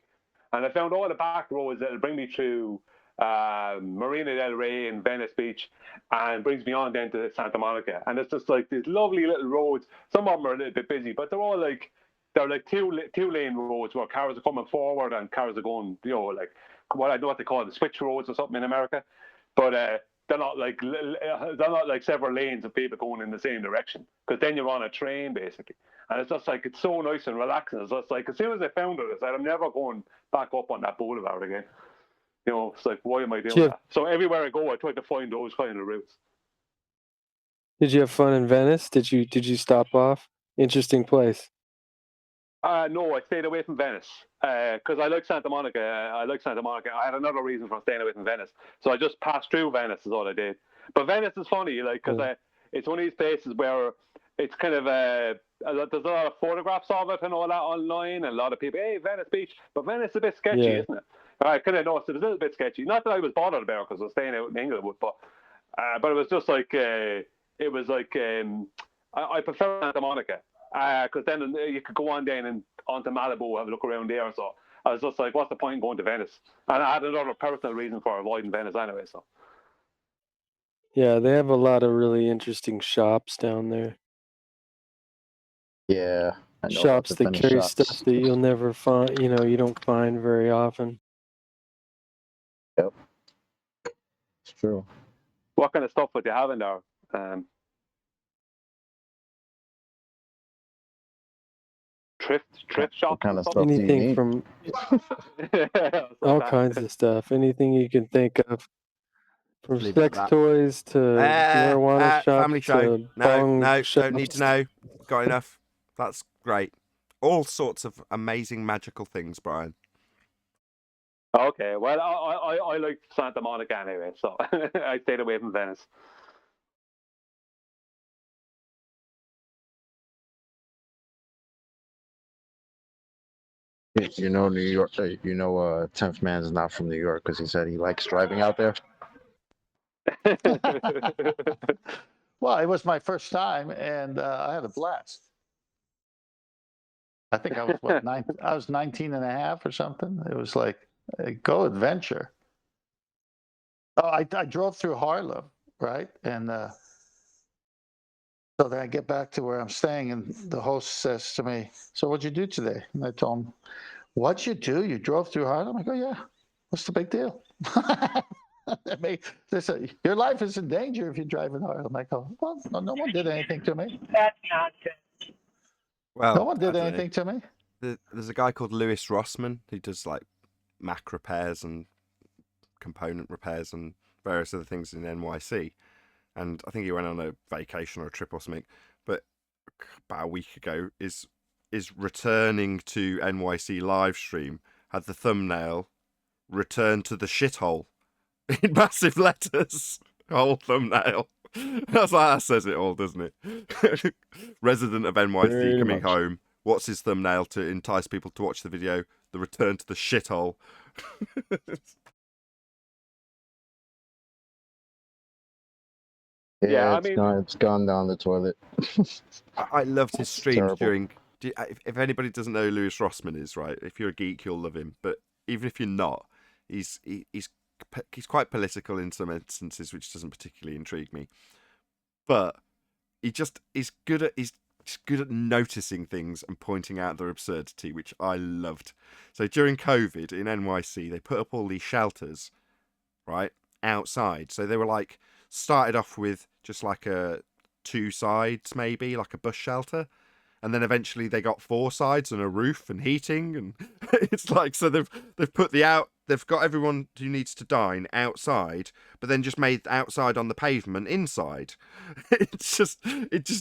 And I found all the back roads that'll bring me through Marina del Rey and Venice Beach, and brings me on then to Santa Monica. And it's just like these lovely little roads. Some of them are a little bit busy, but they're all like, they're like two lane roads where cars are coming forward and cars are going, you know, like what I know what they call the switch roads or something in America. But they're not like several lanes of people going in the same direction, because then you're on a train basically. And it's just like, it's so nice and relaxing. It's just like, as soon as I found it, I said, I'm never going back up on that boulevard again. You know, it's like, why am I doing that? So everywhere I go, I try to find those kind of routes. Did you have fun in Venice? Did you stop off? Interesting place. No, I stayed away from Venice because I like Santa Monica. I had another reason for staying away from Venice, so I just passed through Venice is all I did. But Venice is funny, like, because it's one of these places where it's kind of there's a lot of photographs of it and all that online, and a lot of people, hey, Venice Beach, but Venice is a bit sketchy, isn't it? I kind of noticed it was a little bit sketchy. Not that I was bothered about it because I was staying out in Englewood, but it was just like I prefer Santa Monica. Because then you could go on then and onto Malibu, have a look around there. So I was just like, what's the point in going to Venice? And I had another personal reason for avoiding Venice anyway. So yeah, they have a lot of really interesting shops down there. Yeah, I know Shops about the that Venice carry shops. stuff that you'll never find. You know, you don't find very often. Yep, it's true. what kind of stuff would you have in there? Thrift shops. What kind of stuff do you Anything need? from all kinds of stuff. Anything you can think of. From Leave it at sex that. toys to marijuana shops Family show. to No, bong don't shops. need to know. Got enough. That's great. All sorts of amazing magical things, Brian. Okay, well, I like Santa Monica anyway, so I stayed away from Venice. You know, New York. You know, 10th Man is not from New York because he said he likes driving out there. Well, it was my first time, and I had a blast. I think I was, I was 19 and a half or something. It was like, go adventure. Oh, I drove through Harlem, right? And so then I get back to where I'm staying, and the host says to me, so what'd you do today? And I told him, what'd you do? You drove through Harlem? I go, yeah. What's the big deal? They said, your life is in danger if you drive in Harlem. I go, well, no one did anything to me. That's nonsense. Well, No one did anything to me. There's a guy called Lewis Rossman who does like Mac repairs and component repairs and various other things in NYC. And I think he went on a vacation or a trip or something. But about a week ago is returning to NYC live stream, had the thumbnail, return to the shithole in massive letters. Whole thumbnail. That's like, that says it all, doesn't it? Resident of NYC Very coming much. home. What's his thumbnail to entice people to watch the video? The return to the shithole. Yeah, I mean, it's gone down the toilet. I loved his streams Terrible. during. If anybody doesn't know who Lewis Rossman is, right? If you're a geek, you'll love him. But even if you're not, he's quite political in some instances, which doesn't particularly intrigue me. But he's good at noticing things and pointing out their absurdity, which I loved. So during COVID in NYC, they put up all these shelters, right, outside. So they were like started off with just like a 2 sides, maybe like a bus shelter. And then eventually they got 4 sides and a roof and heating, and it's like, so they've put they've got everyone who needs to dine outside, but then just made outside on the pavement inside. It just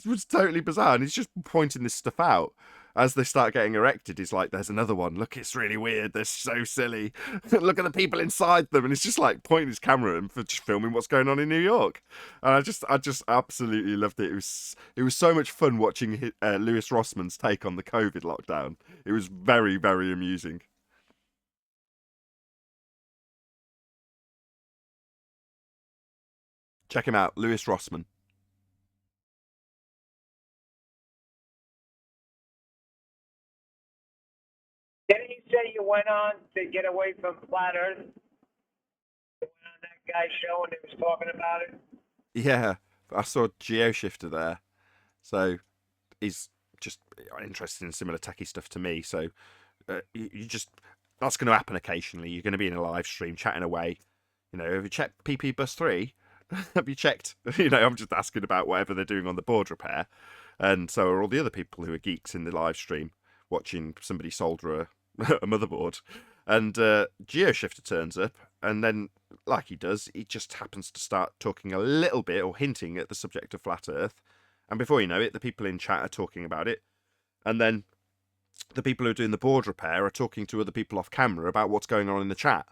was totally bizarre, and he's just pointing this stuff out as they start getting erected. He's like, "There's another one. Look, it's really weird. They're so silly. Look at the people inside them." And it's just like pointing his camera at them for just filming what's going on in New York. And I just absolutely loved it. It was so much fun watching Lewis Rossman's take on the COVID lockdown. It was very, very amusing. Check him out, Lewis Rossman. Didn't you say you went on to get away from flat Earth? guy's show and he was talking about it. Yeah, I saw GeoShifter there, so he's just interested in similar techie stuff to me. So you just that's going to happen occasionally. You're going to be in a live stream chatting away. You know, have you checked PP Bus 3? Have you checked? You know, I'm just asking about whatever they're doing on the board repair, and so are all the other people who are geeks in the live stream watching somebody solder a motherboard. And GeoShifter turns up, and then, like he does, he just happens to start talking a little bit or hinting at the subject of flat Earth. And before you know it, the people in chat are talking about it. And then the people who are doing the board repair are talking to other people off camera about what's going on in the chat.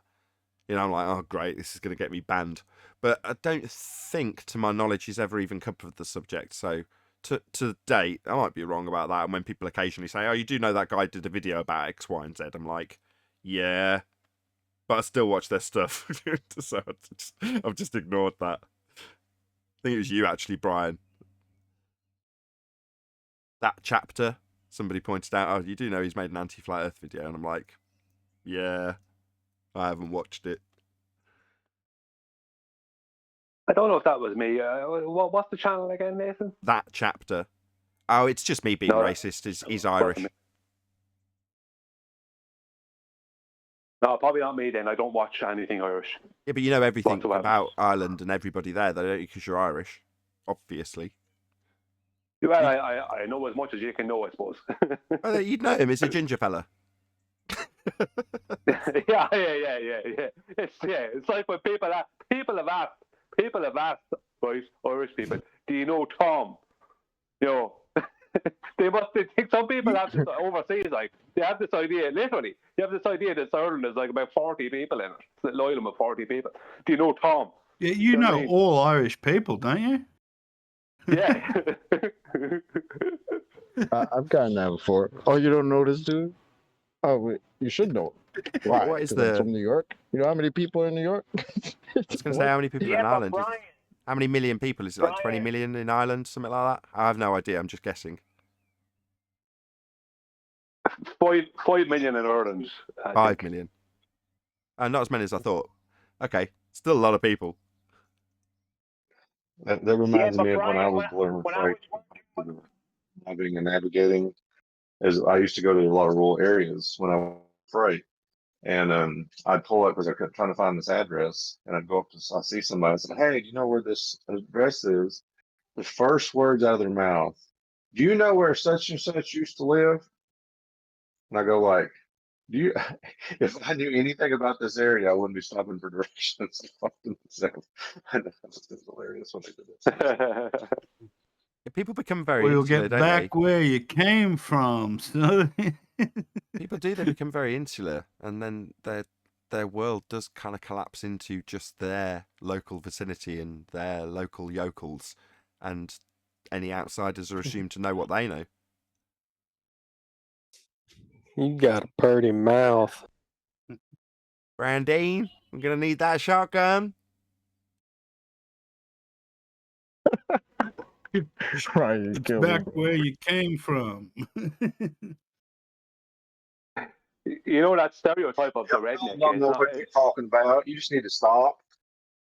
You know, I'm like, oh, great, this is going to get me banned. But I don't think, to my knowledge, he's ever even covered the subject. So to date, I might be wrong about that. And when people occasionally say, oh, you do know that guy did a video about X, Y, and Z, I'm like, yeah, but I still watch their stuff. So I've just ignored that. I think it was you, actually, Brian. That chapter, somebody pointed out, oh, you do know he's made an anti-flat Earth video. And I'm like, yeah, I haven't watched it. I don't know if that was me. What's the channel again, Nathan? That chapter. Oh, it's just me being racist. He's Irish. No, probably not me then. I don't watch anything Irish. Yeah, but you know everything whatsoever. about Ireland and everybody there, though, don't you? Because you're Irish, obviously. Well, I know as much as you can know, I suppose. Oh, you'd know him. He's a ginger fella. yeah. It's like when people have asked, right, Irish people, do you know Tom? You know, they think some people have this overseas, like they have this idea. Literally, you have this idea that Ireland is like about 40 people in it. It's an island of 40 people. Do you know Tom? Yeah, you know what I mean? all Irish people, don't you? Yeah. I've gotten that before. Oh, you don't know this dude? Oh, wait, you should know. Why? What is 'Cause I'm the? from New York. You know how many people are in New York? I was going to say how many people are in Ireland. Brian, How many million people? Is it like 20 million in Ireland, something like that? I have no idea. I'm just guessing. 5 million in Ireland. 5 million. Not as many as I thought. Okay, still a lot of people. That reminds me of when I was Brian, learning navigating and navigating. As I used to go to a lot of rural areas when I was freight, and I'd pull up because I kept trying to find this address, and I'd go up to I see somebody. I said, "Hey, do you know where this address is?" The first words out of their mouth, "Do you know where such and such used to live?" And I go like, "Do you?" If I knew anything about this area, I wouldn't be stopping for directions. I know it's hilarious when they did this. People become very We'll insular, get don't back where you came from. So People do. They become very insular, and then their world does kind of collapse into just their local vicinity and their local yokels, and any outsiders are assumed to know what they know. You got a pretty mouth. Brandine, I'm gonna need that shotgun. Right, you it's kill back me. where you came from. You know that stereotype of the redneck. You don't know what you're talking about. You just need to stop.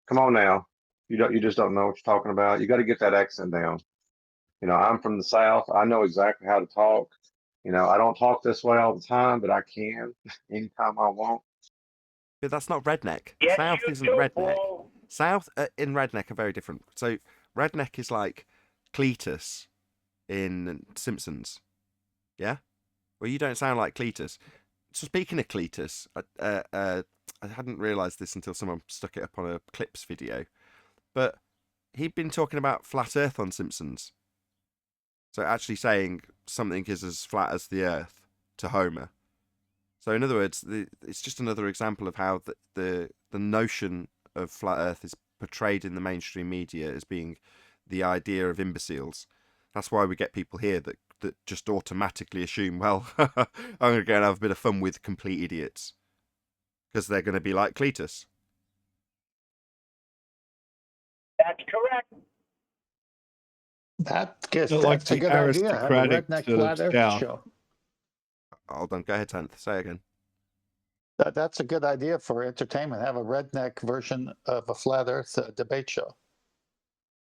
Come on now. You just don't know what you're talking about. You got to get that accent down. You know, I'm from the South. I know exactly how to talk. You know, I don't talk this way all the time, but I can anytime I want. But that's not redneck. Yes, South you isn't do, redneck. Paul. South and redneck are very different. So redneck is like Cletus in Simpsons. Yeah? Well, you don't sound like Cletus. So speaking of Cletus, I hadn't realised this until someone stuck it up on a Clips video. But he'd been talking about flat Earth on Simpsons. So actually saying something is as flat as the Earth to Homer. So in other words, it's just another example of how the notion of flat Earth is portrayed in the mainstream media as being the idea of imbeciles. That's why we get people here that just automatically assume, well, I'm going to go and have a bit of fun with complete idiots. Because they're going to be like Cletus. That's correct. That's Like a the good idea. Have a aristocratic redneck sort of flat Earth South. show. Hold on, go ahead, 10th. Say again. That's a good idea for entertainment. Have a redneck version of a flat Earth debate show.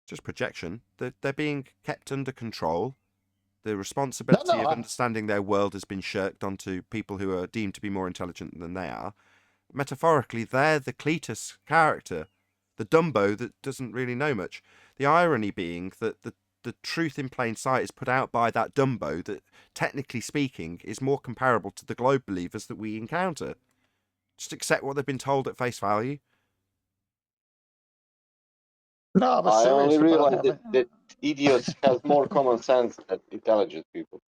Just projection. They're being kept under control. The responsibility of understanding their world has been shirked onto people who are deemed to be more intelligent than they are. Metaphorically, they're the Cletus character, the Dumbo that doesn't really know much. The irony being that the truth in plain sight is put out by that Dumbo that, technically speaking, is more comparable to the globe believers that we encounter. Just accept what they've been told at face value. No, but I only seriously, realized that idiots has more common sense than intelligent people.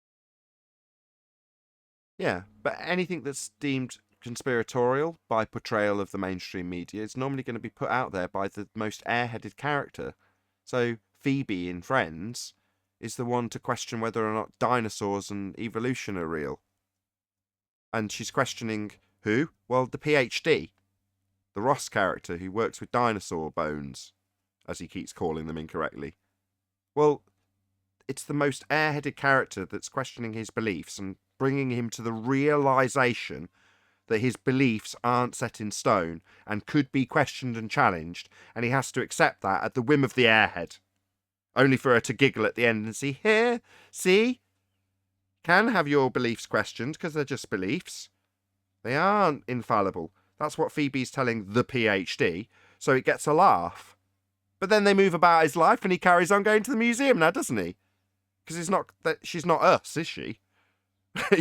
Yeah, but anything that's deemed conspiratorial by portrayal of the mainstream media is normally going to be put out there by the most airheaded character. So Phoebe in Friends is the one to question whether or not dinosaurs and evolution are real. And she's questioning who? Well, the PhD. The Ross character who works with dinosaur bones, as he keeps calling them incorrectly. Well, it's the most airheaded character that's questioning his beliefs and bringing him to the realization that his beliefs aren't set in stone and could be questioned and challenged, and he has to accept that at the whim of the airhead. Only for her to giggle at the end and see, here, see? Can have your beliefs questioned because they're just beliefs. They aren't infallible. That's what Phoebe's telling the PhD, so it gets a laugh. But then they move about his life and he carries on going to the museum now, doesn't he? Because she's not us, is she?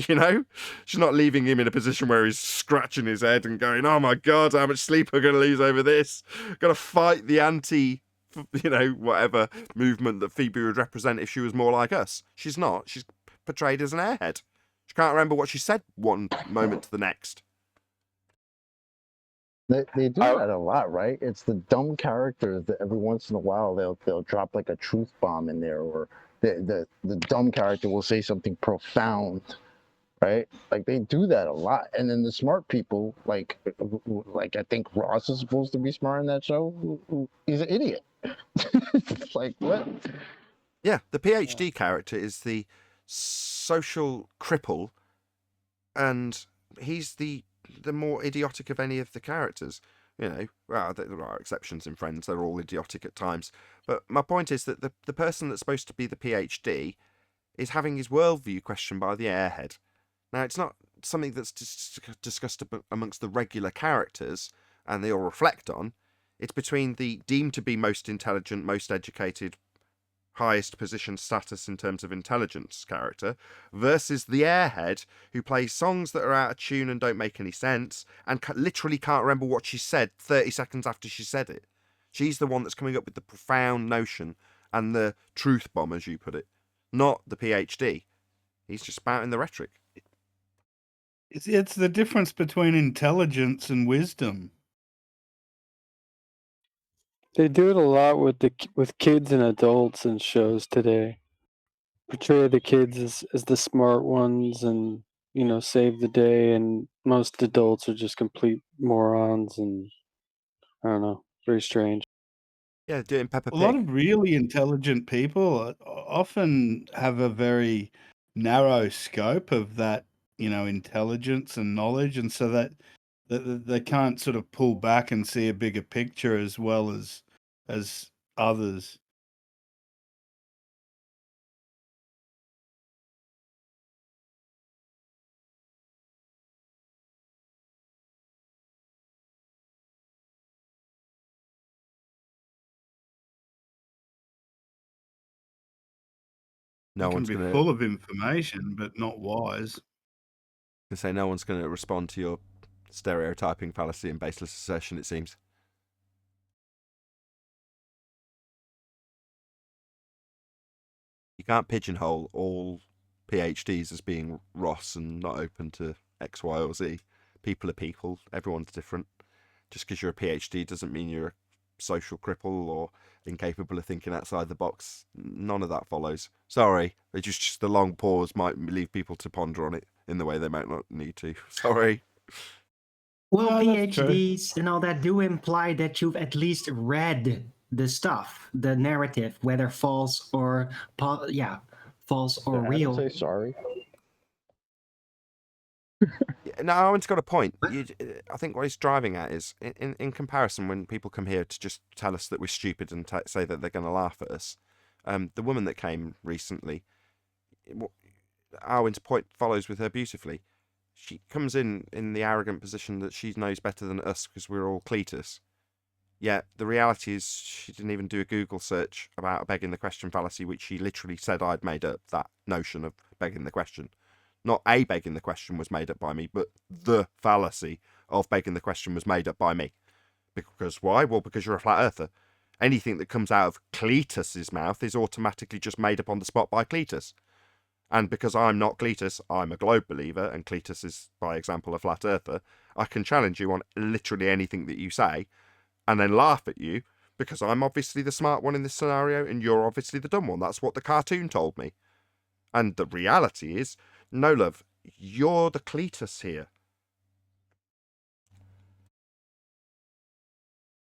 You know? She's not leaving him in a position where he's scratching his head and going, oh my God, how much sleep am I going to lose over this? Got to fight the anti, whatever movement that Phoebe would represent if she was more like us. She's not. She's portrayed as an airhead. She can't remember what she said one moment to the next. They do that a lot, right? It's the dumb characters that every once in a while they'll drop like a truth bomb in there, or the dumb character will say something profound, right? Like they do that a lot. And then the smart people, like I think Ross is supposed to be smart in that show. He's an idiot. Like what? Yeah, the PhD character is the social cripple, and he's the more idiotic of any of the characters. Well, there are exceptions in Friends, they're all idiotic at times. But my point is that the person that's supposed to be the PhD is having his worldview questioned by the airhead. Now, it's not something that's discussed amongst the regular characters, and they all reflect on. It's between the deemed to be most intelligent, most educated, highest position status in terms of intelligence character versus the airhead who plays songs that are out of tune and don't make any sense and literally can't remember what she said 30 seconds after she said it. She's the one that's coming up with the profound notion and the truth bomb, as you put it, not the PhD. He's just spouting the rhetoric. It's the difference between intelligence and wisdom. They do it a lot with kids and adults in shows today. Portray the kids as the smart ones and, save the day, and most adults are just complete morons, and I don't know, very strange. Yeah, doing Peppa Pig. A lot of really intelligent people often have a very narrow scope of that, intelligence and knowledge, and so that they can't sort of pull back and see a bigger picture as well as others. No one's going to be full of information, but not wise. I say no one's going to respond to your stereotyping, fallacy, and baseless assertion, it seems. You can't pigeonhole all PhDs as being Ross and not open to X, Y, or Z. People are people. Everyone's different. Just because you're a PhD doesn't mean you're a social cripple or incapable of thinking outside the box. None of that follows. Sorry. It's just the long pause might leave people to ponder on it in the way they might not need to. Sorry. Well, PhDs and all that do imply that you've at least read the stuff, the narrative, whether false or false or real. Say sorry. no, Owen's got a point. I think what he's driving at is, in comparison, when people come here to just tell us that we're stupid and say that they're going to laugh at us, the woman that came recently, Owen's point follows with her beautifully. She comes in the arrogant position that she knows better than us because we're all Cletus. Yet the reality is she didn't even do a Google search about a begging the question fallacy, which she literally said I'd made up, that notion of begging the question. Not a begging the question was made up by me, but the fallacy of begging the question was made up by me. Because why? Well, because you're a flat earther. Anything that comes out of Cletus's mouth is automatically just made up on the spot by Cletus. And because I'm not Cletus, I'm a globe believer, and Cletus is, by example, a flat earther, I can challenge you on literally anything that you say, and then laugh at you, because I'm obviously the smart one in this scenario, and you're obviously the dumb one. That's what the cartoon told me. And the reality is, no, love, you're the Cletus here.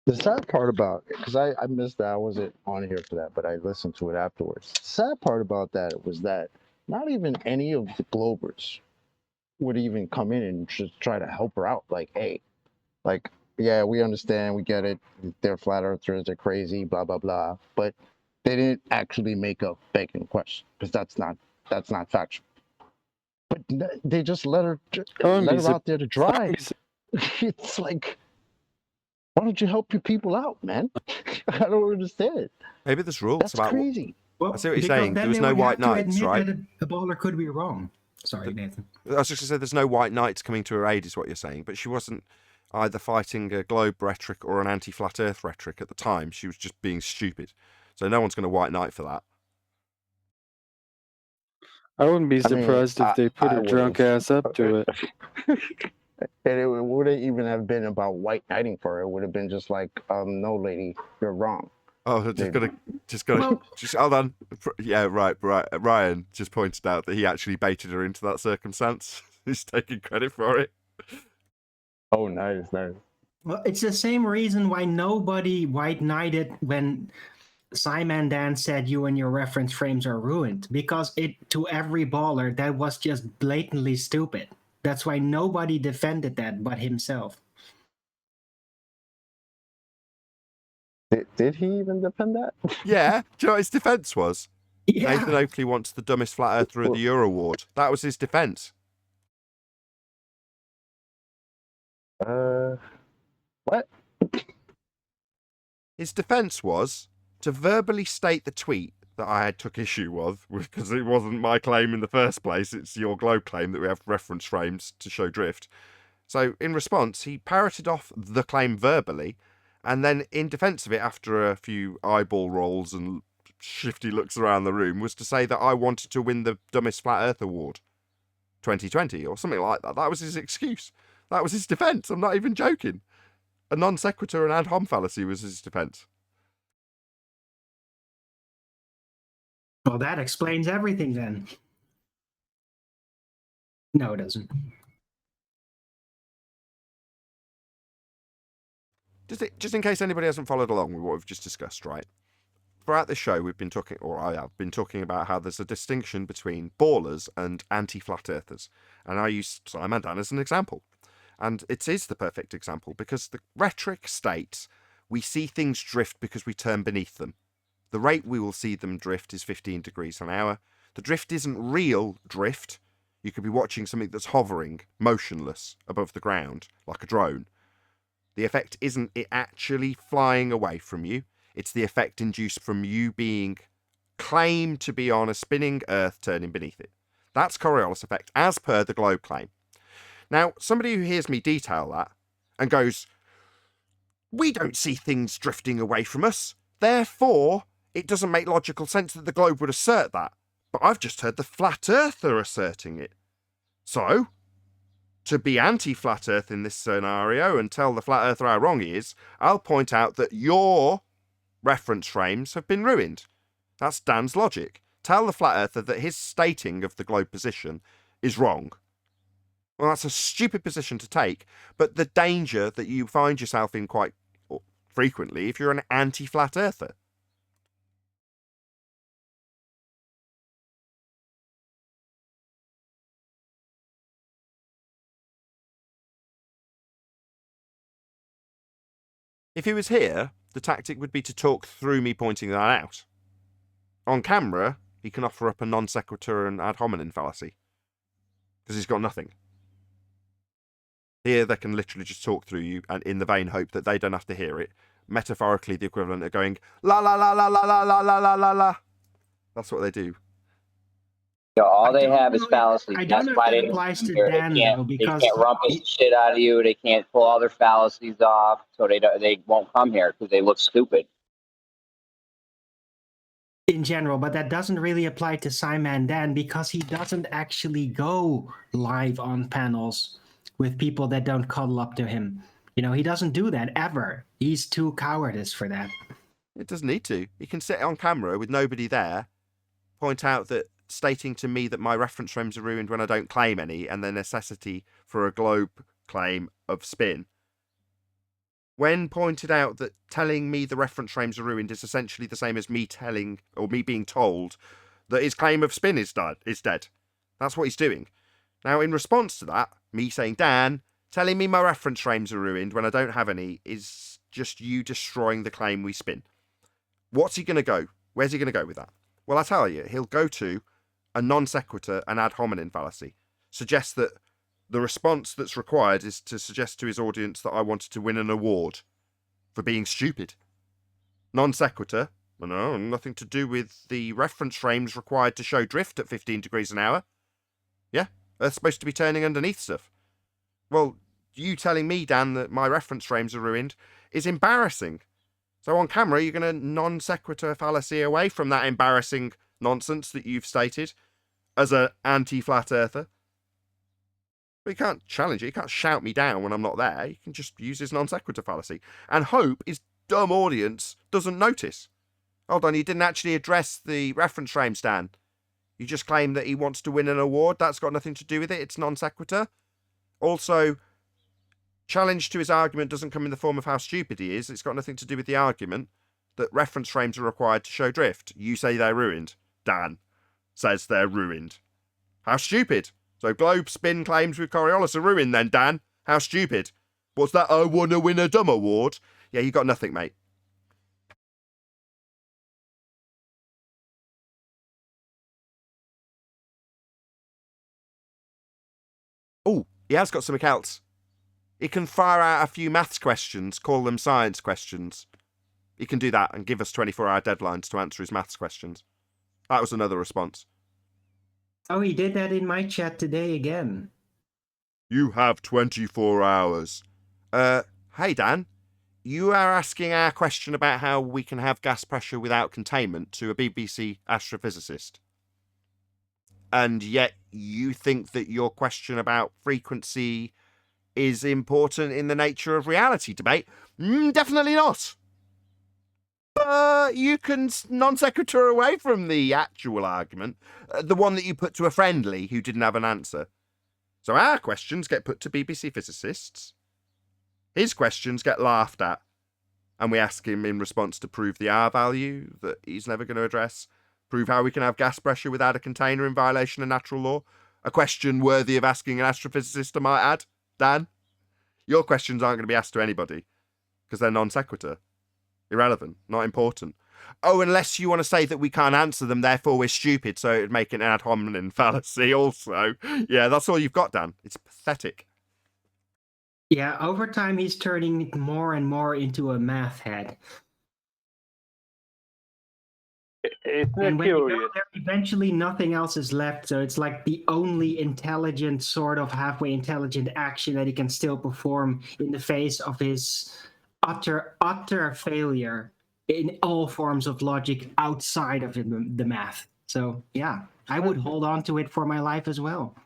The sad part about it, because I missed that, I wasn't on here for that, but I listened to it afterwards. The sad part about that was that not even any of the Globers would even come in and just try to help her out. Like, hey, like, yeah, we understand, we get it. They're flat earthers, they're crazy, blah blah blah. But they didn't actually make a begging question because that's not factual. But they just let her out there to dry. It's like, why don't you help your people out, man? I don't understand. Maybe there's rules That's about crazy. I see what you're saying. There was no white knights, right? That a baller could be wrong. Sorry, Nathan. I was just going to say there's no white knights coming to her aid, is what you're saying. But she wasn't either fighting a globe rhetoric or an anti-flat earth rhetoric at the time. She was just being stupid. So no one's going to white knight for that. I wouldn't be surprised if they put her drunk ass up to it. And it wouldn't even have been about white knighting for her. It would have been just like, no, lady, you're wrong. Oh, just hold on. Yeah, right. Ryan just pointed out that he actually baited her into that circumstance. He's taking credit for it. Oh, nice. Well, it's the same reason why nobody white knighted when Simon Dan said you and your reference frames are ruined, because to every baller that was just blatantly stupid. That's why nobody defended that but himself. Did he even defend that? Yeah. Do you know what his defense was? Yeah. Nathan Oakley wants the dumbest flat earther of the year award. That was his defense. What? His defense was to verbally state the tweet that I took issue with, because it wasn't my claim in the first place. It's your globe claim that we have reference frames to show drift. So in response, he parroted off the claim verbally, and then in defense of it, after a few eyeball rolls and shifty looks around the room, was to say that I wanted to win the dumbest flat earth award 2020 or something like that. That was his excuse. That was his defense. I'm not even joking. A non sequitur and ad hom fallacy was his defense. Well, that explains everything then. No, it doesn't. Just in case anybody hasn't followed along with what we've just discussed, right? Throughout this show, we've been talking, or I have been talking about how there's a distinction between ballers and anti-flat earthers. And I use Simon Dan as an example. And it is the perfect example because the rhetoric states we see things drift because we turn beneath them. The rate we will see them drift is 15 degrees an hour. The drift isn't real drift. You could be watching something that's hovering, motionless, above the ground, like a drone. The effect isn't it actually flying away from you. It's the effect induced from you being claimed to be on a spinning Earth turning beneath it. That's Coriolis effect, as per the globe claim. Now, somebody who hears me detail that and goes, we don't see things drifting away from us, therefore it doesn't make logical sense that the globe would assert that. But I've just heard the flat earther asserting it. So, to be anti-flat earth in this scenario and tell the flat earther how wrong he is, I'll point out that your reference frames have been ruined. That's Dan's logic. Tell the flat earther that his stating of the globe position is wrong. Well, that's a stupid position to take, but the danger that you find yourself in quite frequently if you're an anti-flat earther. If he was here, the tactic would be to talk through me pointing that out. On camera, he can offer up a non sequitur and ad hominem fallacy, because he's got nothing. Here, they can literally just talk through you, and in the vain hope that they don't have to hear it. Metaphorically, the equivalent of going la la la la la la la la la la la. That's what they do. All they have is fallacies. I That's don't know why if they that don't applies come to here. Dan, though, because they can't rumpus the shit out of you. They can't pull all their fallacies off, so they won't come here because they look stupid. in general, but that doesn't really apply to Simon Dan because he doesn't actually go live on panels with people that don't cuddle up to him. You know, he doesn't do that ever. He's too cowardice for that. It doesn't need to. He can sit on camera with nobody there, point out that stating to me that my reference frames are ruined when I don't claim any, and the necessity for a globe claim of spin. When pointed out that telling me the reference frames are ruined is essentially the same as me telling, or me being told, that his claim of spin is dead. That's what he's doing. Now, in response to that, me saying, Dan, telling me my reference frames are ruined when I don't have any is just you destroying the claim we spin. What's he going to go? Where's he going to go with that? Well, I tell you, he'll go to a non sequitur and ad hominem fallacy. Suggest that the response that's required is to suggest to his audience that I wanted to win an award for being stupid. Non sequitur, no, nothing to do with the reference frames required to show drift at 15 degrees an hour. Yeah, they're supposed to be turning underneath stuff. Well, you telling me, Dan, that my reference frames are ruined is embarrassing. So on camera, you're going to non sequitur fallacy away from that embarrassing nonsense that you've stated as an anti-flat earther. But you can't challenge it. You can't shout me down when I'm not there. You can just use his non sequitur fallacy and hope his dumb audience doesn't notice. Hold on, he didn't actually address the reference frames, Dan. You just claim that he wants to win an award. That's got nothing to do with it. It's non sequitur. Also, challenge to his argument doesn't come in the form of how stupid he is. It's got nothing to do with the argument that reference frames are required to show drift. You say they're ruined. Dan says they're ruined. How stupid. So globe spin claims with Coriolis are ruined then, Dan. How stupid. What's that I wanna win a dumb award? Yeah, you got nothing, mate. Oh, he has got something else. He can fire out a few maths questions, call them science questions. He can do that and give us 24-hour deadlines to answer his maths questions. That was another response. Oh, he did that in my chat today again. You have 24 hours. Hey, Dan. You are asking our question about how we can have gas pressure without containment to a BBC astrophysicist. And yet you think that your question about frequency is important in the nature of reality debate? Definitely not. But you can non sequitur away from the actual argument, the one that you put to a friendly who didn't have an answer. So our questions get put to BBC physicists. His questions get laughed at. And we ask him in response to prove the R value that he's never going to address, prove how we can have gas pressure without a container in violation of natural law. A question worthy of asking an astrophysicist, I might add. Dan, your questions aren't going to be asked to anybody because they're non sequitur. Irrelevant, not important. Oh, unless you want to say that we can't answer them, therefore we're stupid, so it would make an ad hominem fallacy also. Yeah, that's all you've got, Dan. It's pathetic. Yeah, over time he's turning more and more into a math head. And when you go there, eventually nothing else is left, so it's like the only intelligent, sort of halfway intelligent action that he can still perform in the face of his utter failure in all forms of logic outside of the math. So yeah, I would hold on to it for my life as well.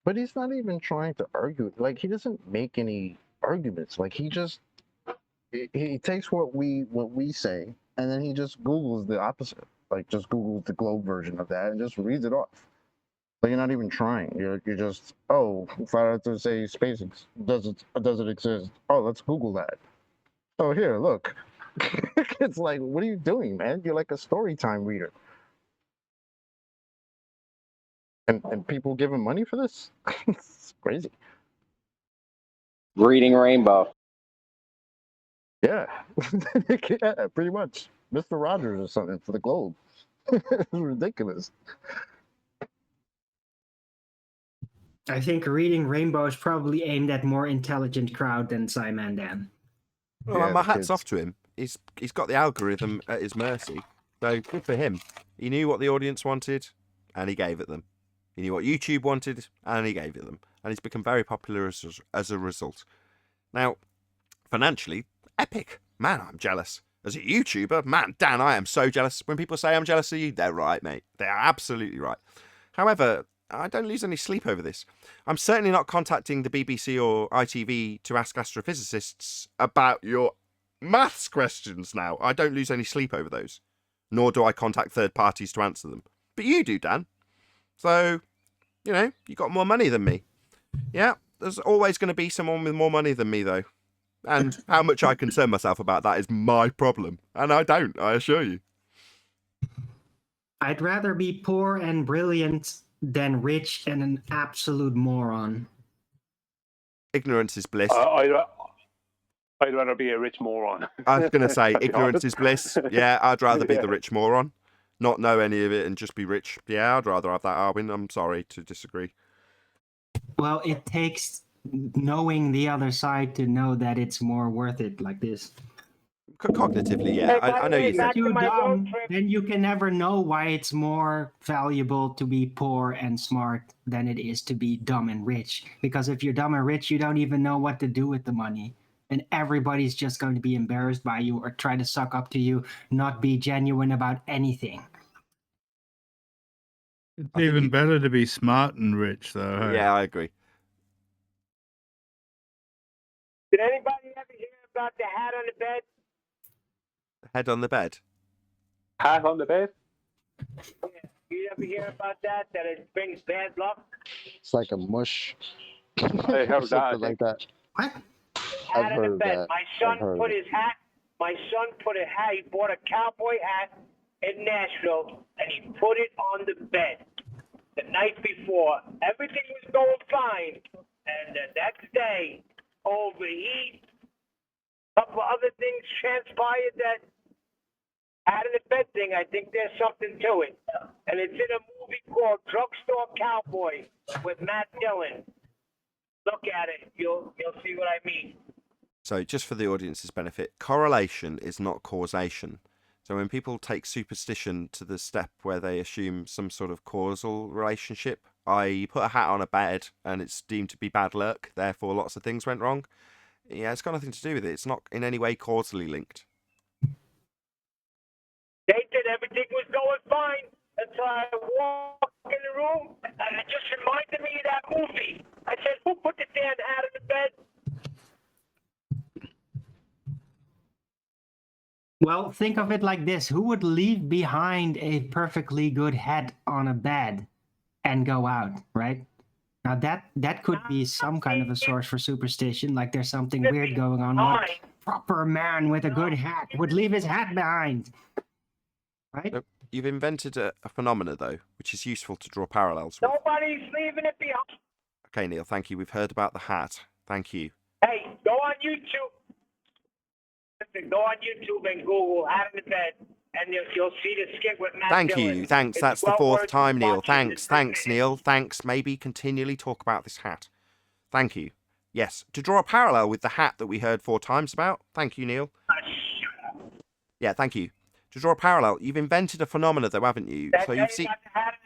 But he's not even trying to argue. Like, he doesn't make any arguments. Like, he takes what we say and then he just Googles the opposite. Like, just Googles the globe version of that and just reads it off. Like, you're not even trying. You're just, oh, if I had to say space does it exist? Oh, let's Google that. Oh, here, look. It's like, what are you doing, man? You're like a story time reader. And people give him money for this? It's crazy. Reading Rainbow. Yeah. Yeah, pretty much. Mr. Rogers or something for the Globe. It's ridiculous. I think reading Rainbow is probably aimed at more intelligent crowd than Simon Dan. Well, Yeah, my the hat's kids. off to him. He's got the algorithm at his mercy. So good for him. He knew what the audience wanted, and he gave it them. He knew what YouTube wanted, and he gave it them. And he's become very popular as a result. Now, financially, epic. Man, I'm jealous. As a YouTuber, man, Dan, I am so jealous. When people say I'm jealous of you, they're right, mate. They're absolutely right. However, I don't lose any sleep over this. I'm certainly not contacting the BBC or ITV to ask astrophysicists about your maths questions now. I don't lose any sleep over those. Nor do I contact third parties to answer them. But you do, Dan. So, you know, you got more money than me. Yeah, there's always going to be someone with more money than me, though. And how much I concern myself about that is my problem. And I don't, I assure you. I'd rather be poor and brilliant than rich and an absolute moron. Ignorance is bliss. I'd rather be a rich moron. I was going to say, To be ignorance honest. is bliss. Yeah, I'd rather be Yeah. the rich moron. Not know any of it and just be rich. Yeah, I'd rather have that, Arwin. I'm sorry to disagree. Well, it takes knowing the other side to know that it's more worth it like this. Cognitively, yeah. I know you said. back to Too my road dumb, trip. then you can never know why it's more valuable to be poor and smart than it is to be dumb and rich. Because if you're dumb and rich, you don't even know what to do with the money. And everybody's just going to be embarrassed by you or try to suck up to you, not be genuine about anything. It's even better to be smart and rich, though. Hey? Yeah, I agree. Did anybody ever hear about the hat on the bed? Head on the bed. Hat on the bed? You ever hear about that? That it brings bad luck? It's like a mush. I heard that. Something like that. What? Hat I've on the heard bed. that. My I've son heard put it. his hat. My son put a hat. He bought a cowboy hat in Nashville, and he put it on the bed the night before. Everything was going fine, and the next day, overheat. A couple other things transpired that out of the bed thing, I think there's something to it. And it's in a movie called Drugstore Cowboy with Matt Dillon. Look at it. You'll see what I mean. So just for the audience's benefit, correlation is not causation. So when people take superstition to the step where they assume some sort of causal relationship, i.e. you put a hat on a bed and it's deemed to be bad luck, therefore lots of things went wrong. Yeah, it's got nothing to do with it. It's not in any way causally linked. Nathan, everything was going fine until I walked in the room, and it just reminded me of that movie. I said, who put the damn hat on the bed? Well, think of it like this. Who would leave behind a perfectly good hat on a bed and go out, right? Now that could be some kind of a source for superstition, like there's something weird going on. What proper man with a good hat would leave his hat behind, right? So you've invented a phenomena, though, which is useful to draw parallels with. Nobody's leaving it behind. Okay, Neil, thank you. We've heard about the hat. Thank you. Hey, go on YouTube. Listen, go on YouTube and Google hat in the bed, and you'll see the skit with Matt Thank Dillon. you. Thanks. It's That's the well fourth worth time, Neil. watching. Thanks. Thanks, Neil. Thanks. Maybe continually talk about this hat. Thank you. Yes, to draw a parallel with the hat that we heard 4 times about. Thank you, Neil. Yeah, thank you. To draw a parallel, you've invented a phenomena, though, haven't you? That So guy you've seen. got the hat in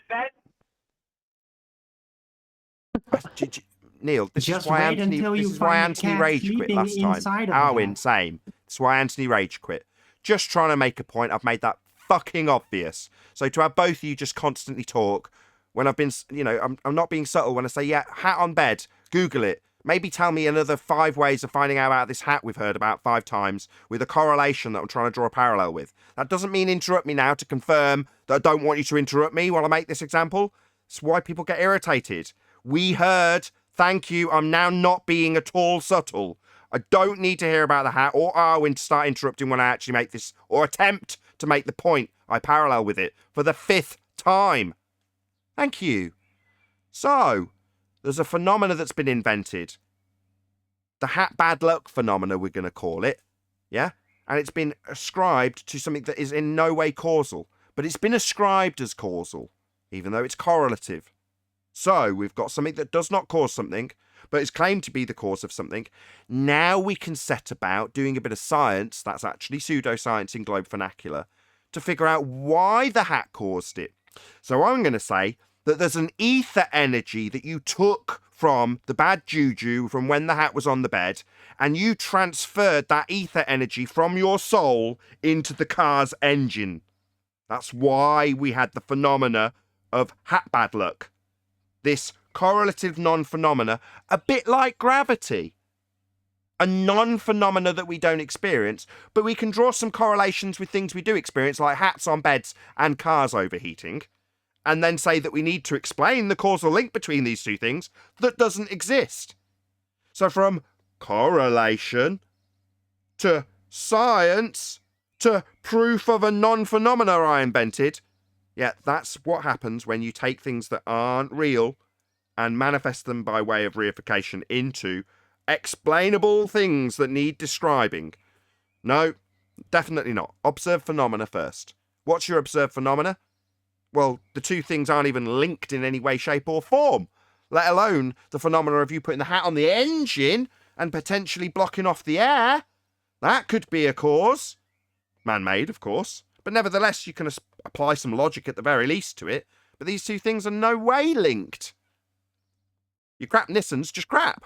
the bed? Neil, this Just is why wait Anthony. until This you is why find a Anthony cat Rage quit sleeping last time. inside of Arwin, that. same. That's why Anthony Rage quit. Just trying to make a point. I've made that fucking obvious. So to have both of you just constantly talk, when I've been, you know, I'm not being subtle when I say, yeah, hat on bed. Google it. Maybe tell me another 5 ways of finding out about this hat we've heard about 5 times with a correlation that I'm trying to draw a parallel with. That doesn't mean interrupt me now to confirm that I don't want you to interrupt me while I make this example. It's why people get irritated. We heard, thank you, I'm now not being at all subtle. I don't need to hear about the hat or Arwin to start interrupting when I actually make this, or attempt to make the point I parallel with it for the 5th time. Thank you. So, there's a phenomena that's been invented. The hat bad luck phenomena, we're going to call it. Yeah? And it's been ascribed to something that is in no way causal. But it's been ascribed as causal, even though it's correlative. So we've got something that does not cause something, but is claimed to be the cause of something. Now we can set about doing a bit of science, that's actually pseudoscience in globe vernacular, to figure out why the hat caused it. So I'm going to say that there's an ether energy that you took from the bad juju from when the hat was on the bed, and you transferred that ether energy from your soul into the car's engine. That's why we had the phenomena of hat bad luck. This correlative non-phenomena, a bit like gravity. A non-phenomena that we don't experience, but we can draw some correlations with things we do experience, like hats on beds and cars overheating, and then say that we need to explain the causal link between these two things that doesn't exist. So from correlation to science to proof of a non-phenomena I invented, yeah, that's what happens when you take things that aren't real and manifest them by way of reification into explainable things that need describing. No, definitely not. Observe phenomena first. What's your observed phenomena? Well, the two things aren't even linked in any way, shape or form, let alone the phenomena of you putting the hat on the engine and potentially blocking off the air. That could be a cause. Man-made, of course. But nevertheless, you can apply some logic at the very least to it. But these two things are no way linked. Your crap Nissan's just crap.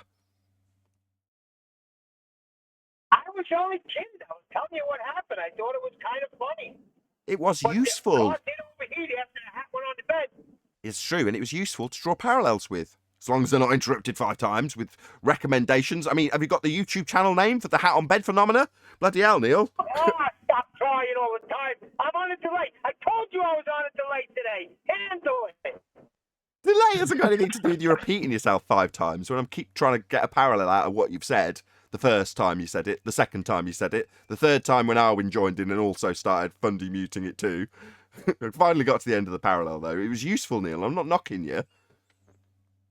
I was only kidding. I was telling you what happened. I thought it was kind of funny. It was But useful. The car did overheat after the hat went on the bed. It's true, and it was useful to draw parallels with. As long as they're not interrupted 5 times with recommendations. I mean, have you got the YouTube channel name for the hat on bed phenomena? Bloody hell, Neil. Oh, stop trying all the time. I'm on a delay. I told you I was on a delay today. Handle it. Delay hasn't got anything to do with you repeating yourself 5 times when I'm keep trying to get a parallel out of what you've said. The first time you said it, the second time you said it, the third time when Arwin joined in and also started fundy muting it too. I finally got to the end of the parallel though. It was useful, Neil. I'm not knocking you.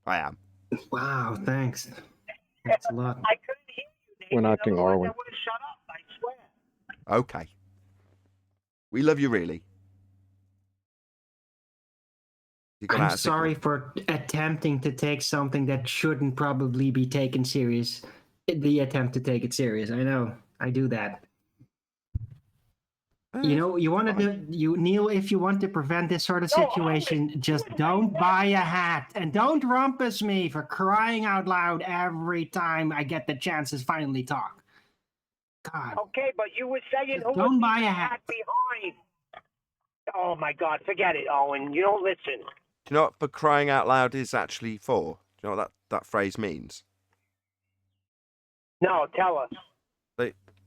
I am. Wow, thanks. That's a lot. I couldn't hear you, Nathan. We're not King Otherwise, I Arwen. would have shut up, I swear. Okay. We love you really. You got I'm out of sorry signal. for attempting to take something that shouldn't probably be taken serious. The attempt to take it serious. I know. I do that. You know, you want to do, Neil, if you want to prevent this sort of situation, just don't buy a hat and don't rumpus me for crying out loud every time I get the chance to finally talk. God. Okay, but you were saying who Don't was buy the a hat. hat behind. Oh my God, forget it, Owen. You don't listen. Do you know what for crying out loud is actually for? Do you know what that phrase means? No, tell us.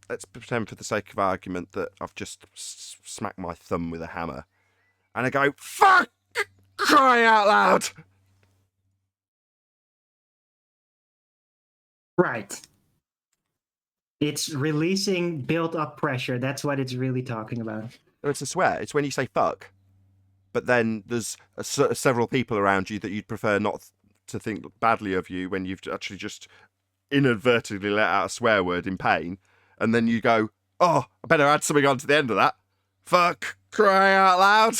Let's pretend for the sake of argument that I've just smacked my thumb with a hammer. And I go, fuck! Crying out loud! Right. It's releasing built-up pressure. That's what it's really talking about. It's a swear. It's when you say fuck. But then there's several people around you that you'd prefer not to think badly of you when you've actually just inadvertently let out a swear word in pain. And then you go, oh, I better add something on to the end of that. Fuck, cry out loud.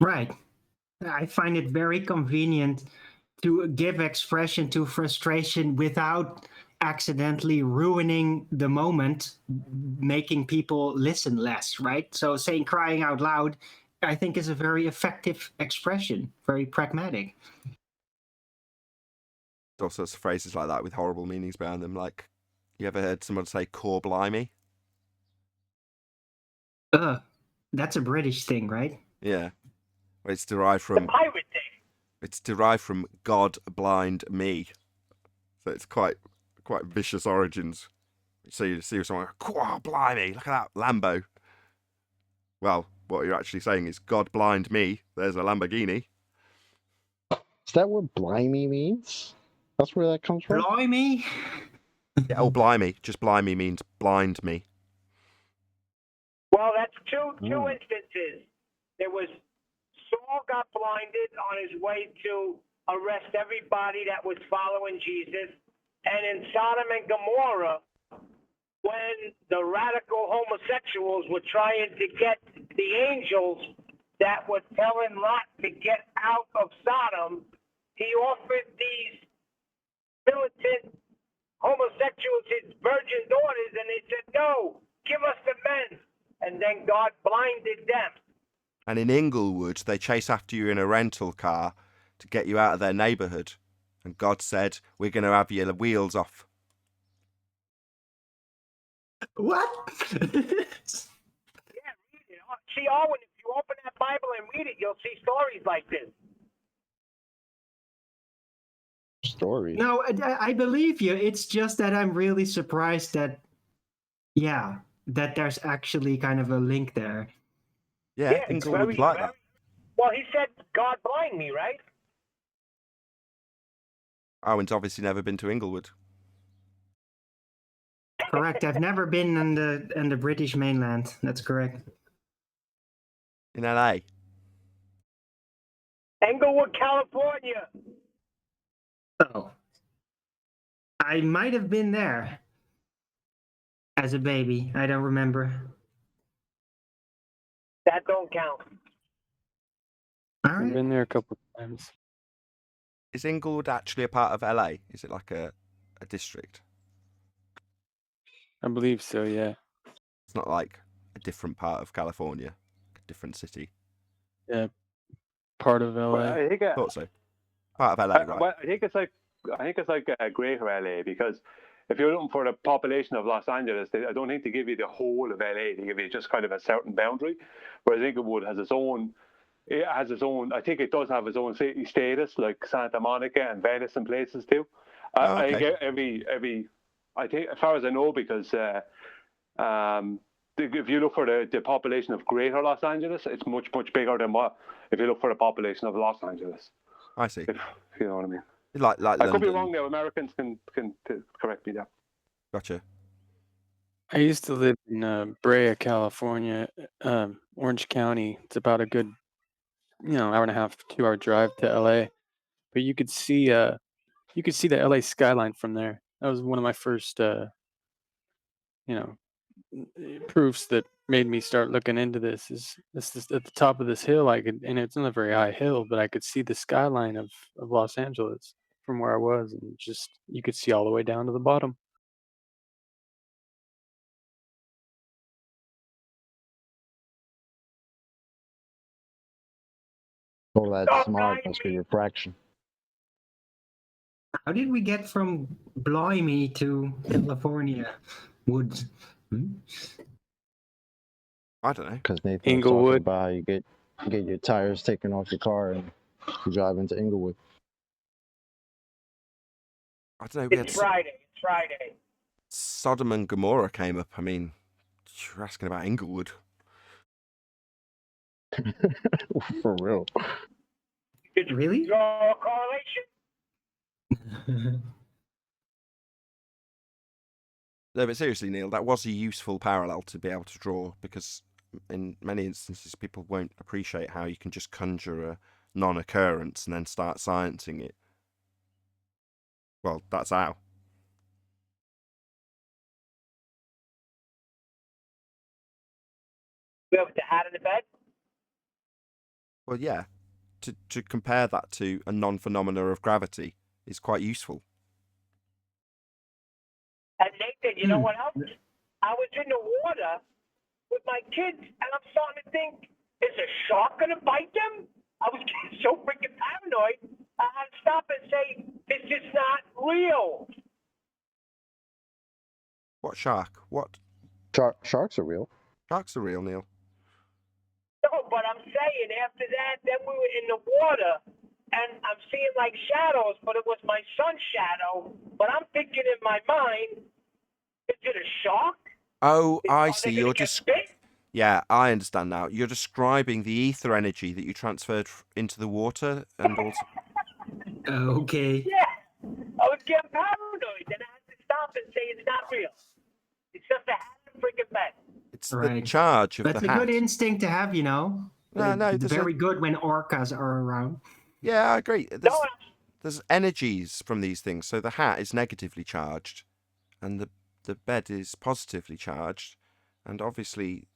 Right. I find it very convenient to give expression to frustration without accidentally ruining the moment, making people listen less, right? So saying crying out loud, I think, is a very effective expression, very pragmatic. All sorts of phrases like that with horrible meanings behind them. Like, you ever heard someone say "core blimey"? That's a British thing, right? Yeah, well, it's derived from The pirate thing. It's derived from "God blind me," so it's quite vicious origins. So you see someone, "Core blimey, look at that Lambo." Well, what you're actually saying is "God blind me." There's a Lamborghini. Is that what blimey means? That's where that comes from? Blimey? Yeah, oh, blimey. Just blimey means blind me. Well, that's two instances. There was Saul got blinded on his way to arrest everybody that was following Jesus. And in Sodom and Gomorrah, when the radical homosexuals were trying to get the angels that were telling Lot to get out of Sodom, he offered these militant homosexuals his virgin daughters, and they said, no, give us the men. And then God blinded them. And in Inglewood, they chase after you in a rental car to get you out of their neighbourhood. And God said, we're going to have your wheels off. What? Yeah, read it. See, Owen, if you open that Bible and read it, you'll see stories like this. Story. No, I believe you. It's just that I'm really surprised that, yeah, that there's actually kind of a link there. Yeah, Inglewood's like that. Well, he said, God blind me, right? Owen's obviously never been to Inglewood. Correct. I've never been on the British mainland. That's correct. In LA. Englewood, California. Oh. I might have been there as a baby. I don't remember. That don't count. All I've right. been there a couple of times. Is Inglewood actually a part of LA? Is it like a district? I believe so, yeah. It's not like a different part of California, a different city. Yeah. Part of LA. Well, I think Thought so. Part of LA, right? well, I think it's like a greater LA, because if you're looking for the population of Los Angeles, I don't think they give you the whole of LA. They give you just kind of a certain boundary, whereas Inglewood has its own. It has its own. I think it does have its own city status, like Santa Monica and Venice and places too. I think every. I think, as far as I know, because if you look for the population of Greater Los Angeles, it's much bigger than what if you look for the population of Los Angeles. I see. If you know what I mean. Like I London. could be wrong now. Americans can correct me there. Gotcha. I used to live in Brea, California, Orange County. It's about a good, hour and a half, 2 hour drive to LA. But you could see the LA skyline from there. That was one of my first, proofs that made me start looking into this. Is this at the top of this hill? And it's not a very high hill, but I could see the skyline of Los Angeles from where I was, and just you could see all the way down to the bottom. All that smog must be refraction. How did we get from Blimey to California woods? I don't know. Because Nathan was talking Inglewood. about how you get your tires taken off your car and you drive into Inglewood. I don't know. We had It's Friday. Sodom and Gomorrah came up. I mean, you're asking about Inglewood. For real. Really? Draw a correlation. No, but seriously, Neil, that was a useful parallel to be able to draw, because in many instances people won't appreciate how you can just conjure a non-occurrence and then start sciencing it. Well, that's how. We have the hat in the bed. Well, yeah. To compare that to a non-phenomena of gravity is quite useful. And Nathan, you know what else? I was in the water with my kids, and I'm starting to think, is a shark going to bite them? I was getting so freaking paranoid, I had to stop and say, this is not real. What shark? What? Sharks are real. Sharks are real, Neil. No, but I'm saying after that, then we were in the water, and I'm seeing like shadows, but it was my son's shadow. But I'm thinking in my mind, is it a shark? Oh, I Are see. they You're gonna get just. bit? Yeah, I understand now. You're describing the ether energy that you transferred into the water, and also. Okay. Yeah, I was getting paranoid, and I had to stop and say it's not real. It's just a hat in the freaking bed. It's Right. the charge of That's the a hat. good instinct to have, No, It's there's very good when orcas are around. Yeah, I agree. No, there's energies from these things. So the hat is negatively charged, and the bed is positively charged. And obviously,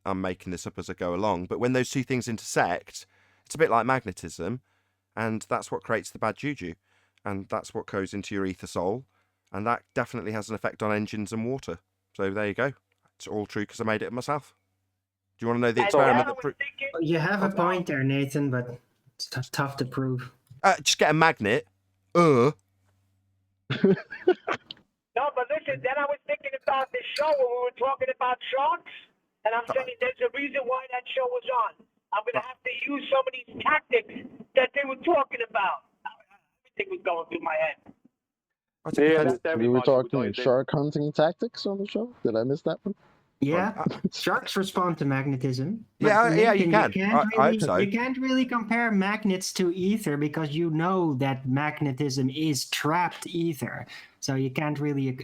I'm making this up as I go along. But when those two things intersect, it's a bit like magnetism, and that's what creates the bad juju, and that's what goes into your ether soul, and that definitely has an effect on engines and water. So there you go. It's all true because I made it myself. Do you want to know the experiment that proved? You have a point there, Nathan, but it's tough to prove. Just get a magnet. No, but listen, then I was thinking about this show when we were talking about sharks, and I'm saying there's a reason why that show was on. I'm going to have to use some of these tactics that they were talking about. Everything was going through my head. We were talking shark hunting tactics on the show. Did I miss that one? Yeah, sharks respond to magnetism. Yeah, you can. I hope so. You can't really compare magnets to ether because you know that magnetism is trapped ether. So you can't really.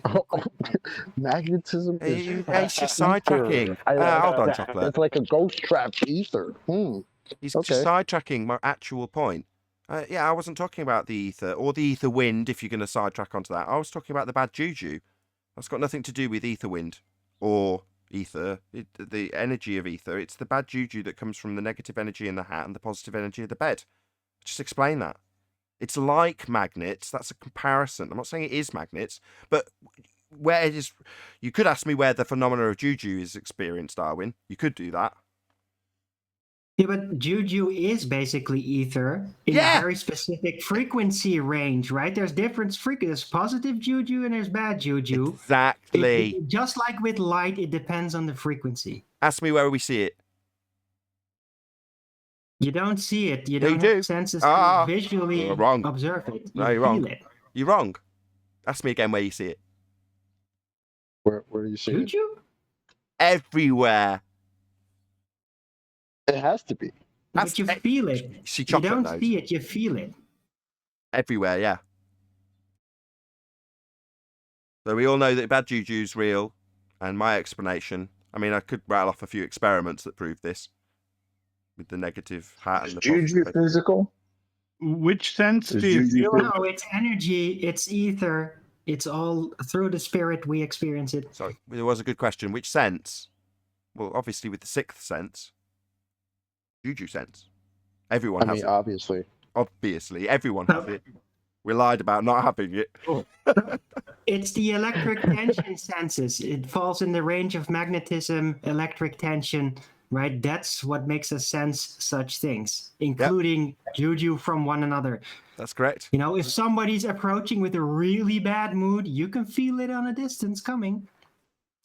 Magnetism is It's just sidetracking. Hold on, Chocolate. It's like a ghost trap ether. He's just sidetracking my actual point. Yeah, I wasn't talking about the ether or the ether wind, if you're going to sidetrack onto that. I was talking about the bad juju. That's got nothing to do with ether wind or ether, the energy of ether. It's the bad juju that comes from the negative energy in the hat and the positive energy of the bed. Just explain that. It's like magnets. That's a comparison. I'm not saying it is magnets, but where it is, you could ask me where the phenomena of juju is experienced, Darwin. You could do that. Yeah, but juju is basically ether in a very specific frequency range, right? There's different frequencies. There's positive juju and there's bad juju. Exactly. Just like with light, it depends on the frequency. Ask me where we see it. You don't see it. You No, don't you have do. senses to visually You're wrong. observe it. No, you're feel wrong. it. You're wrong. Ask me again where you see it. Where do you see it? Juju? Everywhere. It has to be. But you feel it. See, You Chocolate don't knows. see it, you feel it. Everywhere, yeah. So we all know that bad juju's real, and my explanation, I mean, I could rattle off a few experiments that prove this with the negative hat and the Juju positive. physical? Which sense Is do you juju feel? No, it's energy, it's ether. It's all through the spirit we experience it. Sorry, it was a good question. Which sense? Well, obviously with the sixth sense. Juju sense. Everyone has it. Obviously. Obviously, everyone has it. We lied about not having it. It's the electric tension senses. It falls in the range of magnetism, electric tension, right? That's what makes us sense such things, including juju from one another. That's correct. You know, if somebody's approaching with a really bad mood, you can feel it on a distance coming.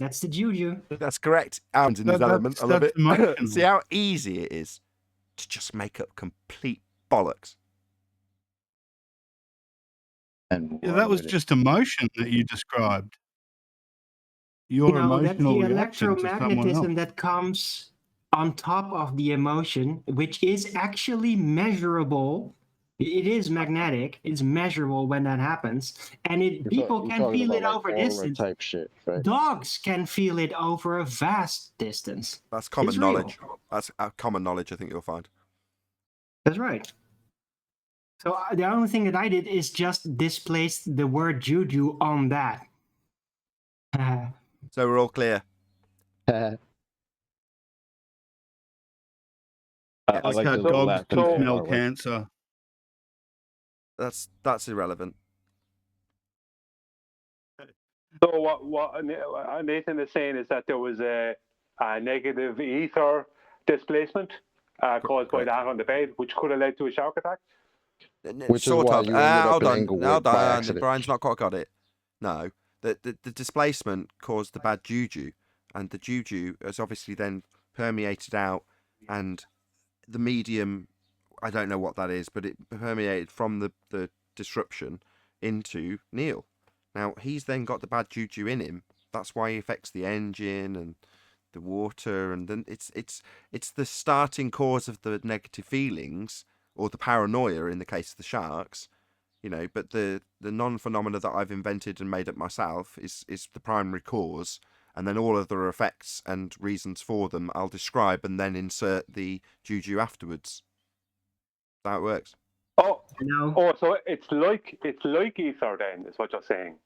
That's the juju. That's correct. Alan's in his element. I love it. See how easy it is to just make up complete bollocks. And Yeah, that was just emotion that you described. Your That's emotional the reaction to someone electromagnetism else. that comes on top of the emotion, which is actually measurable. It is magnetic. It's measurable when that happens, and people can feel it over distance. Type shit, right? Dogs can feel it over a vast distance. That's common It's real. knowledge. That's common knowledge, I think you'll find. That's right. So the only thing that I did is just displace the word juju on that. So we're all clear. Like how dogs can smell cancer. That's irrelevant. So what Nathan is saying is that there was a negative ether displacement caused by that on the bed, which could have led to a shock attack. Which sort is why of. you ended up Hold in on. Englewood Hold by on. accident. Brian's not quite got it. No. The displacement caused the bad juju, and the juju has obviously then permeated out, and the medium, I don't know what that is, but it permeated from the disruption into Neil. Now, he's then got the bad juju in him. That's why he affects the engine and the water, and then it's the starting cause of the negative feelings or the paranoia in the case of the sharks, you know. But the non-phenomena that I've invented and made up myself is the primary cause, and then all other effects and reasons for them I'll describe and then insert the juju afterwards. That's how it works. Oh, No. oh, so it's like ether then, is what you're saying.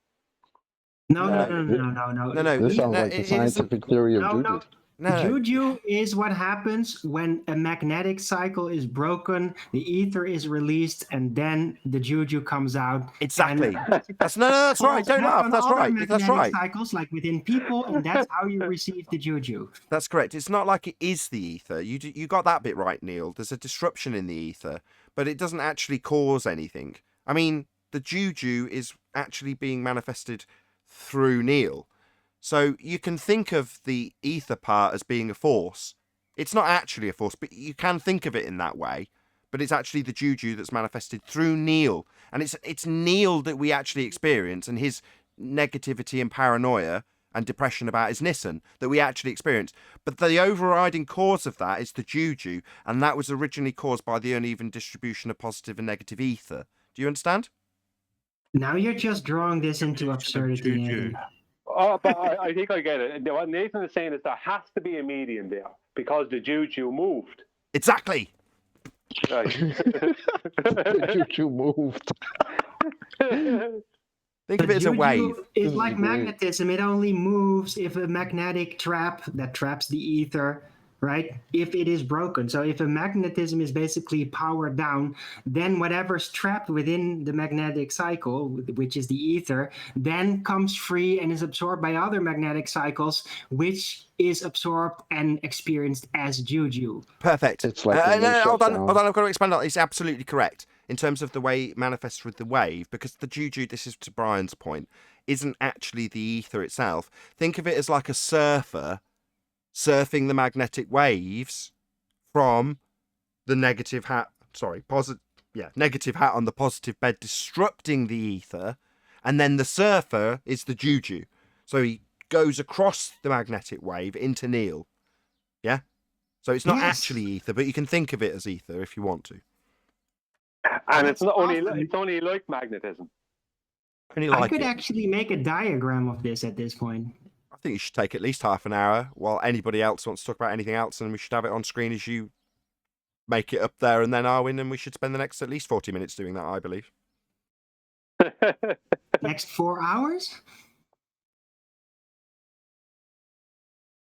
No. This sounds like the scientific theory of juju. Juju is what happens when a magnetic cycle is broken, the ether is released, and then the juju comes out. Exactly. That's right. Don't laugh. That's right. That's right. Cycles like within people, and that's how you receive the juju. That's correct. It's not like it is the ether. You got that bit right, Neil. There's a disruption in the ether, but it doesn't actually cause anything. I mean, the juju is actually being manifested through Neil. So you can think of the ether part as being a force. It's not actually a force, but you can think of it in that way. But it's actually the juju that's manifested through Neil. And it's Neil that we actually experience, and his negativity and paranoia and depression about his Nissan that we actually experience. But the overriding cause of that is the juju, and that was originally caused by the uneven distribution of positive and negative ether. Do you understand? Now you're just drawing this into absurdity. Oh, but I think I get it. What Nathan is saying is there has to be a medium there because the juju moved. Exactly. Right. The juju moved. Think of it as a wave. It's like magnetism. It only moves if a magnetic trap that traps the ether, right? If it is broken. So if a magnetism is basically powered down, then whatever's trapped within the magnetic cycle, which is the ether, then comes free and is absorbed by other magnetic cycles, which is absorbed and experienced as juju. Perfect. It's like hold on. I've got to expand on it. It's absolutely correct in terms of the way it manifests with the wave, because the juju, this is to Brian's point, isn't actually the ether itself. Think of it as like a surfer surfing the magnetic waves from the negative hat on the positive bed, disrupting the ether, and then the surfer is the juju. So he goes across the magnetic wave into Neil. Yeah? So it's not actually ether, but you can think of it as ether if you want to. And it's only like magnetism. I could actually make a diagram of this at this point. I think you should take at least half an hour while anybody else wants to talk about anything else, and we should have it on screen as you make it up there and then Arwin, and we should spend the next at least 40 minutes doing that, I believe. Next 4 hours?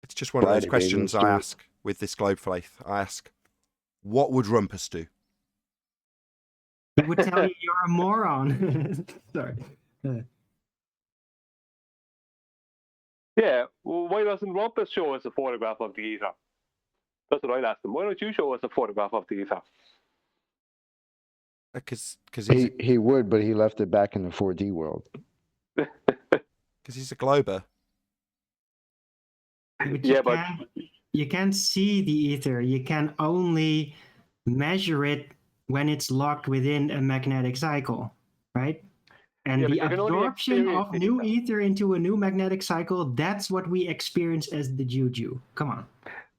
It's just one of those questions I ask with this Globe Faith. I ask, what would Rumpus do? It would tell you you're a moron. Sorry. Yeah, well, why doesn't Rumpus show us a photograph of the ether? That's what I'd ask him. Why don't you show us a photograph of the ether? Because he would, but he left it back in the 4D world. Because he's a glober. But you can't see the ether. You can only measure it when it's locked within a magnetic cycle, right? And the absorption of new ether into a new magnetic cycle, that's what we experience as the juju. Come on.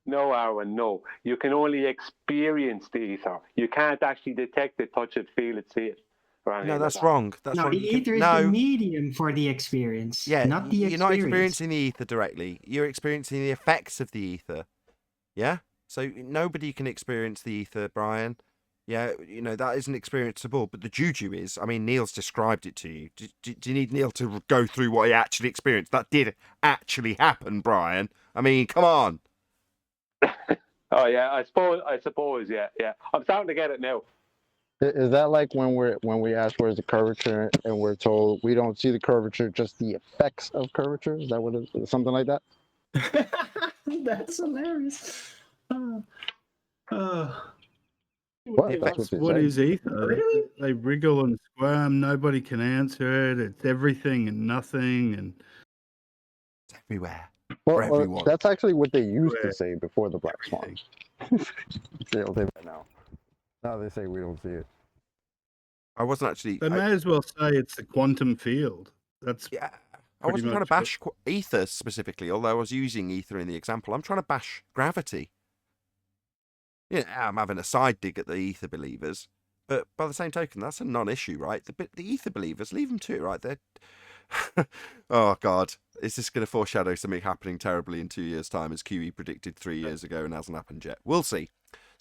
No, Arwen, no. You can only experience the ether. You can't actually detect it, touch it, feel it, see it. No, that's wrong. That's wrong. The ether is the medium for the experience, not the experience. You're not experiencing the ether directly. You're experiencing the effects of the ether. Yeah? So nobody can experience the ether, Brian. Yeah, that isn't experienceable, but the juju is. I mean, Neil's described it to you. Do you need Neil to go through what he actually experienced? That did actually happen, Brian. I mean, come on. Oh, yeah, I suppose, yeah. I'm starting to get it now. Is that like when we ask where's the curvature and we're told we don't see the curvature, just the effects of curvature? Is that what it is? Something like that? That's hilarious. What is ether? Really? They wriggle and squirm. Nobody can answer it. It's everything and nothing, and it's everywhere. For everyone. That's actually what they used to say before the black swan. They don't say that now. Now they say we don't see it. I wasn't actually. They may as well say it's the quantum field. That's I wasn't trying to bash ether specifically, although I was using ether in the example. I'm trying to bash gravity. Yeah, I'm having a side dig at the ether believers, but by the same token, that's a non-issue, right? The ether believers, leave them to it, right? They're oh God, is this going to foreshadow something happening terribly in 2 years' time, as QE predicted 3 years ago and hasn't happened yet? We'll see.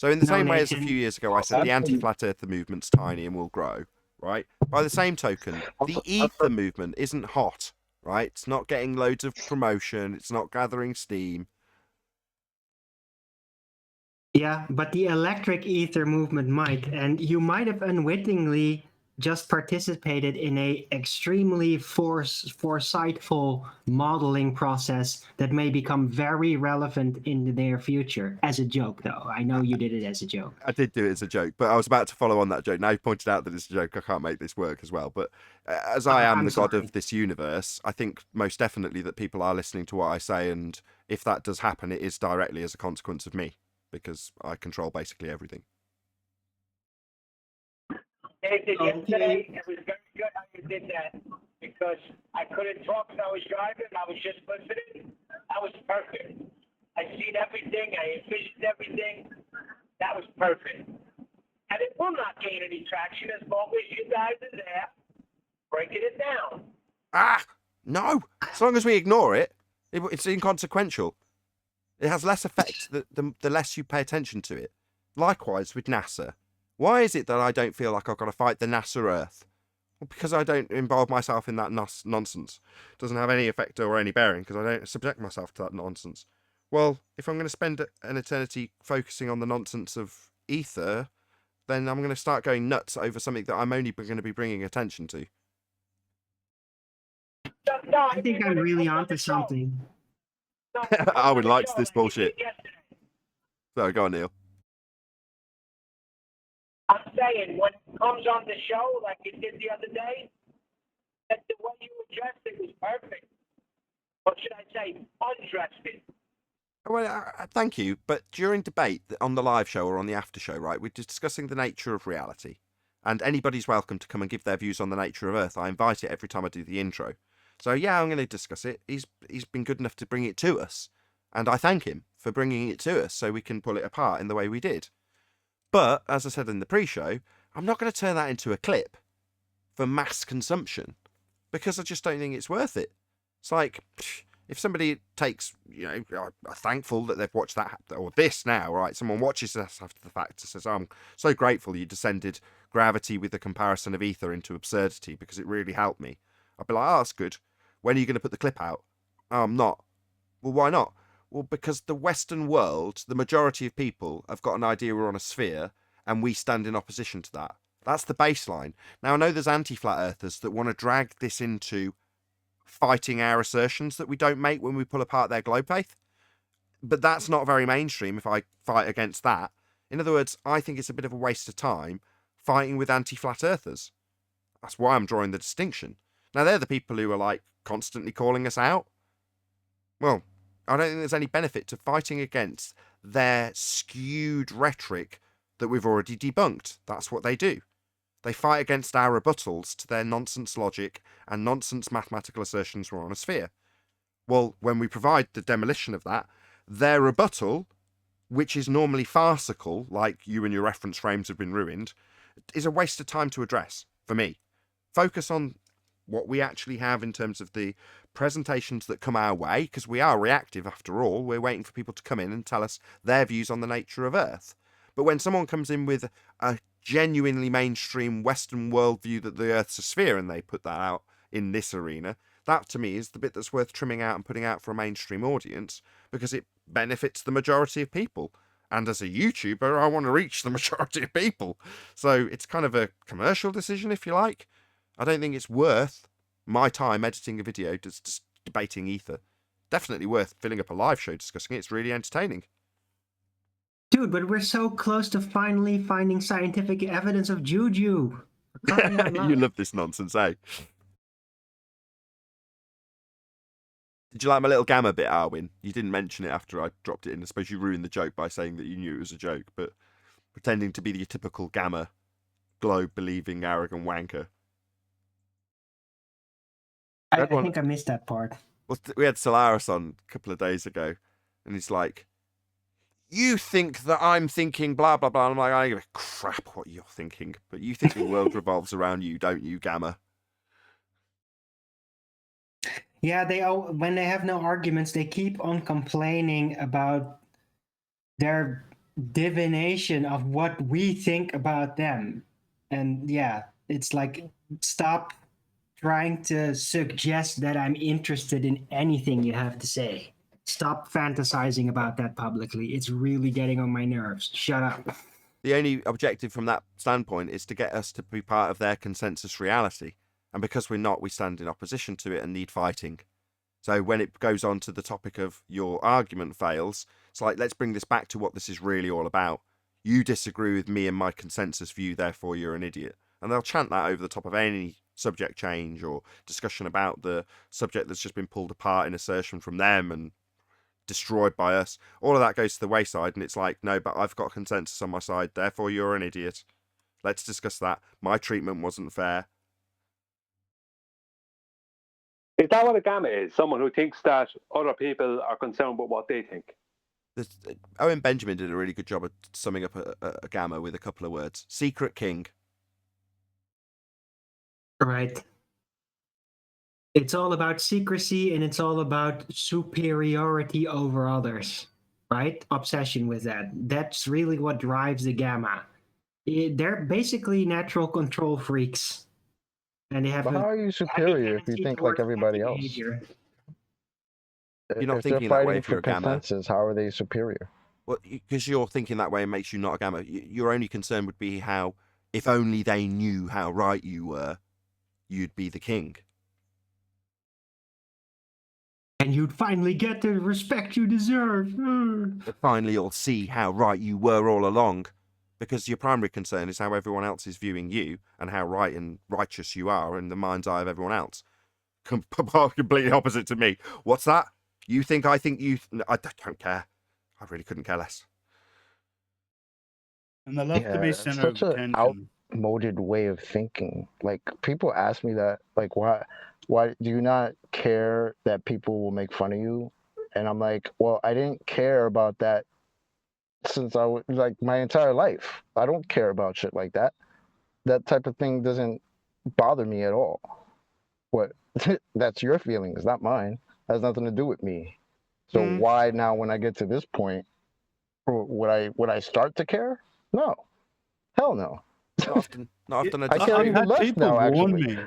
So in the No, same way as a Nathan. few years ago, I said the anti-flat earther movement's tiny and will grow, right? By the same token, the ether movement isn't hot, right? It's not getting loads of promotion. It's not gathering steam. Yeah, but the electric ether movement might, and you might have unwittingly just participated in a extremely foresightful modeling process that may become very relevant in the near future. As a joke, though. I know you did it as a joke. I did do it as a joke, but I was about to follow on that joke. Now you've pointed out that it's a joke. I can't make this work as well. But as I am I'm the god sorry. of this universe, I think most definitely that people are listening to what I say. And if that does happen, it is directly as a consequence of me, because I control basically everything. Nathan, yesterday, it was very good how you did that because I couldn't talk because I was driving. I was just listening. That was perfect. I seen everything. I envisioned everything. That was perfect. And it will not gain any traction as long as you guys are there breaking it down. No. As long as we ignore it, it's inconsequential. It has less effect the less you pay attention to it. Likewise with NASA. Why is it that I don't feel like I've got to fight the NASA Earth? Well, because I don't involve myself in that nonsense. It doesn't have any effect or any bearing because I don't subject myself to that nonsense. Well, if I'm going to spend an eternity focusing on the nonsense of Ether, then I'm going to start going nuts over something that I'm only going to be bringing attention to. I think I'm really onto something. Arwen likes this bullshit. So go on, Neil. I'm saying when it comes on the show, like you did the other day, that the way you addressed it was perfect. Or should I say, undressed it? Well, thank you. But during debate on the live show or on the after show, right, we're discussing the nature of reality. And anybody's welcome to come and give their views on the nature of Earth. I invite it every time I do the intro. So, yeah, I'm going to discuss it. He's been good enough to bring it to us. And I thank him for bringing it to us so we can pull it apart in the way we did. But, as I said in the pre-show, I'm not going to turn that into a clip for mass consumption because I just don't think it's worth it. It's like, if somebody takes, are thankful that they've watched that, or this now, right? Someone watches this after the fact and says, I'm so grateful you descended gravity with the comparison of Ether into absurdity because it really helped me. I'd be like, oh, that's good. When are you going to put the clip out? Oh, I'm not. Well, why not? Well, because the Western world, the majority of people have got an idea we're on a sphere and we stand in opposition to that. That's the baseline. Now, I know there's anti-flat earthers that want to drag this into fighting our assertions that we don't make when we pull apart their globe faith. But that's not very mainstream if I fight against that. In other words, I think it's a bit of a waste of time fighting with anti-flat earthers. That's why I'm drawing the distinction. Now, they're the people who are like constantly calling us out. Well, I don't think there's any benefit to fighting against their skewed rhetoric that we've already debunked. That's what they do. They fight against our rebuttals to their nonsense logic and nonsense mathematical assertions we're on a sphere. Well, when we provide the demolition of that, their rebuttal, which is normally farcical, like you and your reference frames have been ruined, is a waste of time to address, for me. Focus on what we actually have in terms of the presentations that come our way, because we are reactive after all. We're waiting for people to come in and tell us their views on the nature of Earth. But when someone comes in with a genuinely mainstream Western worldview that the Earth's a sphere and they put that out in this arena, that to me is the bit that's worth trimming out and putting out for a mainstream audience because it benefits the majority of people. And as a YouTuber, I want to reach the majority of people. So it's kind of a commercial decision, if you like. I don't think it's worth my time editing a video just debating Ether. Definitely worth filling up a live show discussing it. It's really entertaining. Dude, but we're so close to finally finding scientific evidence of juju. You love this nonsense, eh? Did you like my little gamma bit, Arwen? You didn't mention it after I dropped it in. I suppose you ruined the joke by saying that you knew it was a joke, but pretending to be the typical gamma, globe-believing, arrogant wanker. I think I missed that part. Well, we had Solaris on a couple of days ago, and he's like, you think that I'm thinking blah, blah, blah. And I'm like, I don't give a crap what you're thinking, but you think the world revolves around you, don't you, Gamma? Yeah, when they have no arguments, they keep on complaining about their divination of what we think about them. And yeah, it's like, stop trying to suggest that I'm interested in anything you have to say. Stop fantasizing about that publicly. It's really getting on my nerves. Shut up. The only objective from that standpoint is to get us to be part of their consensus reality. And because we're not, we stand in opposition to it and need fighting. So when it goes on to the topic of your argument fails, it's like, let's bring this back to what this is really all about. You disagree with me and my consensus view, therefore you're an idiot. And they'll chant that over the top of any subject change or discussion about the subject that's just been pulled apart in assertion from them and destroyed by us. All of that goes to the wayside, and it's like, no, but I've got consensus on my side, therefore you're an idiot. Let's discuss that. My treatment wasn't fair. Is that what a gamma is? Someone who thinks that other people are concerned with what they think. Owen Benjamin did a really good job of summing up a gamma with a couple of words. Secret king. Right. It's all about secrecy, and it's all about superiority over others, right? Obsession with that. That's really what drives the gamma. They're basically natural control freaks. And they have But how are you superior if you think like everybody else? behavior. You're not If they're thinking that way fighting if for you're a gamma. consensus, how are they superior? Well, because you're thinking that way makes you not a gamma. Your only concern would be how, if only they knew how right you were, you'd be the king. And you'd finally get the respect you deserve. But finally you'll see how right you were all along. Because your primary concern is how everyone else is viewing you and how right and righteous you are in the mind's eye of everyone else. Completely opposite to me. What's that? You think I think you... I don't care. I really couldn't care less. And they love to be It's center of such an attention. outmoded way of thinking. Like, people ask me that, like, why do you not care that people will make fun of you? And I'm like, well, I didn't care about that since I was like my entire life. I don't care about shit like that. That type of thing doesn't bother me at all. What that's your feelings, not mine. Has nothing to do with me. So why now, when I get to this point, would I start to care? No, hell no. Not often. Not often. I care even less now. Actually,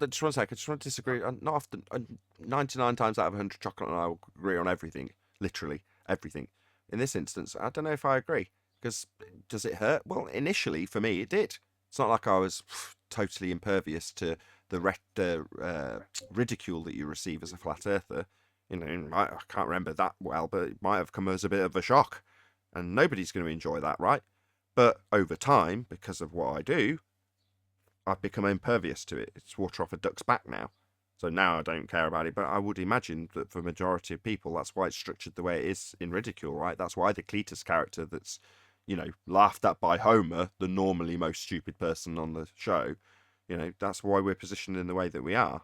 just one second. I just want to disagree. Not often. 99 times out of 100, Chocolate and I will agree on everything. Literally everything. In this instance, I don't know if I agree. Because does it hurt? Well, initially for me, it did. It's not like I was totally impervious to the ridicule that you receive as a flat earther. You know, I can't remember that well, but it might have come as a bit of a shock. And nobody's going to enjoy that, right? But over time, because of what I do, I've become impervious to it. It's water off a duck's back now. So now I don't care about it. But I would imagine that for the majority of people, that's why it's structured the way it is in ridicule, right? That's why the Cletus character that's, you know, laughed at by Homer, the normally most stupid person on the show, you know, that's why we're positioned in the way that we are.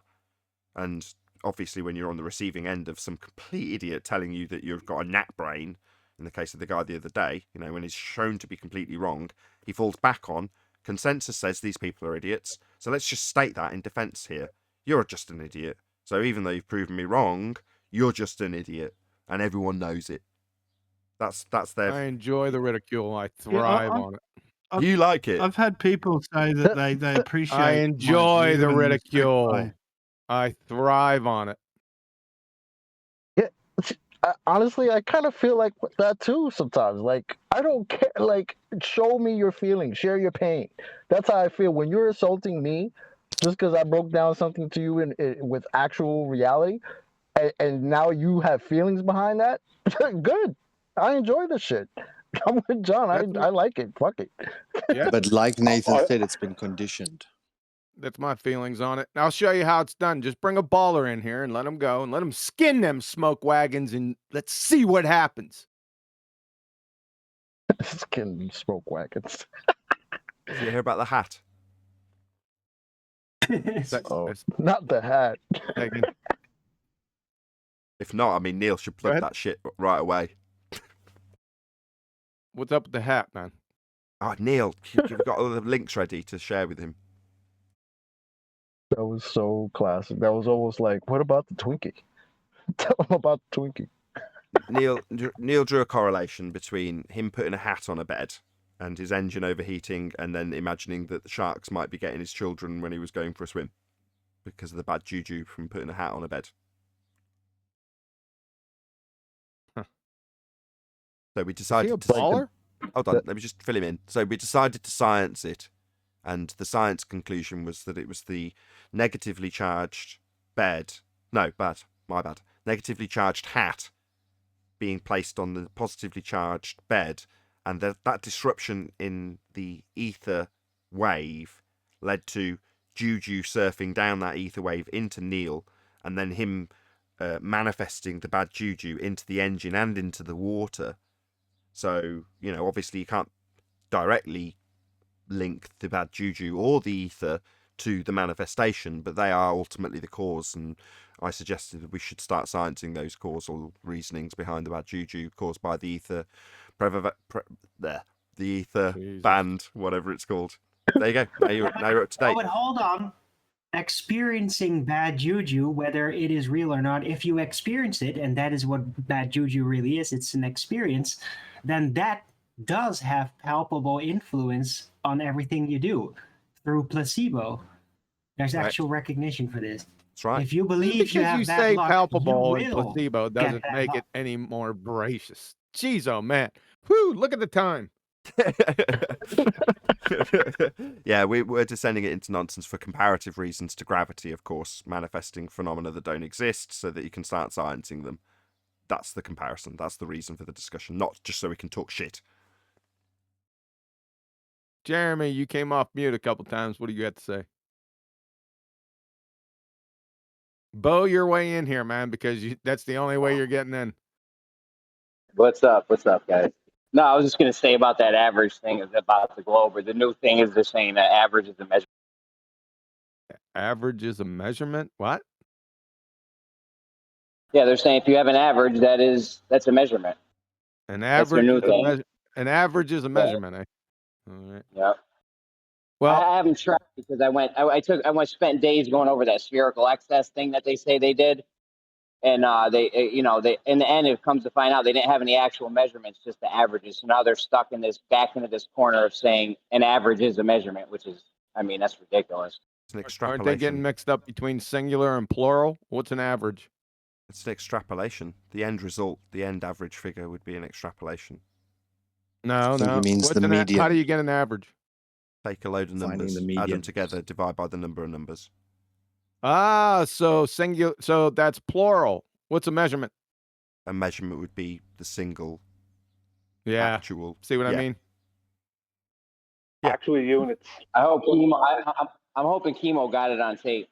And obviously when you're on the receiving end of some complete idiot telling you that you've got a gnat brain, in the case of the guy the other day, you know, when he's shown to be completely wrong, he falls back on, consensus says these people are idiots, so let's just state that in defense here. You're just an idiot. So even though you've proven me wrong, you're just an idiot, and everyone knows it. That's their... I enjoy the ridicule. I thrive on it. You like it? I've had people say that they appreciate. I enjoy the my view and respect ridicule. I thrive on it. honestly, I kind of feel like that too sometimes. Like, I don't care. Like, show me your feelings, share your pain. That's how I feel when you're assaulting me, just because I broke down something to you with actual reality, and now you have feelings behind that. Good. I enjoy this shit. I'm with John. I like it. Fuck it. Yeah. But like Nathan said, it's been conditioned. That's my feelings on it. And I'll show you how it's done. Just bring a baller in here and let him go and let him skin them smoke wagons and let's see what happens. Skin smoke wagons. Did you hear about the hat? Not the hat. If not, I mean, Neil should plug that shit right away. What's up with the hat, man? Oh, Neil, you've got all the links ready to share with him. That was so classic. That was almost like, what about the Twinkie? Tell him about the Twinkie. Neil drew a correlation between him putting a hat on a bed and his engine overheating, and then imagining that the sharks might be getting his children when he was going for a swim because of the bad juju from putting a hat on a bed. Huh. So we decided to baller? Hold on, let me just fill him in. So we decided to science it, and the science conclusion was that it was the negatively charged bed. No, my bad. Negatively charged hat being placed on the positively charged bed, and that disruption in the ether wave led to juju surfing down that ether wave into Neil, and then him manifesting the bad juju into the engine and into the water. So, obviously you can't directly link the bad juju or the ether to the manifestation, but they are ultimately the cause, and I suggested that we should start sciencing those causal reasonings behind the bad juju caused by the ether the ether band, whatever it's called. There you go. Now you're up to date. Oh, but hold on. Experiencing bad juju, whether it is real or not, if you experience it, and that is what bad juju really is, it's an experience, then that does have palpable influence on everything you do through placebo. There's actual recognition for this. That's right. If you believe Because you have you bad say luck, palpable you and will placebo get doesn't bad make luck. it any more gracious. Jeez, oh man. Whew, look at the time. Yeah, we're descending it into nonsense for comparative reasons to gravity, of course, manifesting phenomena that don't exist so that you can start sciencing them. That's the comparison. That's the reason for the discussion, not just so we can talk shit. Jeremy, you came off mute a couple times. What do you got to say? Bow your way in here, man, because that's the only way you're getting in. What's up? What's up, guys? No, I was just going to say about that average thing is about the globe. Or the new thing is they're saying that average is a measure. Average is a measurement? What? Yeah, they're saying if you have an average, that's a measurement. An That's their average new is thing. an average is a measurement, eh? All right. Yeah. Well, I haven't tracked because I spent days going over that spherical excess thing that they say they did, and they in the end it comes to find out they didn't have any actual measurements, just the averages. So now they're stuck in this back into this corner of saying an average is a measurement, which is, that's ridiculous. It's an aren't extrapolation. they getting mixed up between singular and plural? What's an average? It's an extrapolation. The end result, the end average figure would be an extrapolation. No, I think no. it means What's the median. How do you get an average? Take a load of Finding numbers, the add them median. together, divide by the number of numbers. Ah, so singular. So that's plural. What's a measurement? A measurement would be the single actual. See what I mean? Actual units. I hope I'm hoping Chemo got it on tape.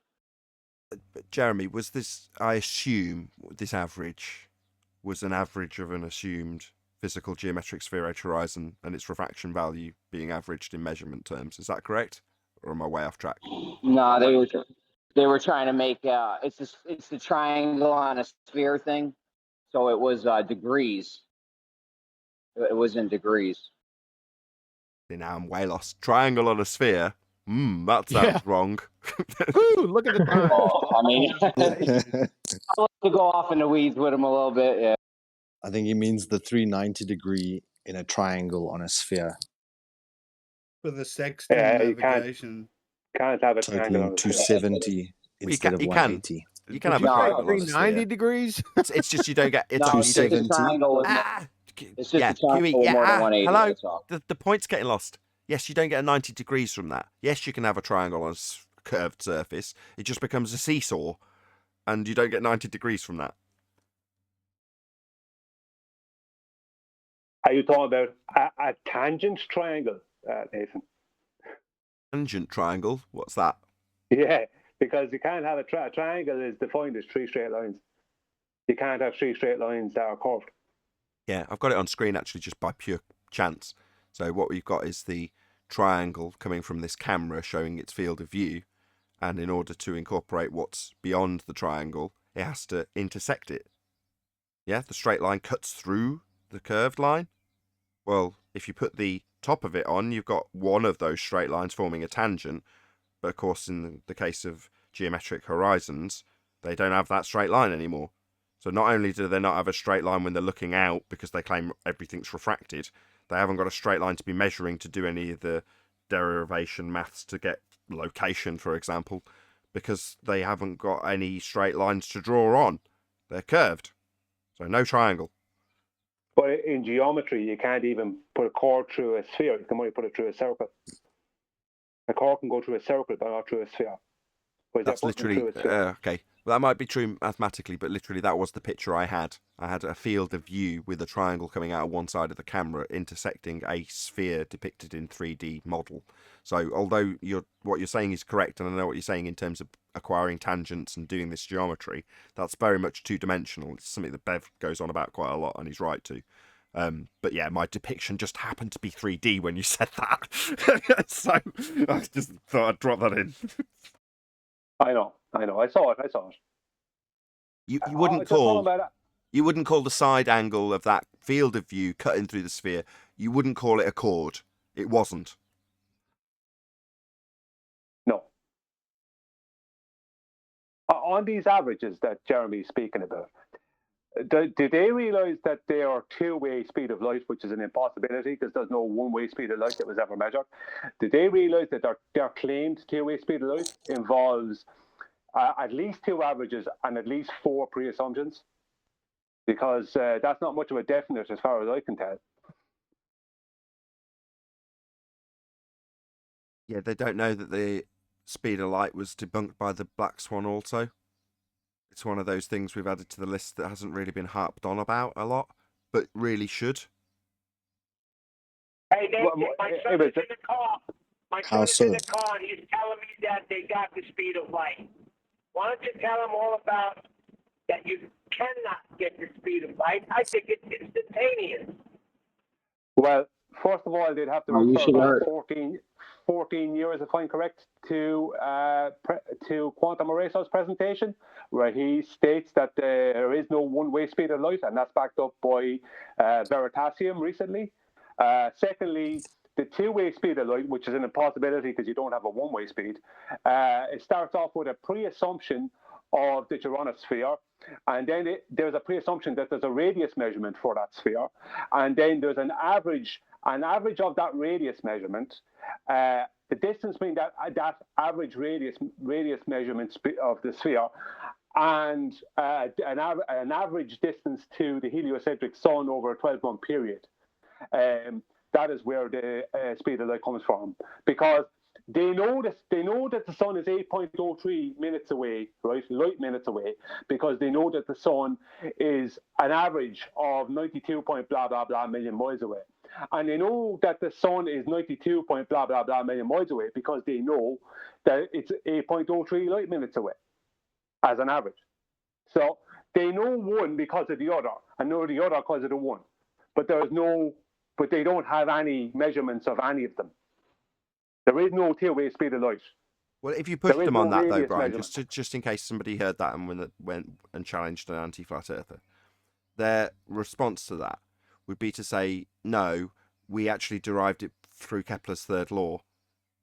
But Jeremy, was this? I assume this average was an average of an assumed physical geometric spheroid horizon and its refraction value being averaged in measurement terms. Is that correct, or am I way off track? No, they were trying to make it's the triangle on a sphere thing, so it was degrees. It was in degrees. See, now I'm way lost. Triangle on a sphere. That sounds wrong. Ooh, look at the time. I'll have to go off in the weeds with him a little bit. Yeah. I think he means the 390 degree in a triangle on a sphere. For the sextant you navigation. Can't have a Totaling triangle on a 270 instead of 180. You can have a triangle on a 390 sphere. degrees. It's just you don't get. It's No, it's just a 270. triangle. It's just a triangle with more than 180. Hello. That's all. The point's getting lost. Yes, you don't get a 90 degrees from that. Yes, you can have a triangle on a curved surface. It just becomes a seesaw, and you don't get 90 degrees from that. Are you talking about a tangent triangle, Nathan? Tangent triangle? What's that? Yeah, because you can't have a triangle is defined as 3 straight lines. You can't have 3 straight lines that are curved. Yeah, I've got it on screen actually just by pure chance. So what we've got is the triangle coming from this camera showing its field of view, and in order to incorporate what's beyond the triangle, it has to intersect it. Yeah, the straight line cuts through the curved line. Well, if you put the top of it on, you've got one of those straight lines forming a tangent, but of course in the case of geometric horizons, they don't have that straight line anymore. So not only do they not have a straight line when they're looking out because they claim everything's refracted, they haven't got a straight line to be measuring to do any of the derivation maths to get location, for example, because they haven't got any straight lines to draw on. They're curved. So no triangle. But in geometry, you can't even put a chord through a sphere. You can only put it through a circle. A chord can go through a circle, but not through a sphere. That's literally okay. Well, that might be true mathematically, but literally that was the picture I had. I had a field of view with a triangle coming out of one side of the camera intersecting a sphere depicted in 3D model. So although what you're saying is correct, and I know what you're saying in terms of acquiring tangents and doing this geometry, that's very much two-dimensional. It's something that Bev goes on about quite a lot, and he's right to. But yeah, my depiction just happened to be 3D when you said that. So I just thought I'd drop that in. I know. I saw it. You wouldn't call the side angle of that field of view cutting through the sphere. You wouldn't call it a chord. It wasn't. No. On these averages that Jeremy's speaking about, do they realise that they are two-way speed of light, which is an impossibility because there's no one-way speed of light that was ever measured? Do they realise that their claimed two-way speed of light involves at least two averages and at least four pre-assumptions? Because that's not much of a definite as far as I can tell. Yeah, they don't know that the speed of light was debunked by the Black Swan also. It's one of those things we've added to the list that hasn't really been harped on about a lot, but really should. Hey, my son is in the car. My son is in the car, and he's telling me that they got the speed of light. Why don't you tell him all about that you cannot get the speed of light? I think it's instantaneous. Well, first of all, they'd have to refer back 14 years, if I'm correct, to Quantum Eraser's presentation, where he states that there is no one-way speed of light, and that's backed up by Veritasium recently. Secondly, the two-way speed of light, which is an impossibility because you don't have a one-way speed, it starts off with a pre-assumption of the Geronosphere, and then there's a pre-assumption that there's a radius measurement for that sphere, and then there's an average of that radius measurement, the distance between that average radius measurement of the sphere and an average distance to the heliocentric sun over a 12-month period. That is where the speed of light comes from, because they know that the sun is 8.03 minutes away, right? Light minutes away, because they know that the sun is an average of 92 point blah blah blah million miles away, and they know that the sun is 92 point blah blah blah million miles away because they know that it's 8.03 light minutes away as an average. So they know one because of the other, and know the other because of the one, but they don't have any measurements of any of them. There is no two-way speed of light. Well, if you push them on that, though, Brian, just in case somebody heard that and went and challenged an anti-flat earther, their response to that would be to say, no, we actually derived it through Kepler's third law,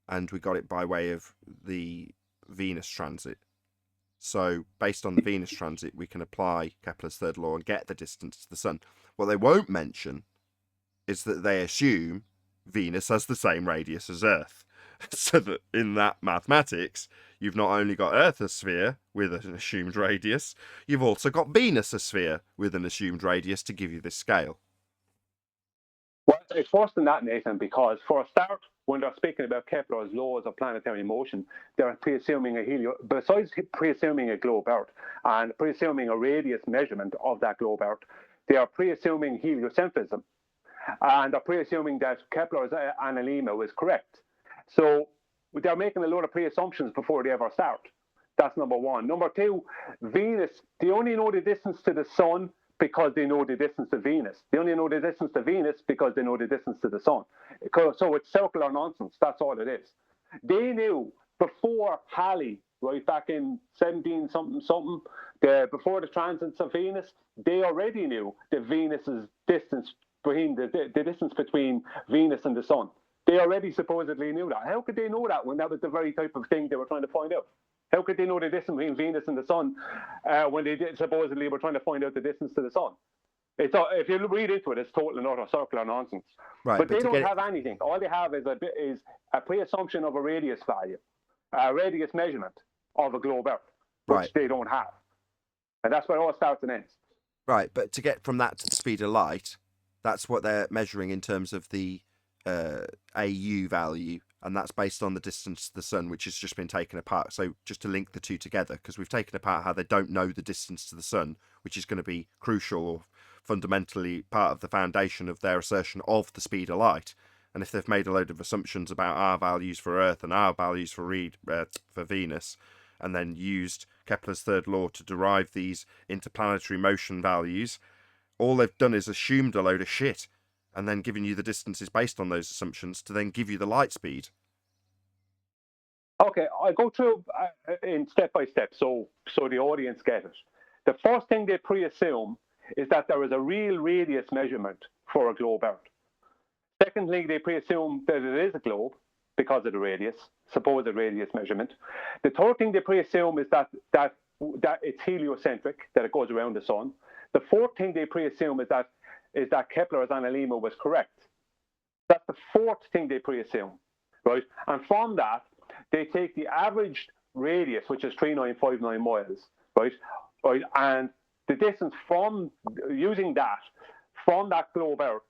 and we got it by way of the Venus transit. So, based on the Venus transit, we can apply Kepler's third law and get the distance to the sun. What they won't mention is that they assume Venus has the same radius as Earth. So that in that mathematics, you've not only got Earth a sphere with an assumed radius, you've also got Venus a sphere with an assumed radius to give you this scale. Well, it's worse than that, Nathan, because for a start, when they're speaking about Kepler's laws of planetary motion, they're pre-assuming besides pre-assuming a globe Earth and pre-assuming a radius measurement of that globe Earth, they are pre-assuming heliocentrism. And they're pre-assuming that Kepler's analemma was correct. So they're making a lot of pre-assumptions before they ever start. That's number one. Number two, Venus, they only know the distance to the sun because they know the distance to Venus. They only know the distance to Venus because they know the distance to the sun. So it's circular nonsense. That's all it is. They knew before Halley, right back in 17-something, before the transits of Venus, they already knew that Venus's distance the distance between Venus and the sun. They already supposedly knew that. How could they know that when that was the very type of thing they were trying to find out? How could they know the distance between Venus and the sun when they supposedly were trying to find out the distance to the sun? It's if you read into it, it's total and utter circular nonsense. Right, but they to don't get have anything. All they have is a pre-assumption of a radius value, a radius measurement of a globe Earth, which Right. they don't have. And that's where it all starts and ends. Right, but to get from that to the speed of light, that's what they're measuring in terms of the AU value, and that's based on the distance to the sun, which has just been taken apart. So just to link the two together, because we've taken apart how they don't know the distance to the sun, which is going to be crucial or fundamentally part of the foundation of their assertion of the speed of light. And if they've made a load of assumptions about our values for Earth and our values for Venus, and then used Kepler's third law to derive these interplanetary motion values, all they've done is assumed a load of shit and then given you the distances based on those assumptions to then give you the light speed. Okay, I'll go through in step by step so the audience get it. The first thing they pre-assume is that there is a real radius measurement for a globe Earth. Secondly, they pre-assume that it is a globe because of the radius, supposed radius measurement. The third thing they pre-assume is that it's heliocentric, that it goes around the sun. The fourth thing they pre-assume is that Kepler's analemma was correct. That's the fourth thing they pre-assume, right? And from that, they take the average radius, which is 3959 miles, right? And the distance from using that from that globe Earth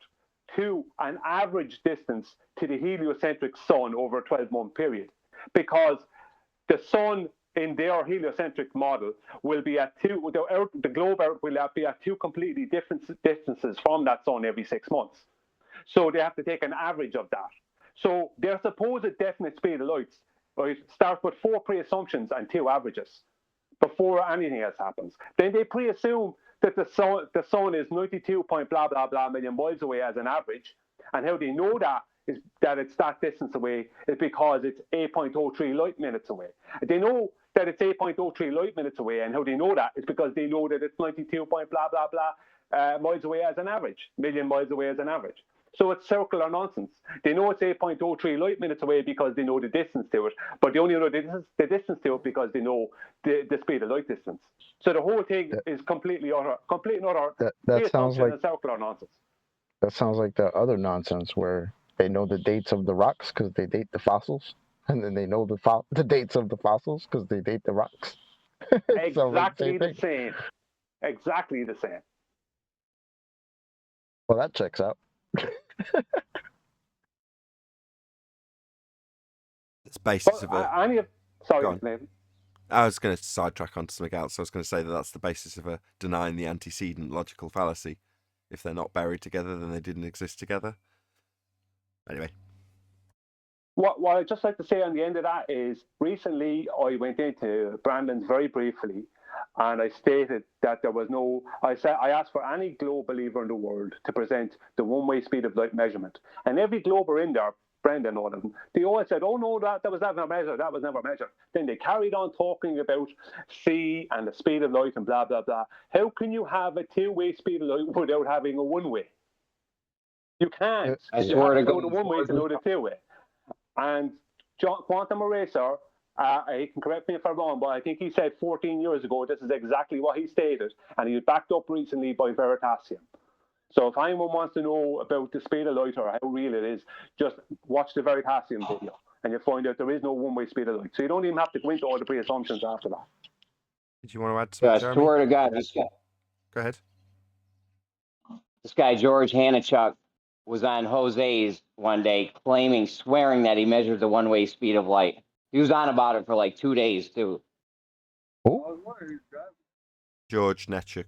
to an average distance to the heliocentric sun over a 12-month period, because the sun in their heliocentric model will be at the globe Earth will be at two completely different distances from that sun every 6 months. So they have to take an average of that. So their supposed definite speed of light, right, starts with 4 pre-assumptions and 2 averages before anything else happens. Then they pre-assume that the sun is 92 point blah blah blah million miles away as an average, and how they know that is that it's that distance away is because it's 8.03 light minutes away. They know that it's 8.03 light minutes away, and how they know that is because they know that it's 92 point blah blah blah miles away as an average, million miles away as an average. So it's circular nonsense. They know it's 8.03 light minutes away because they know the distance to it, but they only know the distance to it because they know the speed of light distance. So the whole thing is complete and utter That sounds like circular nonsense. That sounds like the other nonsense where they know the dates of the rocks because they date the fossils, and then they know the dates of the fossils because they date the rocks. Exactly the same. Exactly the same. Well, that checks out. It's basis of sorry, I was going to sidetrack onto something else. I was going to say that's the basis of a denying the antecedent logical fallacy. If they're not buried together, then they didn't exist together. Anyway. What I'd just like to say on the end of that is, recently I went into Brandon's very briefly, and I stated that there was no. I asked for any globe believer in the world to present the one-way speed of light measurement, and every glober in there, Brendan, all of them, they all said, "Oh no, that was never measured. That was never measured." Then they carried on talking about C and the speed of light and blah blah blah. How can you have a two-way speed of light without having a one-way? You can't. You have to go to one-way to know the two-way. And Quantum Eraser, he can correct me if I'm wrong, but I think he said 14 years ago this is exactly what he stated, and he was backed up recently by Veritasium. So if anyone wants to know about the speed of light or how real it is, just watch the Veritasium video, and you'll find out there is no one-way speed of light. So you don't even have to go into all the pre-assumptions after that. Did you want to add something, Jeremy? Swear to God, this guy. Go ahead. This guy, George Hanichuk, was on Jose's one day swearing that he measured the one-way speed of light. He was on about it for like 2 days, too. George Netchuk.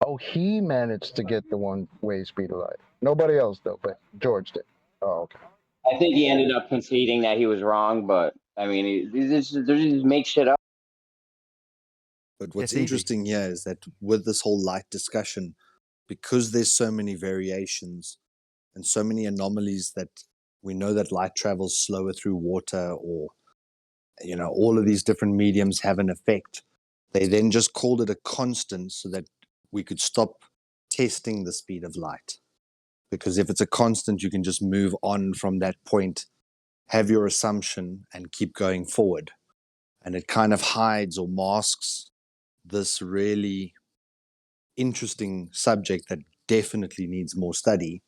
Oh, he managed to get the one-way speed of light. Nobody else, though, but George did. Oh, okay. I think he ended up conceding that he was wrong, but, I mean, they just make shit up. But what's interesting here is that with this whole light discussion, because there's so many variations and so many anomalies that we know that light travels slower through water, or, you know, all of these different mediums have an effect. They then just called it a constant so that we could stop testing the speed of light. Because if it's a constant, you can just move on from that point, have your assumption, and keep going forward. and it kind of hides or masks this really interesting subject that definitely needs more study.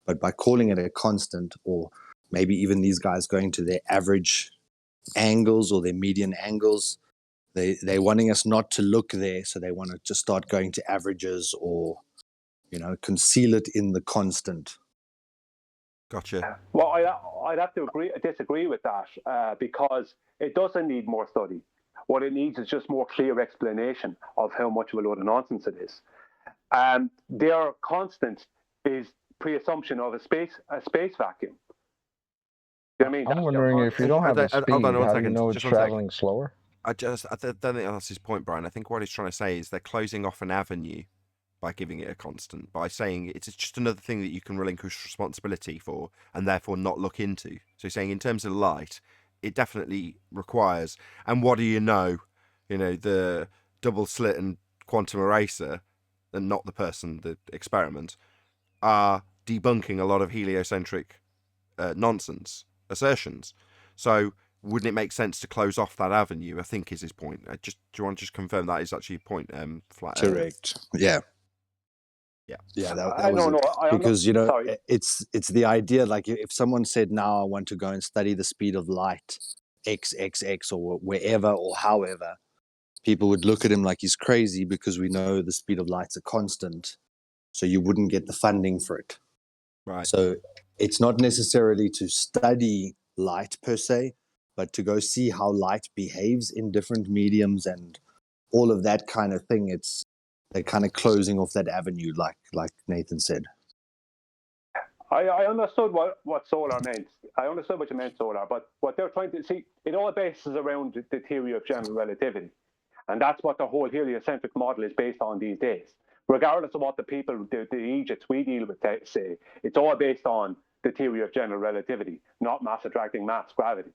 But by calling it a constant, or maybe even these guys going to their average angles or their median angles, they're wanting us not to look there, so they want to just start going to averages, or conceal it in the constant. Gotcha. Well, I'd have to disagree with that because it doesn't need more study. What it needs is just more clear explanation of how much of a load of nonsense it is. Their constant is pre-assumption of a space vacuum. You know what I mean? I'm wondering if you don't have a speed, hold on one how do you second, know it's just one sec. traveling slower? I don't think that's his point, Brian. I think what he's trying to say is they're closing off an avenue by giving it a constant, by saying it's just another thing that you can relinquish responsibility for and therefore not look into. So he's saying in terms of light, it definitely requires, and what do you know, the double slit and quantum eraser, and not the person, the experiment, are debunking a lot of heliocentric nonsense assertions. So wouldn't it make sense to close off that avenue? I think is his point. Do you want to just confirm that is actually a point? Flat Correct. Yeah. Yeah. That was it. Because it's the idea, like if someone said, now I want to go and study the speed of light, XXX, or wherever or however, people would look at him like he's crazy, because we know the speed of light's a constant, so you wouldn't get the funding for it. Right. So it's not necessarily to study light per se, but to go see how light behaves in different mediums and all of that kind of thing. They're kind of closing off that avenue, like Nathan said. I understood what solar meant. I understood what you meant, solar, but what they're trying to see, it all bases around the theory of general relativity. And that's what the whole heliocentric model is based on these days. Regardless of what the people, the Egypts we deal with say, it's all based on the theory of general relativity, not mass attracting mass, gravity.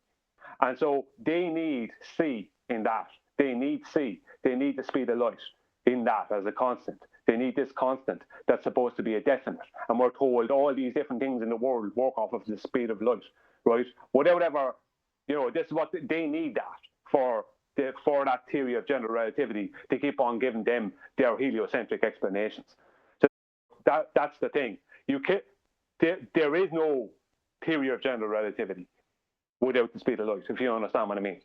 And so they need C in that. They need C. They need the speed of light in that as a constant. They need this constant that's supposed to be a definite. And we're told all these different things in the world work off of the speed of light, right? Without ever, this is what they need that for that theory of general relativity to keep on giving them their heliocentric explanations. So that's the thing. There is no theory of general relativity without the speed of light, if you understand what I mean.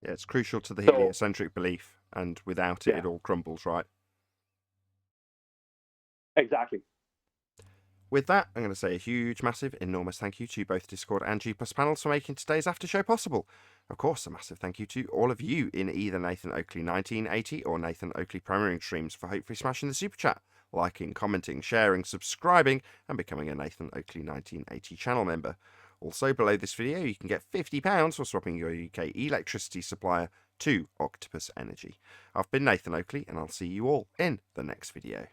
Yeah, it's crucial to the heliocentric belief, and without it, it all crumbles, right? Exactly. With that, I'm going to say a huge, massive, enormous thank you to both Discord and G+ panels for making today's after show possible. Of course, a massive thank you to all of you in either Nathan Oakley 1980 or Nathan Oakley premiering streams for hopefully smashing the super chat, liking, commenting, sharing, subscribing, and becoming a Nathan Oakley 1980 channel member. Also, below this video, you can get £50 for swapping your UK electricity supplier to Octopus Energy. I've been Nathan Oakley, and I'll see you all in the next video.